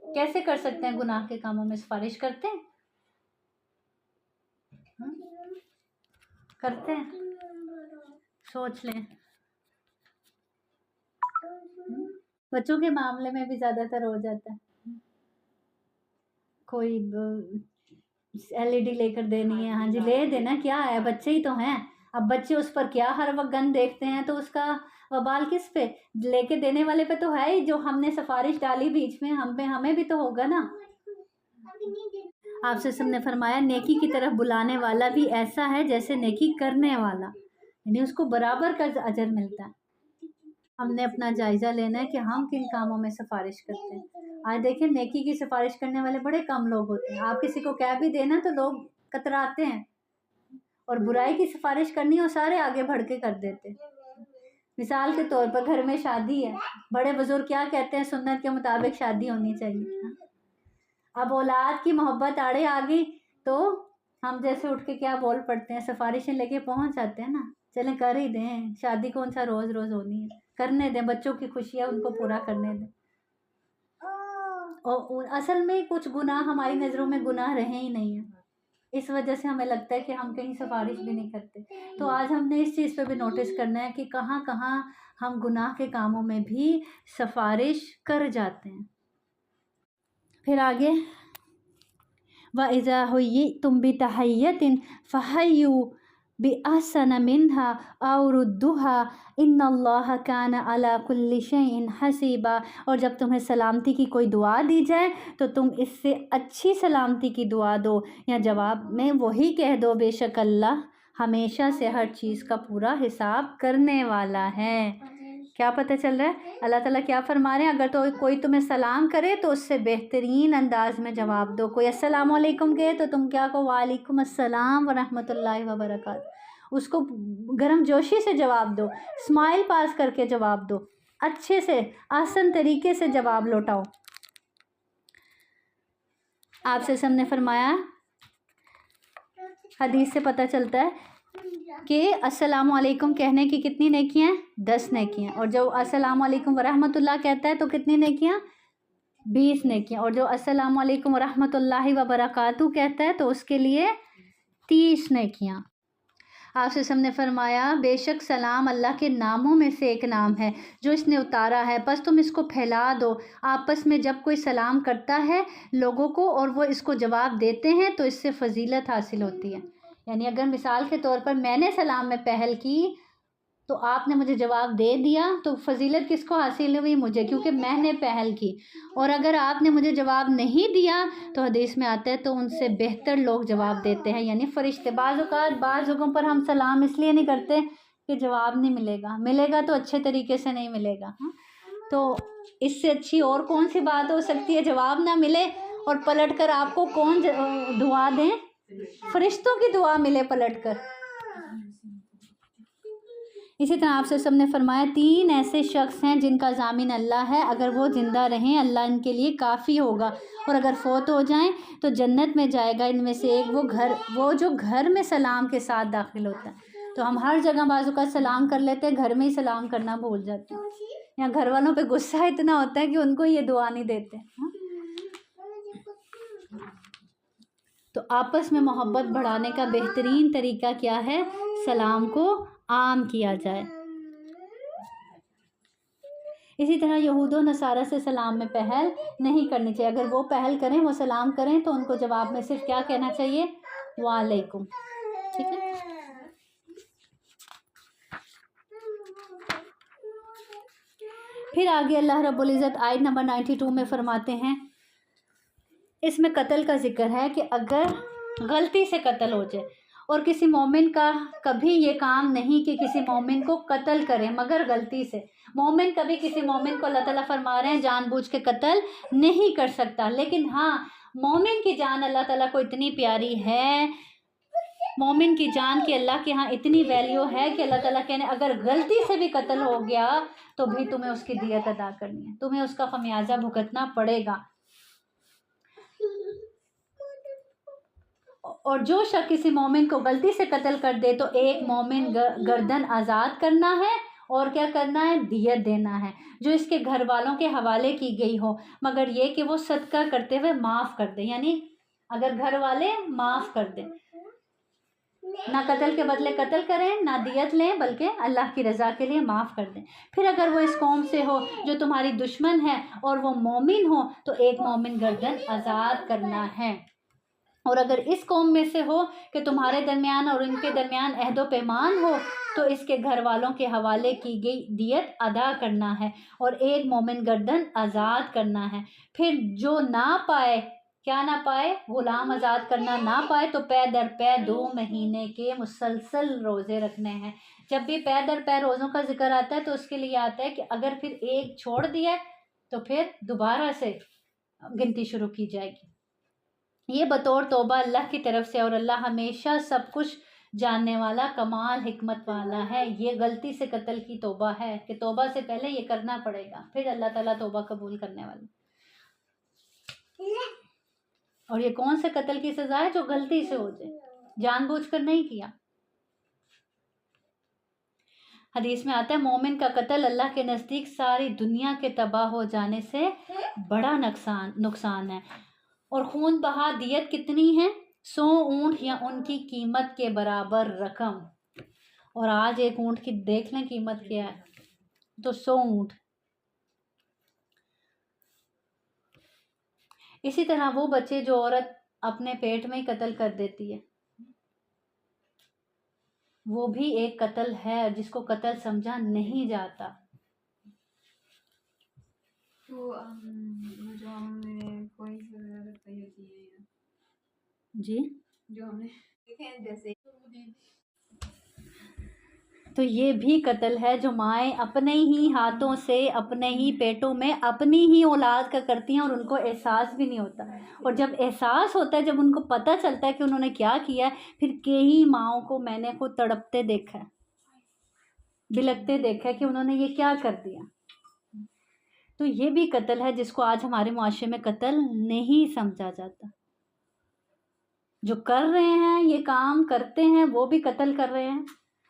کیسے کر سکتے ہیں گناہ کے کاموں میں سفارش کرتے ہیں؟ کرتے ہیں؟ سوچ لیں۔ بچوں کے معاملے میں بھی زیادہ تر ہو جاتا ہے، کوئی LED لے کر دینی ہے، ہاں جی لے دینا، کیا ہے بچے ہی تو ہیں، اب بچے اس پر کیا ہر وقت گند دیکھتے ہیں تو اس کا وبال کس پہ؟ لے کے دینے والے پہ تو ہے ہی، جو ہم نے سفارش ڈالی بیچ میں ہمیں بھی تو ہوگا نا۔ آپ سے نے فرمایا نیکی کی طرف بلانے والا بھی ایسا ہے جیسے نیکی کرنے والا، یعنی اس کو برابر کا اجر ملتا ہے۔ ہم نے اپنا جائزہ لینا ہے کہ ہم کن کاموں میں سفارش کرتے ہیں۔ آج دیکھیں نیکی کی سفارش کرنے والے بڑے کم لوگ ہوتے ہیں، آپ کسی کو کہہ بھی دینا تو لوگ کتراتے ہیں، اور برائی کی سفارش کرنی ہو سارے آگے بڑھ کے کر دیتے، مثال کے طور پر گھر میں شادی ہے، بڑے بزرگ کیا کہتے ہیں؟ سنت کے مطابق شادی ہونی چاہیے۔ اب اولاد کی محبت آڑے آ گئی تو ہم جیسے اٹھ کے کیا بول پڑتے ہیں، سفارشیں لے کے پہنچ جاتے ہیں نا، چلیں کر ہی دیں، شادی کون سا روز روز ہونی ہے، کرنے دیں، بچوں کی خوشیاں ان کو پورا کرنے دیں۔ اور اصل میں کچھ گناہ ہماری نظروں میں گناہ رہے ہی نہیں ہیں، اس وجہ سے ہمیں لگتا ہے کہ ہم کہیں سفارش بھی نہیں کرتے۔ تو آج ہم نے اس چیز پہ بھی نوٹس کرنا ہے کہ کہاں کہاں ہم گناہ کے کاموں میں بھی سفارش کر جاتے ہیں۔ پھر آگے وَإِذَا حُيِّئْتُم بِتَحِيَّةٍ فَحَيُّوا بِأَحْسَنَ مِنْهَا أَوْ رُدُّوهَا إِنَّ اللَّهَ كَانَ عَلَى كُلِّ شَيْءٍ حَسِيبًا، اور جب تمہیں سلامتی کی کوئی دعا دی جائے تو تم اس سے اچھی سلامتی کی دعا دو، یا جواب میں وہی کہہ دو بے شک اللہ ہمیشہ سے ہر چیز کا پورا حساب کرنے والا ہے۔ کیا پتہ چل رہا ہے اللہ تعالیٰ کیا فرما رہے ہیں؟ اگر تو کوئی تمہیں سلام کرے تو اس سے بہترین انداز میں جواب دو۔ کوئی السلام علیکم کہے تو تم کیا کہو؟ وعلیکم السلام ورحمۃ اللہ وبرکاتہ۔ اس کو گرم جوشی سے جواب دو، اسمائل پاس کر کے جواب دو، اچھے سے آسن طریقے سے جواب لوٹاؤ۔ آپ سے ہم نے فرمایا، حدیث سے پتہ چلتا ہے کہ السلام علیکم کہنے کی کتنی نیکیاں ہیں؟ 10 نیکیاں، اور جو السلام علیکم ورحمۃ اللہ کہتا ہے تو کتنی نیکیاں؟ 20 نیکیاں، اور جو السلام علیکم ورحمۃ اللہ وبرکاتہ کہتا ہے تو اس کے لیے 30 نیکیاں۔ آپ سے ہم نے فرمایا بے شک سلام اللہ کے ناموں میں سے ایک نام ہے جو اس نے اتارا ہے، بس تم اس کو پھیلا دو۔ آپس میں جب کوئی سلام کرتا ہے لوگوں کو اور وہ اس کو جواب دیتے ہیں تو اس سے فضیلت حاصل ہوتی ہے۔ یعنی اگر مثال کے طور پر میں نے سلام میں پہل کی تو آپ نے مجھے جواب دے دیا تو فضیلت کس کو حاصل ہوئی؟ مجھے، کیونکہ میں نے پہل کی۔ اور اگر آپ نے مجھے جواب نہیں دیا تو حدیث میں آتا ہے تو ان سے بہتر لوگ جواب دیتے ہیں، یعنی فرشتے۔ بعض اوقات بعض جگہوں پر ہم سلام اس لیے نہیں کرتے کہ جواب نہیں ملے گا تو اچھے طریقے سے نہیں ملے گا۔ تو اس سے اچھی اور کون سی بات ہو سکتی ہے؟ جواب نہ ملے اور پلٹ کر آپ کو کون دعا دیں؟ فرشتوں کی دعا ملے پلٹ کر۔ اسی طرح آپ سے سب نے فرمایا 3 ایسے شخص ہیں جن کا ضامن اللہ ہے، اگر وہ زندہ رہیں اللہ ان کے لیے کافی ہوگا، اور اگر فوت ہو جائیں تو جنت میں جائے گا۔ ان میں سے ایک وہ جو گھر میں سلام کے ساتھ داخل ہوتا ہے۔ تو ہم ہر جگہ بعض اوقات سلام کر لیتے ہیں، گھر میں ہی سلام کرنا بھول جاتے ہیں، یا گھر والوں پہ غصہ اتنا ہوتا ہے کہ ان کو یہ دعا نہیں دیتے۔ تو آپس میں محبت بڑھانے کا بہترین طریقہ کیا ہے؟ سلام کو عام کیا جائے۔ اسی طرح یہود و نصارہ سے سلام میں پہل نہیں کرنی چاہیے۔ اگر وہ پہل کریں، وہ سلام کریں تو ان کو جواب میں صرف کیا کہنا چاہیے؟ وعلیکم۔ ٹھیک ہے؟ پھر آگے اللہ رب العزت آیت نمبر 92 میں فرماتے ہیں، اس میں قتل کا ذکر ہے کہ اگر غلطی سے قتل ہو جائے، اور کسی مومن کا کبھی یہ کام نہیں کہ کسی مومن کو قتل کرے مگر غلطی سے۔ مومن کبھی کسی مومن کو اللہ تعالیٰ فرما رہے ہیں جان بوجھ کے قتل نہیں کر سکتا، لیکن ہاں مومن کی جان اللہ تعالیٰ کو اتنی پیاری ہے، مومن کی جان کی اللہ کے ہاں اتنی ویلیو ہے کہ اللہ تعالیٰ کہنے اگر غلطی سے بھی قتل ہو گیا تو بھی تمہیں اس کی دیت ادا کرنی ہے، تمہیں اس کا خمیازہ بھگتنا پڑے گا۔ اور جو شخص کسی مومن کو غلطی سے قتل کر دے تو ایک مومن گردن آزاد کرنا ہے، اور کیا کرنا ہے؟ دیت دینا ہے، جو اس کے گھر والوں کے حوالے کی گئی ہو، مگر یہ کہ وہ صدقہ کرتے ہوئے معاف کر دے۔ یعنی اگر گھر والے معاف کر دیں، نہ قتل کے بدلے قتل کریں، نہ دیت لیں، بلکہ اللہ کی رضا کے لیے معاف کر دیں۔ پھر اگر وہ اس قوم سے ہو جو تمہاری دشمن ہے اور وہ مومن ہو تو ایک مومن گردن آزاد کرنا ہے، اور اگر اس قوم میں سے ہو کہ تمہارے درمیان اور ان کے درمیان عہد و پیمان ہو تو اس کے گھر والوں کے حوالے کی گئی دیت ادا کرنا ہے، اور ایک مومن گردن آزاد کرنا ہے۔ پھر جو نہ پائے، کیا نہ پائے؟ غلام آزاد کرنا نہ پائے تو پے در پے 2 مہینے کے مسلسل روزے رکھنے ہیں۔ جب بھی پے در پے روزوں کا ذکر آتا ہے تو اس کے لیے آتا ہے کہ اگر پھر ایک چھوڑ دیا تو پھر دوبارہ سے گنتی شروع کی جائے گی۔ یہ بطور توبہ اللہ کی طرف سے، اور اللہ ہمیشہ سب کچھ جاننے والا کمال حکمت والا ہے۔ یہ غلطی سے قتل کی توبہ ہے کہ توبہ سے پہلے یہ کرنا پڑے گا، پھر اللہ تعالیٰ توبہ قبول کرنے والا۔ اور یہ کون سے قتل کی سزا ہے؟ جو غلطی سے ہو جائے، جان بوجھ کر نہیں کیا۔ حدیث میں آتا ہے مومن کا قتل اللہ کے نزدیک ساری دنیا کے تباہ ہو جانے سے بڑا نقصان ہے۔ اور خون بہا دیت کتنی ہے؟ 100 اونٹ یا ان کی قیمت کے برابر رقم۔ اور آج ایک اونٹ کی دیکھ لیں قیمت کیا ہے، تو 100 اونٹ۔ اسی طرح وہ بچے جو عورت اپنے پیٹ میں ہی قتل کر دیتی ہے، وہ بھی ایک قتل ہے جس کو قتل سمجھا نہیں جاتا۔ تو جو ہم نے کوئی جی جو ہم نے دیکھے ہیں جیسے تو یہ بھی قتل ہے جو مائیں اپنے ہی ہاتھوں سے اپنے ہی پیٹوں میں اپنی ہی اولاد کا کرتی ہیں اور ان کو احساس بھی نہیں ہوتا، اور جب احساس ہوتا ہے، جب ان کو پتہ چلتا ہے کہ انہوں نے کیا کیا ہے، پھر کئی ماؤں کو میں نے خود تڑپتے دیکھا ہے، بلکتے دیکھا ہے کہ انہوں نے یہ کیا کر دیا۔ تو یہ بھی قتل ہے جس کو آج ہمارے معاشرے میں قتل نہیں سمجھا جاتا۔ جو کر رہے ہیں، یہ کام کرتے ہیں، وہ بھی قتل کر رہے ہیں،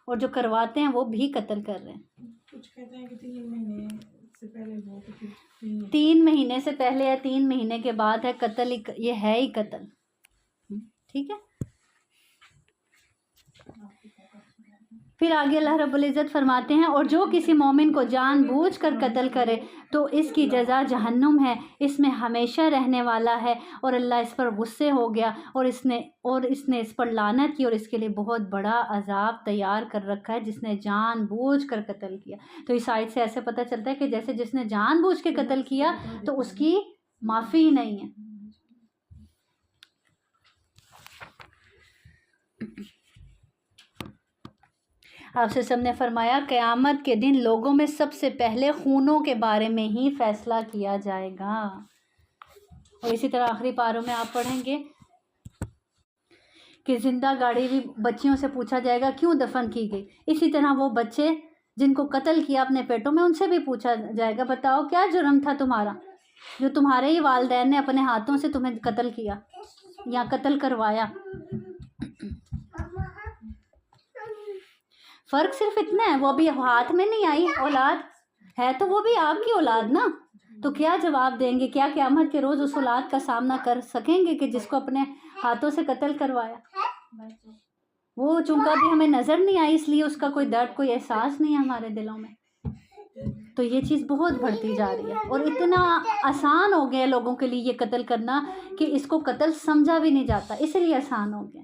اور جو کرواتے ہیں وہ بھی قتل کر رہے ہیں۔ کچھ کہتے ہیں کہ 3 مہینے سے پہلے وہ تو پھر 3 مہینے سے پہلے یا 3 مہینے کے بعد ہے قتل، یہ ہے ہی قتل۔ ٹھیک ہے، پھر آگے اللہ رب العزت فرماتے ہیں اور جو کسی مومن کو جان بوجھ کر قتل کرے تو اس کی جزا جہنم ہے، اس میں ہمیشہ رہنے والا ہے، اور اللہ اس پر غصے ہو گیا اور اس نے اس پر لعنت کی، اور اس کے لیے بہت بڑا عذاب تیار کر رکھا ہے جس نے جان بوجھ کر قتل کیا۔ تو اس آیت سے ایسے پتہ چلتا ہے کہ جیسے جس نے جان بوجھ کے قتل کیا تو اس کی معافی ہی نہیں ہے۔ آپ سے سب نے فرمایا قیامت کے دن لوگوں میں سب سے پہلے خونوں کے بارے میں ہی فیصلہ کیا جائے گا۔ اور اسی طرح آخری پاروں میں آپ پڑھیں گے کہ زندہ گاڑی بھی بچیوں سے پوچھا جائے گا کیوں دفن کی گئی، اسی طرح وہ بچے جن کو قتل کیا اپنے پیٹوں میں ان سے بھی پوچھا جائے گا بتاؤ کیا جرم تھا تمہارا جو تمہارے ہی والدین نے اپنے ہاتھوں سے تمہیں قتل کیا یا قتل کروایا۔ فرق صرف اتنا ہے، وہ ابھی ہاتھ میں نہیں آئی اولاد ہے تو وہ بھی آپ کی اولاد نا، تو کیا جواب دیں گے؟ کیا قیامت کے روز اس اولاد کا سامنا کر سکیں گے کہ جس کو اپنے ہاتھوں سے قتل کروایا؟ وہ چونکہ ابھی ہمیں نظر نہیں آئی اس لیے اس کا کوئی درد، کوئی احساس نہیں ہے ہمارے دلوں میں۔ تو یہ چیز بہت بڑھتی جا رہی ہے اور اتنا آسان ہو گیا لوگوں کے لیے یہ قتل کرنا کہ اس کو قتل سمجھا بھی نہیں جاتا، اس لیے آسان ہو گیا۔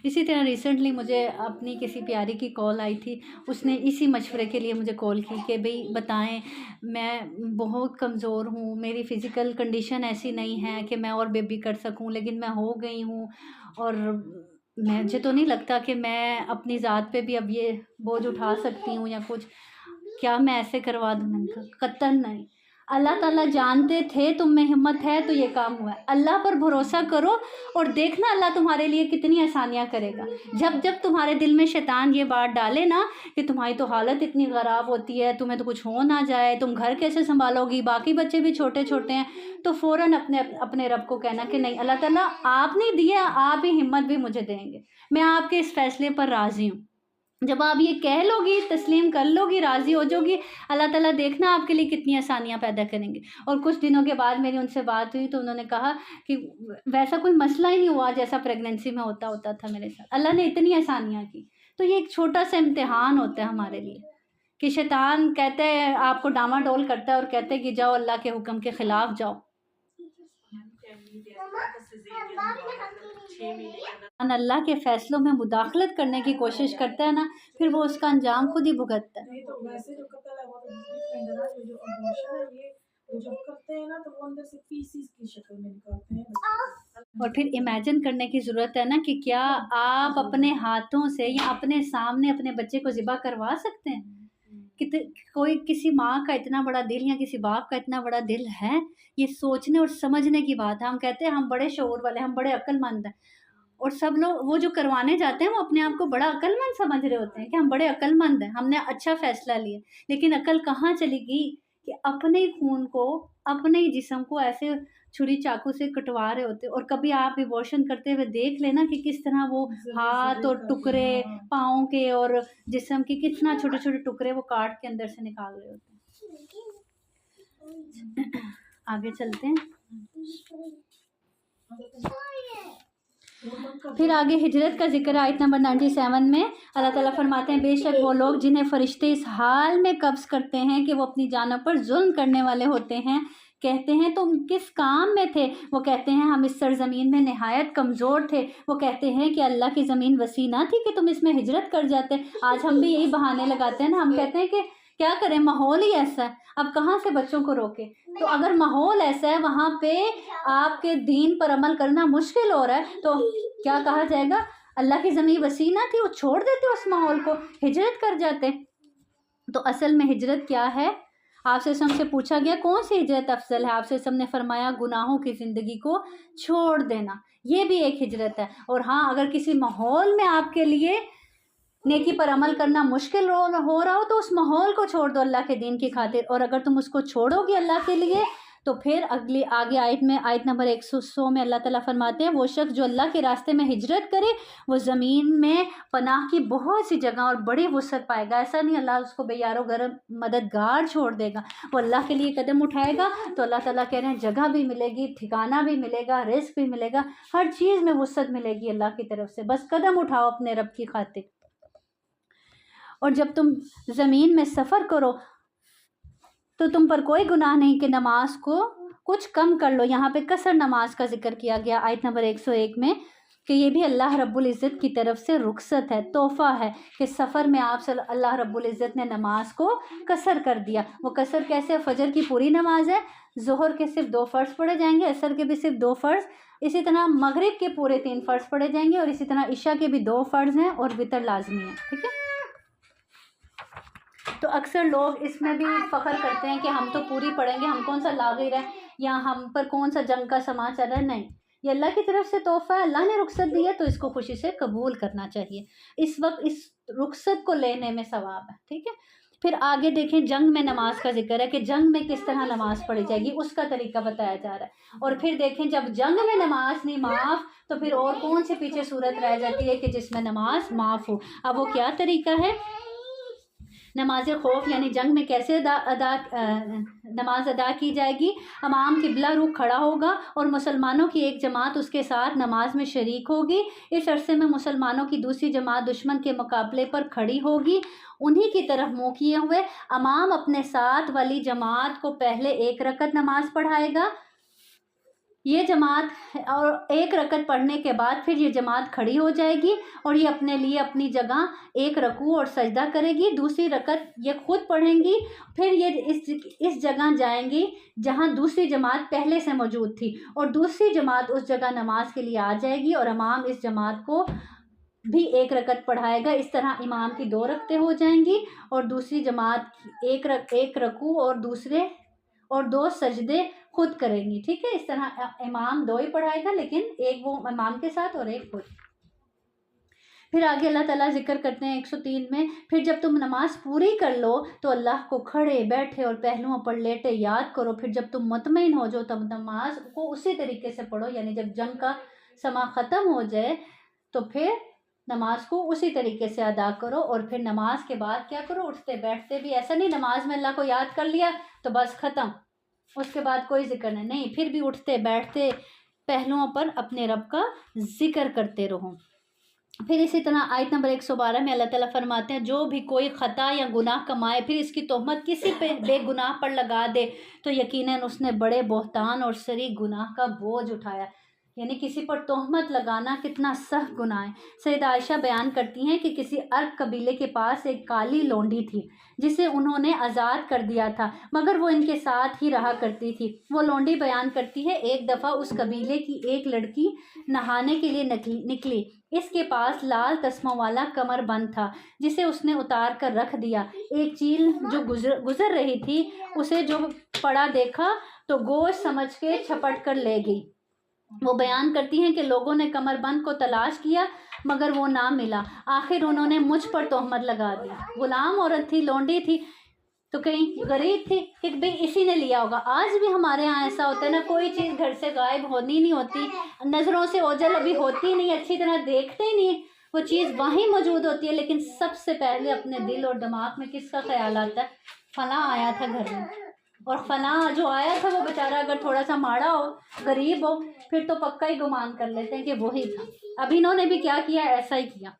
اسی طرح ریسنٹلی مجھے اپنی کسی پیاری کی کال آئی تھی، اس نے اسی مشورے کے لیے مجھے کال کی کہ بھئی بتائیں میں بہت کمزور ہوں، میری فزیکل کنڈیشن ایسی نہیں ہے کہ میں اور بیبی کر سکوں، لیکن میں ہو گئی ہوں اور مجھے تو نہیں لگتا کہ میں اپنی ذات پہ بھی اب یہ بوجھ اٹھا سکتی ہوں یا کچھ، کیا میں ایسے کروا دوں؟ میں نے کہا قطعاً نہیں، اللہ تعالیٰ جانتے تھے تم میں ہمت ہے تو یہ کام ہوا ہے، اللہ پر بھروسہ کرو اور دیکھنا اللہ تمہارے لیے کتنی آسانیاں کرے گا۔ جب تمہارے دل میں شیطان یہ بات ڈالے نا کہ تمہاری تو حالت اتنی خراب ہوتی ہے، تمہیں تو کچھ ہو نہ جائے، تم گھر کیسے سنبھالو گی، باقی بچے بھی چھوٹے چھوٹے ہیں، تو فوراً اپنے رب کو کہنا کہ نہیں اللہ تعالیٰ آپ نے دیا، آپ ہی ہمت بھی مجھے دیں گے، میں آپ کے اس فیصلے پر راضی ہوں۔ جب آپ یہ کہہ لو گی، تسلیم کر لو گی، راضی ہو جاؤ گی، اللہ تعالیٰ دیکھنا آپ کے لیے کتنی آسانیاں پیدا کریں گے۔ اور کچھ دنوں کے بعد میری ان سے بات ہوئی تو انہوں نے کہا کہ ویسا کوئی مسئلہ ہی نہیں ہوا جیسا پریگننسی میں ہوتا تھا میرے ساتھ، اللہ نے اتنی آسانیاں کی۔ تو یہ ایک چھوٹا سا امتحان ہوتا ہے ہمارے لیے کہ شیطان کہتا ہے آپ کو ڈاما ڈول کرتا ہے اور کہتے ہیں کہ جاؤ اللہ کے حکم کے خلاف جاؤ۔ اللہ کے فیصلوں میں مداخلت کرنے کی کوشش کرتا ہے نا، پھر وہ اس کا انجام خود ہی بھگتتا ہے۔ تو ویسے جو قتل ہے وہ تو ڈفرینٹ ہے نا، جو ابورشن ہے یہ جب کرتے ہیں نا تو وہ اندر سے پیسز کی شکل میں نکالتے ہیں۔ اور پھر امیجن کرنے کی ضرورت ہے نا کہ کیا آپ اپنے ہاتھوں سے یا اپنے سامنے اپنے بچے کو ذبح کروا سکتے ہیں؟ کوئی کسی ماں کا اتنا بڑا دل یا کسی باپ کا اتنا بڑا دل ہے؟ یہ سوچنے اور سمجھنے کی بات ہے۔ ہم کہتے ہیں ہم بڑے شعور والے، ہم بڑے عقل مند ہیں، اور سب لوگ وہ جو کروانے جاتے ہیں وہ اپنے آپ کو بڑا عقل مند سمجھ رہے ہوتے ہیں کہ ہم بڑے عقل مند ہیں، ہم نے اچھا فیصلہ لیا، لیکن عقل کہاں چلی گئی کہ اپنے ہی خون کو، اپنے ہی جسم کو ایسے چھری چاقو سے کٹوا رہے ہوتے۔ اور کبھی آپ ایبورشن کرتے ہوئے دیکھ لینا کہ کس طرح وہ ہاتھ اور ٹکڑے پاؤں کے اور جسم کے کتنا چھوٹے چھوٹے ٹکڑے وہ کاٹ کے اندر سے نکال رہے ہوتے ہیں۔ آگے چلتے ہیں۔ پھر آگے ہجرت کا ذکر ہے آیت نمبر 97 میں۔ اللہ تعالیٰ فرماتے ہیں بے شک وہ لوگ جنہیں فرشتے اس حال میں قبض کرتے ہیں کہ وہ اپنی جانوں پر ظلم کرنے والے ہوتے ہیں، کہتے ہیں تم کس کام میں تھے؟ وہ کہتے ہیں ہم اس سرزمین میں نہایت کمزور تھے۔ وہ کہتے ہیں کہ اللہ کی زمین وسیع نہ تھی کہ تم اس میں ہجرت کر جاتے۔ آج ہم بھی یہی بہانے لگاتے ہیں نا، ہم کہتے ہیں کہ کیا کریں، ماحول ہی ایسا ہے، اب کہاں سے بچوں کو روکے؟ تو اگر ماحول ایسا ہے وہاں پہ آپ کے دین پر عمل کرنا مشکل ہو رہا ہے تو کیا کہا جائے گا؟ اللہ کی زمین وسیع نہ تھی، وہ چھوڑ دیتے اس ماحول کو، ہجرت کر جاتے۔ تو اصل میں ہجرت کیا ہے؟ آپ سے ہم سے پوچھا گیا کون سی ہجرت افضل ہے؟ آپ سے ہم نے فرمایا گناہوں کی زندگی کو چھوڑ دینا، یہ بھی ایک ہجرت ہے۔ اور ہاں، اگر کسی ماحول میں آپ کے لیے نیکی پر عمل کرنا مشکل ہو رہا ہو تو اس ماحول کو چھوڑ دو اللہ کے دین کی خاطر، اور اگر تم اس کو چھوڑو گی اللہ کے لیے تو پھر آگے آیت نمبر 100 میں اللہ تعالیٰ فرماتے ہیں وہ شخص جو اللہ کے راستے میں ہجرت کرے وہ زمین میں پناہ کی بہت سی جگہ اور بڑی وسعت پائے گا۔ ایسا نہیں اللہ اس کو بے یار و غیر مددگار چھوڑ دے گا، وہ اللہ کے لیے قدم اٹھائے گا تو اللہ تعالیٰ کہہ رہے ہیں جگہ بھی ملے گی، ٹھکانہ بھی ملے گا، رزق بھی ملے گا، ہر چیز میں وسعت ملے گی اللہ کی طرف سے، بس قدم اٹھاؤ اپنے رب کی خاطر۔ اور جب تم زمین میں سفر کرو تو تم پر کوئی گناہ نہیں کہ نماز کو کچھ کم کر لو۔ یہاں پہ قصر نماز کا ذکر کیا گیا آیت نمبر 101 میں کہ یہ بھی اللہ رب العزت کی طرف سے رخصت ہے، تحفہ ہے کہ سفر میں آپ اللہ رب العزت نے نماز کو قصر کر دیا۔ وہ قصر کیسے؟ فجر کی پوری نماز ہے، ظہر کے صرف 2 فرض پڑھے جائیں گے، عصر کے بھی صرف 2 فرض، اسی طرح مغرب کے پورے 3 فرض پڑھے جائیں گے، اور اسی طرح عشاء کے بھی 2 فرض ہیں اور وتر لازمی ہے، ٹھیک ہے۔ تو اکثر لوگ اس میں بھی فخر کرتے ہیں کہ ہم تو پوری پڑھیں گے، ہم کون سا لاغر ہے یا ہم پر کون سا جنگ کا سماں چل رہا ہے۔ نہیں، یہ اللہ کی طرف سے تحفہ ہے، اللہ نے رخصت دی ہے تو اس کو خوشی سے قبول کرنا چاہیے۔ اس وقت اس رخصت کو لینے میں ثواب ہے، ٹھیک ہے۔ پھر آگے دیکھیں جنگ میں نماز کا ذکر ہے کہ جنگ میں کس طرح نماز پڑھی جائے گی، اس کا طریقہ بتایا جا رہا ہے۔ اور پھر دیکھیں جب جنگ میں نماز نہیں معاف تو پھر اور کون سی پیچھے صورت رہ جاتی ہے کہ جس میں نماز معاف ہو۔ اب وہ کیا طریقہ ہے؟ نماز خوف یعنی جنگ میں کیسے نماز ادا کی جائے گی؟ امام قبلہ رخ کھڑا ہوگا اور مسلمانوں کی ایک جماعت اس کے ساتھ نماز میں شریک ہوگی۔ اس عرصے میں مسلمانوں کی دوسری جماعت دشمن کے مقابلے پر کھڑی ہوگی، انہی کی طرف منہ کیے ہوئے۔ امام اپنے ساتھ والی جماعت کو پہلے 1 رکعت نماز پڑھائے گا، یہ جماعت اور 1 رکعت پڑھنے کے بعد پھر یہ جماعت کھڑی ہو جائے گی اور یہ اپنے لیے اپنی جگہ 1 رکوع اور سجدہ کرے گی۔ دوسری رکعت یہ خود پڑھیں گی، پھر یہ اس جگہ جائیں گی جہاں دوسری جماعت پہلے سے موجود تھی، اور دوسری جماعت اس جگہ نماز کے لیے آ جائے گی اور امام اس جماعت کو بھی 1 رکعت پڑھائے گا۔ اس طرح امام کی 2 رکعتیں ہو جائیں گی اور دوسری جماعت 1 رکوع اور 2 سجدے خود کریں گی، ٹھیک ہے۔ اس طرح امام 2 ہی پڑھائے گا لیکن ایک وہ امام کے ساتھ اور ایک خود۔ پھر آگے اللہ تعالیٰ ذکر کرتے ہیں 103 میں، پھر جب تم نماز پوری کر لو تو اللہ کو کھڑے بیٹھے اور پہلوؤں پر لیٹے یاد کرو، پھر جب تم مطمئن ہو جاؤ تب نماز کو اسی طریقے سے پڑھو، یعنی جب جنگ کا سماں ختم ہو جائے تو پھر نماز کو اسی طریقے سے ادا کرو۔ اور پھر نماز کے بعد کیا کرو؟ اٹھتے بیٹھتے بھی ایسا نہیں نماز میں اللہ کو یاد کر لیا تو بس ختم، اس کے بعد کوئی ذکر نہیں، پھر بھی اٹھتے بیٹھتے پہلوؤں پر اپنے رب کا ذکر کرتے رہو۔ پھر اسی طرح آیت نمبر 112 میں اللہ تعالیٰ فرماتے ہیں جو بھی کوئی خطا یا گناہ کمائے پھر اس کی تہمت کسی پہ بے گناہ پر لگا دے تو یقیناً اس نے بڑے بہتان اور سری گناہ کا بوجھ اٹھایا۔ یعنی کسی پر تہمت لگانا کتنا سخت گناہ ہے۔ سیدہ عائشہ بیان کرتی ہیں کہ کسی عرب قبیلے کے پاس ایک کالی لونڈی تھی جسے انہوں نے آزاد کر دیا تھا، مگر وہ ان کے ساتھ ہی رہا کرتی تھی۔ وہ لونڈی بیان کرتی ہے ایک دفعہ اس قبیلے کی ایک لڑکی نہانے کے لیے نکلی اس کے پاس لال تسموں والا کمر بند تھا جسے اس نے اتار کر رکھ دیا۔ ایک چیل جو گزر رہی تھی اسے جو پڑا دیکھا تو گوشت سمجھ کے چھپٹ کر لے گئی۔ وہ بیان کرتی ہیں کہ لوگوں نے کمر بند کو تلاش کیا مگر وہ نہ ملا۔ آخر انہوں نے مجھ پر تہمت لگا دی۔ غلام عورت تھی، لونڈی تھی تو کہیں غریب تھی کہ بھئی اسی نے لیا ہوگا۔ آج بھی ہمارے ہاں ایسا ہوتا ہے نا، کوئی چیز گھر سے غائب ہونی نہیں ہوتی، نظروں سے اوجھل ابھی ہوتی نہیں، اچھی طرح دیکھتے ہی نہیں، وہ چیز وہیں موجود ہوتی ہے، لیکن سب سے پہلے اپنے دل اور دماغ میں کس کا خیال آتا ہے؟ فلاں آیا تھا گھر میں، اور فلاں جو آیا تھا وہ بیچارہ اگر تھوڑا سا ماڑا ہو، غریب ہو، پھر تو پکا ہی گمان کر لیتے ہیں کہ وہی تھا۔ اب انہوں نے بھی کیا کیا؟ ایسا ہی کیا۔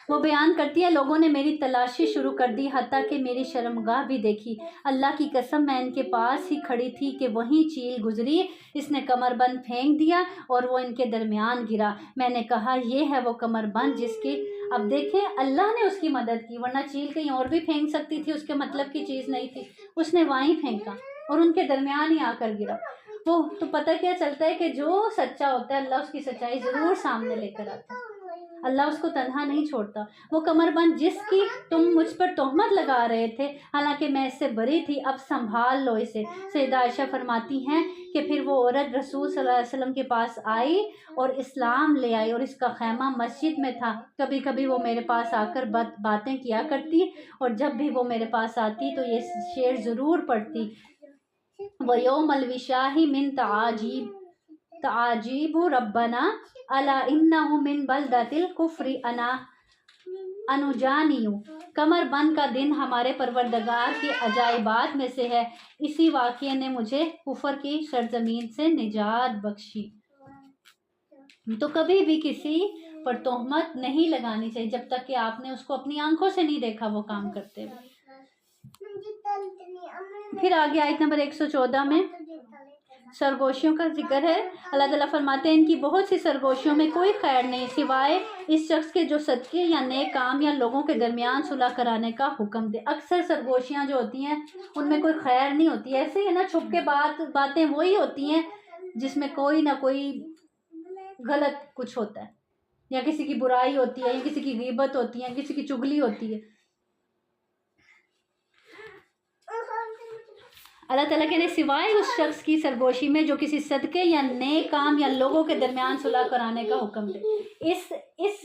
وہ بیان کرتی ہے لوگوں نے میری تلاشی شروع کر دی حتیٰ کہ میری شرمگاہ بھی دیکھی۔ اللہ کی قسم میں ان کے پاس ہی کھڑی تھی کہ وہیں چیل گزری، اس نے کمر بند پھینک دیا اور وہ ان کے درمیان گرا۔ میں نے کہا یہ ہے وہ کمر بند جس کی، اب دیکھیں اللہ نے اس کی مدد کی، ورنہ چیل کہیں اور بھی پھینک سکتی تھی، اس کے مطلب کی چیز نہیں تھی، اس نے وہیں پھینکا اور ان کے درمیان ہی آ کر گرا۔ وہ تو پتہ کیا چلتا ہے کہ جو سچا ہوتا ہے اللہ اس کی سچائی ضرور سامنے لے کر آتا ہے، اللہ اس کو تنہا نہیں چھوڑتا۔ وہ کمر بند جس کی تم مجھ پر تہمت لگا رہے تھے، حالانکہ میں اس سے بری تھی، اب سنبھال لو اسے۔ سیدہ عائشہ فرماتی ہیں کہ پھر وہ عورت رسول صلی اللہ علیہ وسلم کے پاس آئی اور اسلام لے آئی، اور اس کا خیمہ مسجد میں تھا۔ کبھی کبھی وہ میرے پاس آ کر باتیں کیا کرتی، اور جب بھی وہ میرے پاس آتی تو یہ شعر ضرور پڑھتی: وَيَوْمَ الْوِشَاحِ مِن تعاجیب ربنا الا انہ من بلدۃ الکفر انجانیو۔ کمر بند کا دن ہمارے پروردگار کے عجائبات میں سے ہے، اسی واقعے نے مجھے کفر کی سرزمین سے نجات بخشی۔ تو کبھی بھی کسی پر تہمت نہیں لگانی چاہیے جب تک کہ آپ نے اس کو اپنی آنکھوں سے نہیں دیکھا وہ کام کرتے ہوئے۔ پھر آگے آیت نمبر 114 میں سرگوشیوں کا ذکر ہے۔ اللہ تعالیٰ فرماتے ہیں ان کی بہت سی سرگوشیوں میں کوئی خیر نہیں سوائے اس شخص کے جو صدقے یا نیک کام یا لوگوں کے درمیان صلح کرانے کا حکم دے۔ اکثر سرگوشیاں جو ہوتی ہیں ان میں کوئی خیر نہیں ہوتی، ایسے ہی ہے نا، چھپ کے باتیں وہی ہوتی ہیں جس میں کوئی نہ کوئی غلط کچھ ہوتا ہے، یا کسی کی برائی ہوتی ہے، یا کسی کی غیبت ہوتی ہے، کسی کی چغلی ہوتی ہے۔ اللہ تعالیٰ کہنے سوائے اس شخص کی سرگوشی میں جو کسی صدقے یا نیک کام یا لوگوں کے درمیان صلح کرانے کا حکم دے۔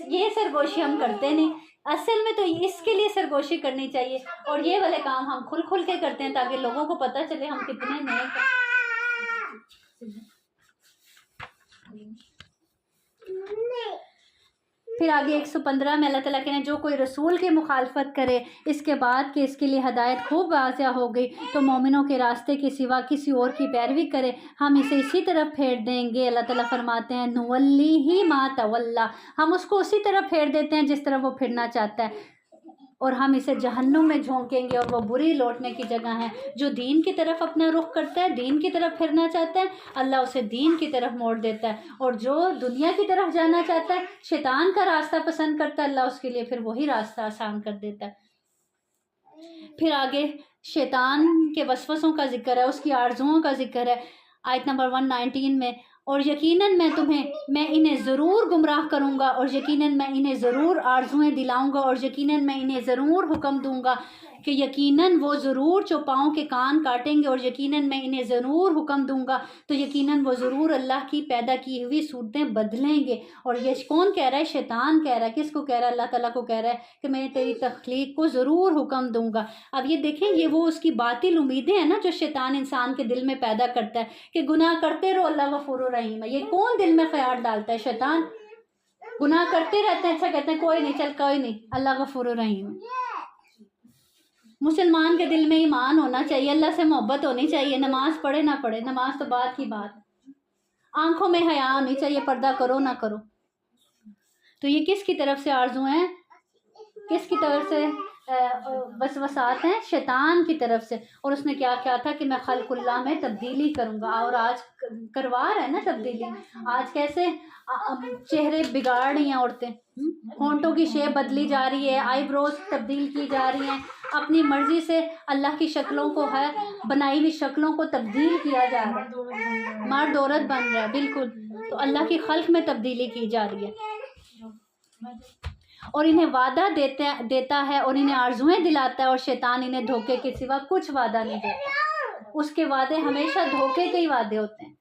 یہ سرگوشی ہم کرتے نہیں، اصل میں تو اس کے لیے سرگوشی کرنی چاہیے، اور یہ والے کام ہم کھل کے کرتے ہیں تاکہ لوگوں کو پتہ چلے ہم کتنے نیک ہیں۔ پھر آگے 115 میں اللہ تعالیٰ کہنے جو کوئی رسول کی مخالفت کرے اس کے بعد کہ اس کے لیے ہدایت خوب واضح ہو گئی تو مومنوں کے راستے کے سوا کسی اور کی پیروی کرے، ہم اسے اسی طرف پھیر دیں گے۔ اللہ تعالیٰ فرماتے ہیں نولیہ ما تولی، ہم اس کو اسی طرف پھیر دیتے ہیں جس طرف وہ پھرنا چاہتا ہے، اور ہم اسے جہنم میں جھونکیں گے، اور وہ بری لوٹنے کی جگہ ہے۔ جو دین کی طرف اپنا رخ کرتا ہے، دین کی طرف پھرنا چاہتا ہے، اللہ اسے دین کی طرف موڑ دیتا ہے، اور جو دنیا کی طرف جانا چاہتا ہے، شیطان کا راستہ پسند کرتا ہے، اللہ اس کے لیے پھر وہی راستہ آسان کر دیتا ہے۔ پھر آگے شیطان کے وسوسوں کا ذکر ہے، اس کی آرزوؤں کا ذکر ہے آیت نمبر 119 میں، اور یقیناً میں انہیں ضرور گمراہ کروں گا، اور یقیناً میں انہیں ضرور آرزوئیں دلاؤں گا، اور یقیناً میں انہیں ضرور حکم دوں گا کہ یقیناً وہ ضرور چوپاؤں کے کان کاٹیں گے، اور یقیناً میں انہیں ضرور حکم دوں گا تو یقیناً وہ ضرور اللہ کی پیدا کی ہوئی صورتیں بدلیں گے۔ اور یہ کون کہہ رہا ہے؟ شیطان کہہ رہا ہے۔ کس کو کہہ رہا ہے؟ اللہ تعالیٰ کو کہہ رہا ہے کہ میں تیری تخلیق کو ضرور حکم دوں گا۔ اب یہ دیکھیں، یہ وہ اس کی باطل امیدیں ہیں نا جو شیطان انسان کے دل میں پیدا کرتا ہے کہ گناہ کرتے رہو، اللہ غفور الرحیم ہے۔ یہ کون دل میں خیال ڈالتا ہے؟ شیطان۔ گناہ کرتے رہتے ہیں، اچھا کہتے ہیں کوئی نہیں، چل کوئی نہیں، اللہ غفور الرحیم ہے۔ مسلمان کے دل میں ایمان ہونا چاہیے، اللہ سے محبت ہونی چاہیے، نماز پڑھے نہ پڑھے، نماز تو بعد کی بات، آنکھوں میں حیا ہونی چاہیے، پردہ کرو نہ کرو۔ تو یہ کس کی طرف سے آرزو ہیں؟ کس کی طرف سے وسوسات ہیں؟ شیطان کی طرف سے۔ اور اس نے کیا کہا تھا کہ میں خلق اللہ میں تبدیلی کروں گا، اور آج کروا رہا ہے نا تبدیلی۔ آج کیسے چہرے بگاڑ رہی ہیں عورتیں، ہونٹوں کی شیپ بدلی جا رہی ہے، آئی بروز تبدیل کی جا رہی ہیں، اپنی مرضی سے اللہ کی شکلوں کو ہے بنائی ہوئی شکلوں کو تبدیل کیا جا رہا ہے، مرد عورت بن رہا ہے۔ بالکل تو اللہ کی خلق میں تبدیلی کی جا رہی ہے، اور انہیں وعدہ دیتا ہے اور انہیں آرزویں دلاتا ہے، اور شیطان انہیں دھوکے کے سوا کچھ وعدہ نہیں دیتا، اس کے وعدے ہمیشہ دھوکے کے ہی وعدے ہوتے ہیں۔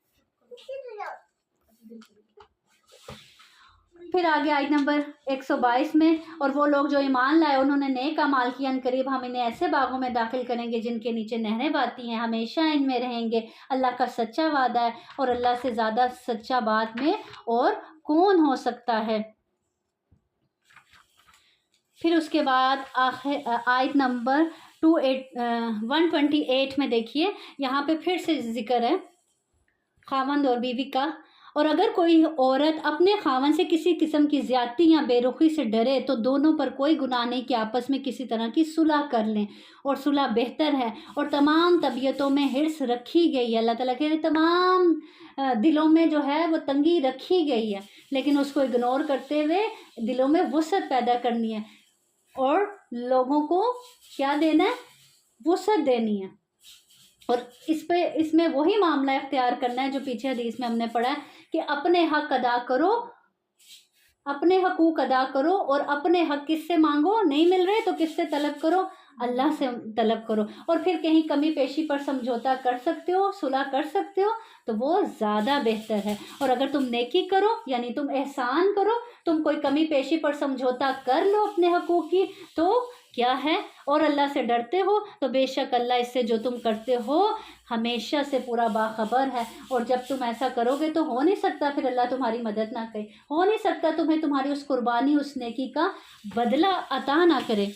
پھر آگے آیت نمبر 122 میں، اور وہ لوگ جو ایمان لائے انہوں نے نیک اعمال کیا، ان قریب ہم انہیں ایسے باغوں میں داخل کریں گے جن کے نیچے نہریں بہتی ہیں، ہمیشہ ان میں رہیں گے۔ اللہ کا سچا وعدہ ہے، اور اللہ سے زیادہ سچا بات میں اور کون ہو سکتا ہے۔ پھر اس کے بعد آیت نمبر 128 میں دیکھیے، یہاں پہ پھر سے ذکر ہے خاوند اور بیوی کا۔ اور اگر کوئی عورت اپنے خاوند سے کسی قسم کی زیادتی یا بے رخی سے ڈرے تو دونوں پر کوئی گناہ نہیں کہ آپس میں کسی طرح کی صلح کر لیں، اور صلح بہتر ہے، اور تمام طبیعتوں میں حرص رکھی گئی ہے۔ اللہ تعالیٰ کے تمام دلوں میں جو ہے وہ تنگی رکھی گئی ہے، لیکن اس کو اگنور کرتے ہوئے دلوں میں وسعت پیدا کرنی ہے، اور لوگوں کو کیا دینا ہے؟ وسعت دینی ہے، اور اس میں وہی معاملہ اختیار کرنا ہے جو پیچھے حدیث میں ہم نے پڑھا ہے کہ اپنے حق ادا کرو، اپنے حقوق ادا کرو، اور اپنے حق کس سے مانگو؟ نہیں مل رہے تو کس سے طلب کرو؟ اللہ سے طلب کرو۔ اور پھر کہیں کمی پیشی پر سمجھوتا کر سکتے ہو، صلح کر سکتے ہو تو وہ زیادہ بہتر ہے۔ اور اگر تم نیکی کرو یعنی تم احسان کرو، تم کوئی کمی پیشی پر سمجھوتا کر لو اپنے حقوق کی تو کیا ہے، اور اللہ سے ڈرتے ہو تو بے شک اللہ اس سے جو تم کرتے ہو ہمیشہ سے پورا باخبر ہے۔ اور جب تم ایسا کرو گے تو ہو نہیں سکتا پھر اللہ تمہاری مدد نہ کرے، ہو نہیں سکتا تمہیں تمہاری اس قربانی، اس نیکی کا بدلہ عطا نہ کرے۔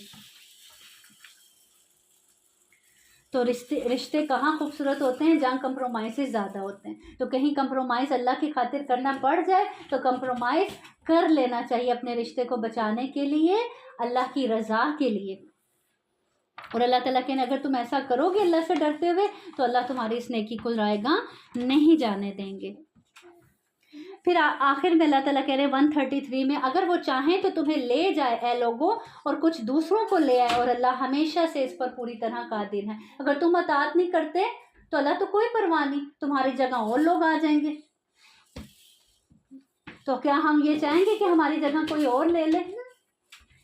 تو رشتے کہاں خوبصورت ہوتے ہیں؟ جہاں کمپرومائزز زیادہ ہوتے ہیں۔ تو کہیں کمپرومائز اللہ کی خاطر کرنا پڑ جائے تو کمپرومائز کر لینا چاہیے اپنے رشتے کو بچانے کے لیے، اللہ کی رضا کے لیے۔ اور اللہ تعالیٰ کہ اگر تم ایسا کرو گے اللہ سے ڈرتے ہوئے تو اللہ تمہاری اس نیکی کو ضائع نہیں جانے دیں گے۔ پھر آخر میں اللہ تعالیٰ کہہ رہے 133 میں، اگر وہ چاہیں تو تمہیں لے جائے اے لوگوں، اور کچھ دوسروں کو لے آئے، اور اللہ ہمیشہ سے اس پر پوری طرح قادر ہے۔ اگر تم اطاعت نہیں کرتے تو اللہ تو کوئی پرواہ نہیں، تمہاری جگہ اور لوگ آ جائیں گے۔ تو کیا ہم یہ چاہیں گے کہ ہماری جگہ کوئی اور لے لے؟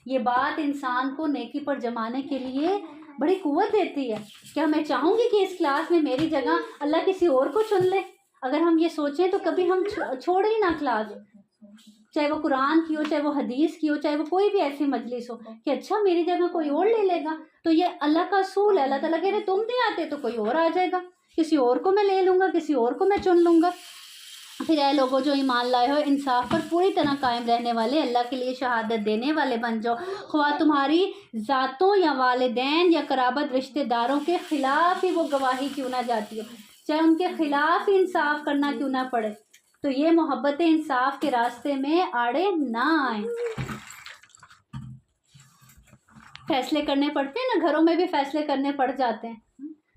یہ بات انسان کو نیکی پر جمانے کے لیے بڑی قوت دیتی ہے۔ کیا میں چاہوں گی کہ اس کلاس میں میری جگہ اللہ کسی اور کو چن لے؟ اگر ہم یہ سوچیں تو کبھی ہم چھوڑیں ہی نہ کلاس، چاہے وہ قرآن کی ہو، چاہے وہ حدیث کی ہو، چاہے وہ کوئی بھی ایسی مجلس ہو، کہ اچھا میری جگہ کوئی اور لے لے گا۔ تو یہ اللہ کا اصول ہے۔ اللہ تعالیٰ کہہ رہے تم نہیں آتے تو کوئی اور آ جائے گا، کسی اور کو میں لے لوں گا، کسی اور کو میں چن لوں گا۔ پھر اے لوگوں جو ایمان لائے ہو، انصاف پر پوری طرح قائم رہنے والے، اللہ کے لیے شہادت دینے والے بن جاؤ، خواہ تمہاری ذاتوں یا والدین یا قرابت رشتہ داروں کے خلاف ہی وہ گواہی کیوں نہ جاتی ہو، چاہے ان کے خلاف ہی انصاف کرنا کیوں نہ پڑے، تو یہ محبت انصاف کے راستے میں آڑے نہ آئیں۔ فیصلے کرنے پڑتے ہیں نا، گھروں میں بھی فیصلے کرنے پڑ جاتے ہیں،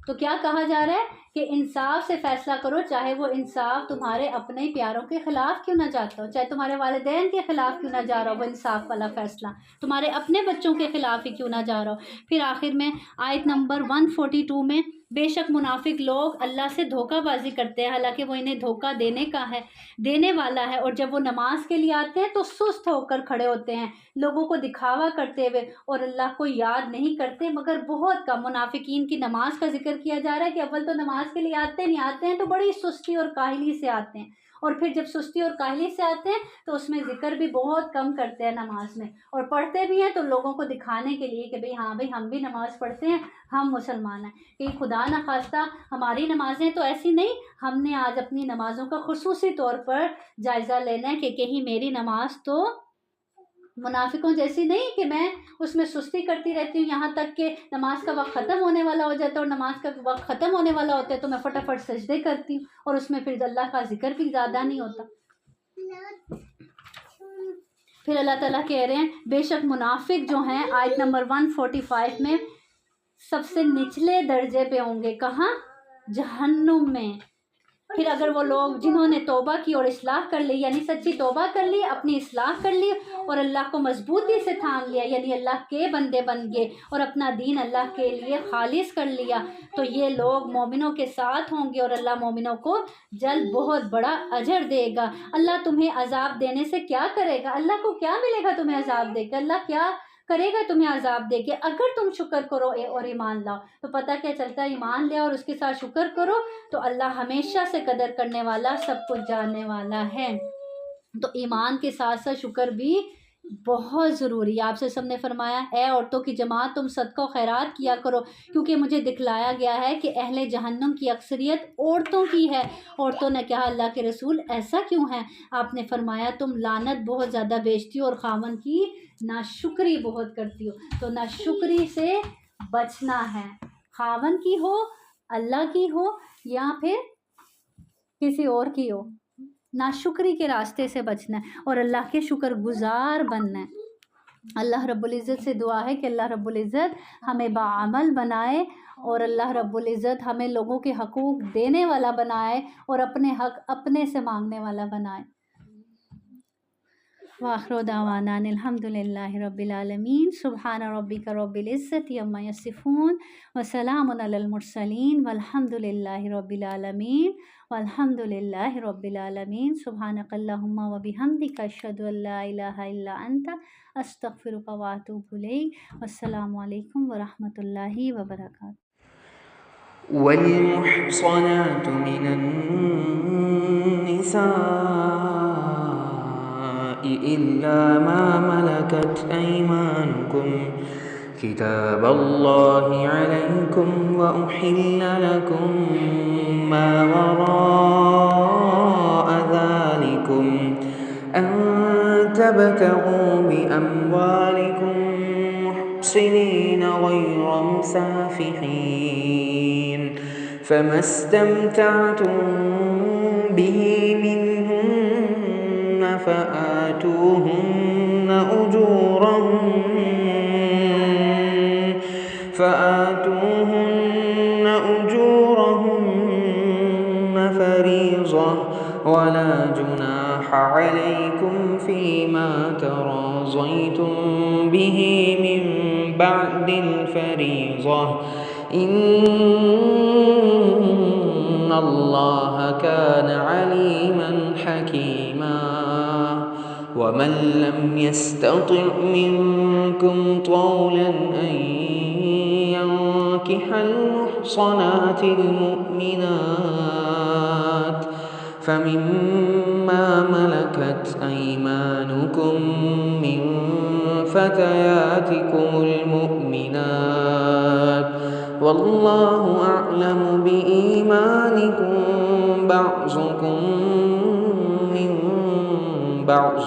تو کیا کہا جا رہا ہے کہ انصاف سے فیصلہ کرو، چاہے وہ انصاف تمہارے اپنے پیاروں کے خلاف کیوں نہ جاتا ہو، چاہے تمہارے والدین کے خلاف کیوں نہ جا رہا ہو، وہ انصاف والا فیصلہ تمہارے اپنے بچوں کے خلاف ہی کیوں نہ جا رہا ہو۔ پھر آخر میں آیت نمبر 142 میں، بے شک منافق لوگ اللہ سے دھوکہ بازی کرتے ہیں، حالانکہ وہ انہیں دھوکہ دینے والا ہے، اور جب وہ نماز کے لیے آتے ہیں تو سست ہو کر کھڑے ہوتے ہیں، لوگوں کو دکھاوا کرتے ہوئے، اور اللہ کو یاد نہیں کرتے مگر بہت کم۔ منافقین کی نماز کا ذکر کیا جا رہا ہے کہ اول تو نماز کے لیے آتے ہیں تو بڑی سستی اور کاہلی سے آتے ہیں، اور پھر جب سستی اور کاہلی سے آتے ہیں تو اس میں ذکر بھی بہت کم کرتے ہیں نماز میں، اور پڑھتے بھی ہیں تو لوگوں کو دکھانے کے لیے کہ بھئی ہاں بھئی ہم بھی نماز پڑھتے ہیں، ہم مسلمان ہیں۔ کہ خدا نہ خواستہ ہماری نمازیں تو ایسی نہیں، ہم نے آج اپنی نمازوں کا خصوصی طور پر جائزہ لینا ہے کہ کہیں میری نماز تو منافقوں جیسی نہیں کہ میں اس میں سستی کرتی رہتی ہوں، یہاں تک کہ نماز کا وقت ختم ہونے والا ہو جاتا ہے، اور نماز کا وقت ختم ہونے والا ہوتا ہے تو میں فٹافٹ سجدے کرتی ہوں، اور اس میں پھر اللہ کا ذکر بھی زیادہ نہیں ہوتا۔ پھر اللہ تعالیٰ کہہ رہے ہیں بے شک منافق جو ہیں آیت نمبر 145 میں سب سے نچلے درجے پہ ہوں گے، کہاں؟ جہنم میں۔ پھر اگر وہ لوگ جنہوں نے توبہ کی اور اصلاح کر لی، یعنی سچی توبہ کر لی، اپنی اصلاح کر لی اور اللہ کو مضبوطی سے تھام لیا، یعنی اللہ کے بندے بن گئے اور اپنا دین اللہ کے لیے خالص کر لیا، تو یہ لوگ مومنوں کے ساتھ ہوں گے اور اللہ مومنوں کو جلد بہت بڑا اجر دے گا۔ اللہ تمہیں عذاب دینے سے کیا کرے گا؟ اللہ کو کیا ملے گا تمہیں عذاب دے کے؟ اللہ کیا کرے گا تمہیں عذاب دے کے؟ اگر تم شکر کرو اور ایمان لاؤ تو پتہ کیا چلتا ہے، ایمان لے اور اس کے ساتھ شکر کرو تو اللہ ہمیشہ سے قدر کرنے والا، سب کچھ جاننے والا ہے۔ تو ایمان کے ساتھ ساتھ شکر بھی بہت ضروری ہے۔ آپ سے سب نے فرمایا اے عورتوں کی جماعت تم صدقہ و خیرات کیا کرو، کیونکہ مجھے دکھلایا گیا ہے کہ اہل جہنم کی اکثریت عورتوں کی ہے۔ عورتوں نے کہا اللہ کے رسول ایسا کیوں ہے؟ آپ نے فرمایا تم لعنت بہت زیادہ بیچتی ہو اور خاوند کی ناشکری بہت کرتی ہو، تو ناشکری سے بچنا ہے، خاوند کی ہو، اللہ کی ہو یا پھر کسی اور کی ہو، ناشکری کے راستے سے بچنا ہے اور اللہ کے شکر گزار بننا ہے۔ اللہ رب العزت سے دعا ہے کہ اللہ رب العزت ہمیں باعمل بنائے اور اللہ رب العزت ہمیں لوگوں کے حقوق دینے والا بنائے اور اپنے حق اپنے سے مانگنے والا بنائے۔ وآخر دعوانا الحمد للہ رب العالمین، سبحان ربک رب العزت عما یصفون وسلام علی المرسلین والحمد للہ رب العالمین والحمد للہ رب العالمین۔ سبحانک اللہم وبحمدک، اشہد ان لا الہ الا انت، استغفرک واتوب الیک۔ والسلام علیکم ورحمۃ اللہ وبرکاتہ۔ والمحصنات من النساء إلا ما ملكت أيمانكم كتاب الله عليكم، وأحل لكم ما وراء ذلكم أن تبتغوا بأموالكم محصنين غير مسافحين، فما استمتعتم به منهن فآتوهن أجورهن فريضة، ولا جناح عليكم فيما تراضيتم به من بعد الفريضة، إن الله كان عليما حكيما۔ ومن لم يستطع منكم طولا أن ينكح المحصنات المؤمنات فمما ملكت أيمانكم من فتياتكم المؤمنات، والله أعلم بإيمانكم بعضكم من بعض،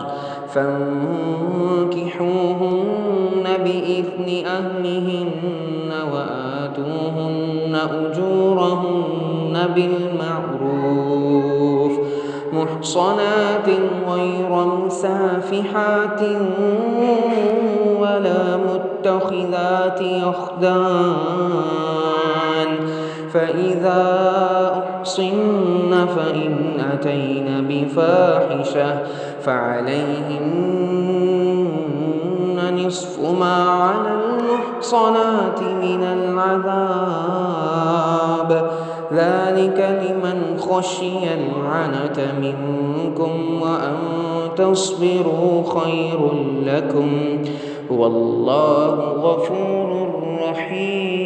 فانكحوهن بإذن أهلهن وآتوهن أجورهن بالمعروف محصنات غير مسافحات ولا متخذات أخدان، فإذا أحصن فإن أتين بفاحشة فعليهن نصف ما على المحصنات من العذاب، ذلك لمن خشي العنة منكم، وأن تصبروا خير لكم، والله غفور رحيم۔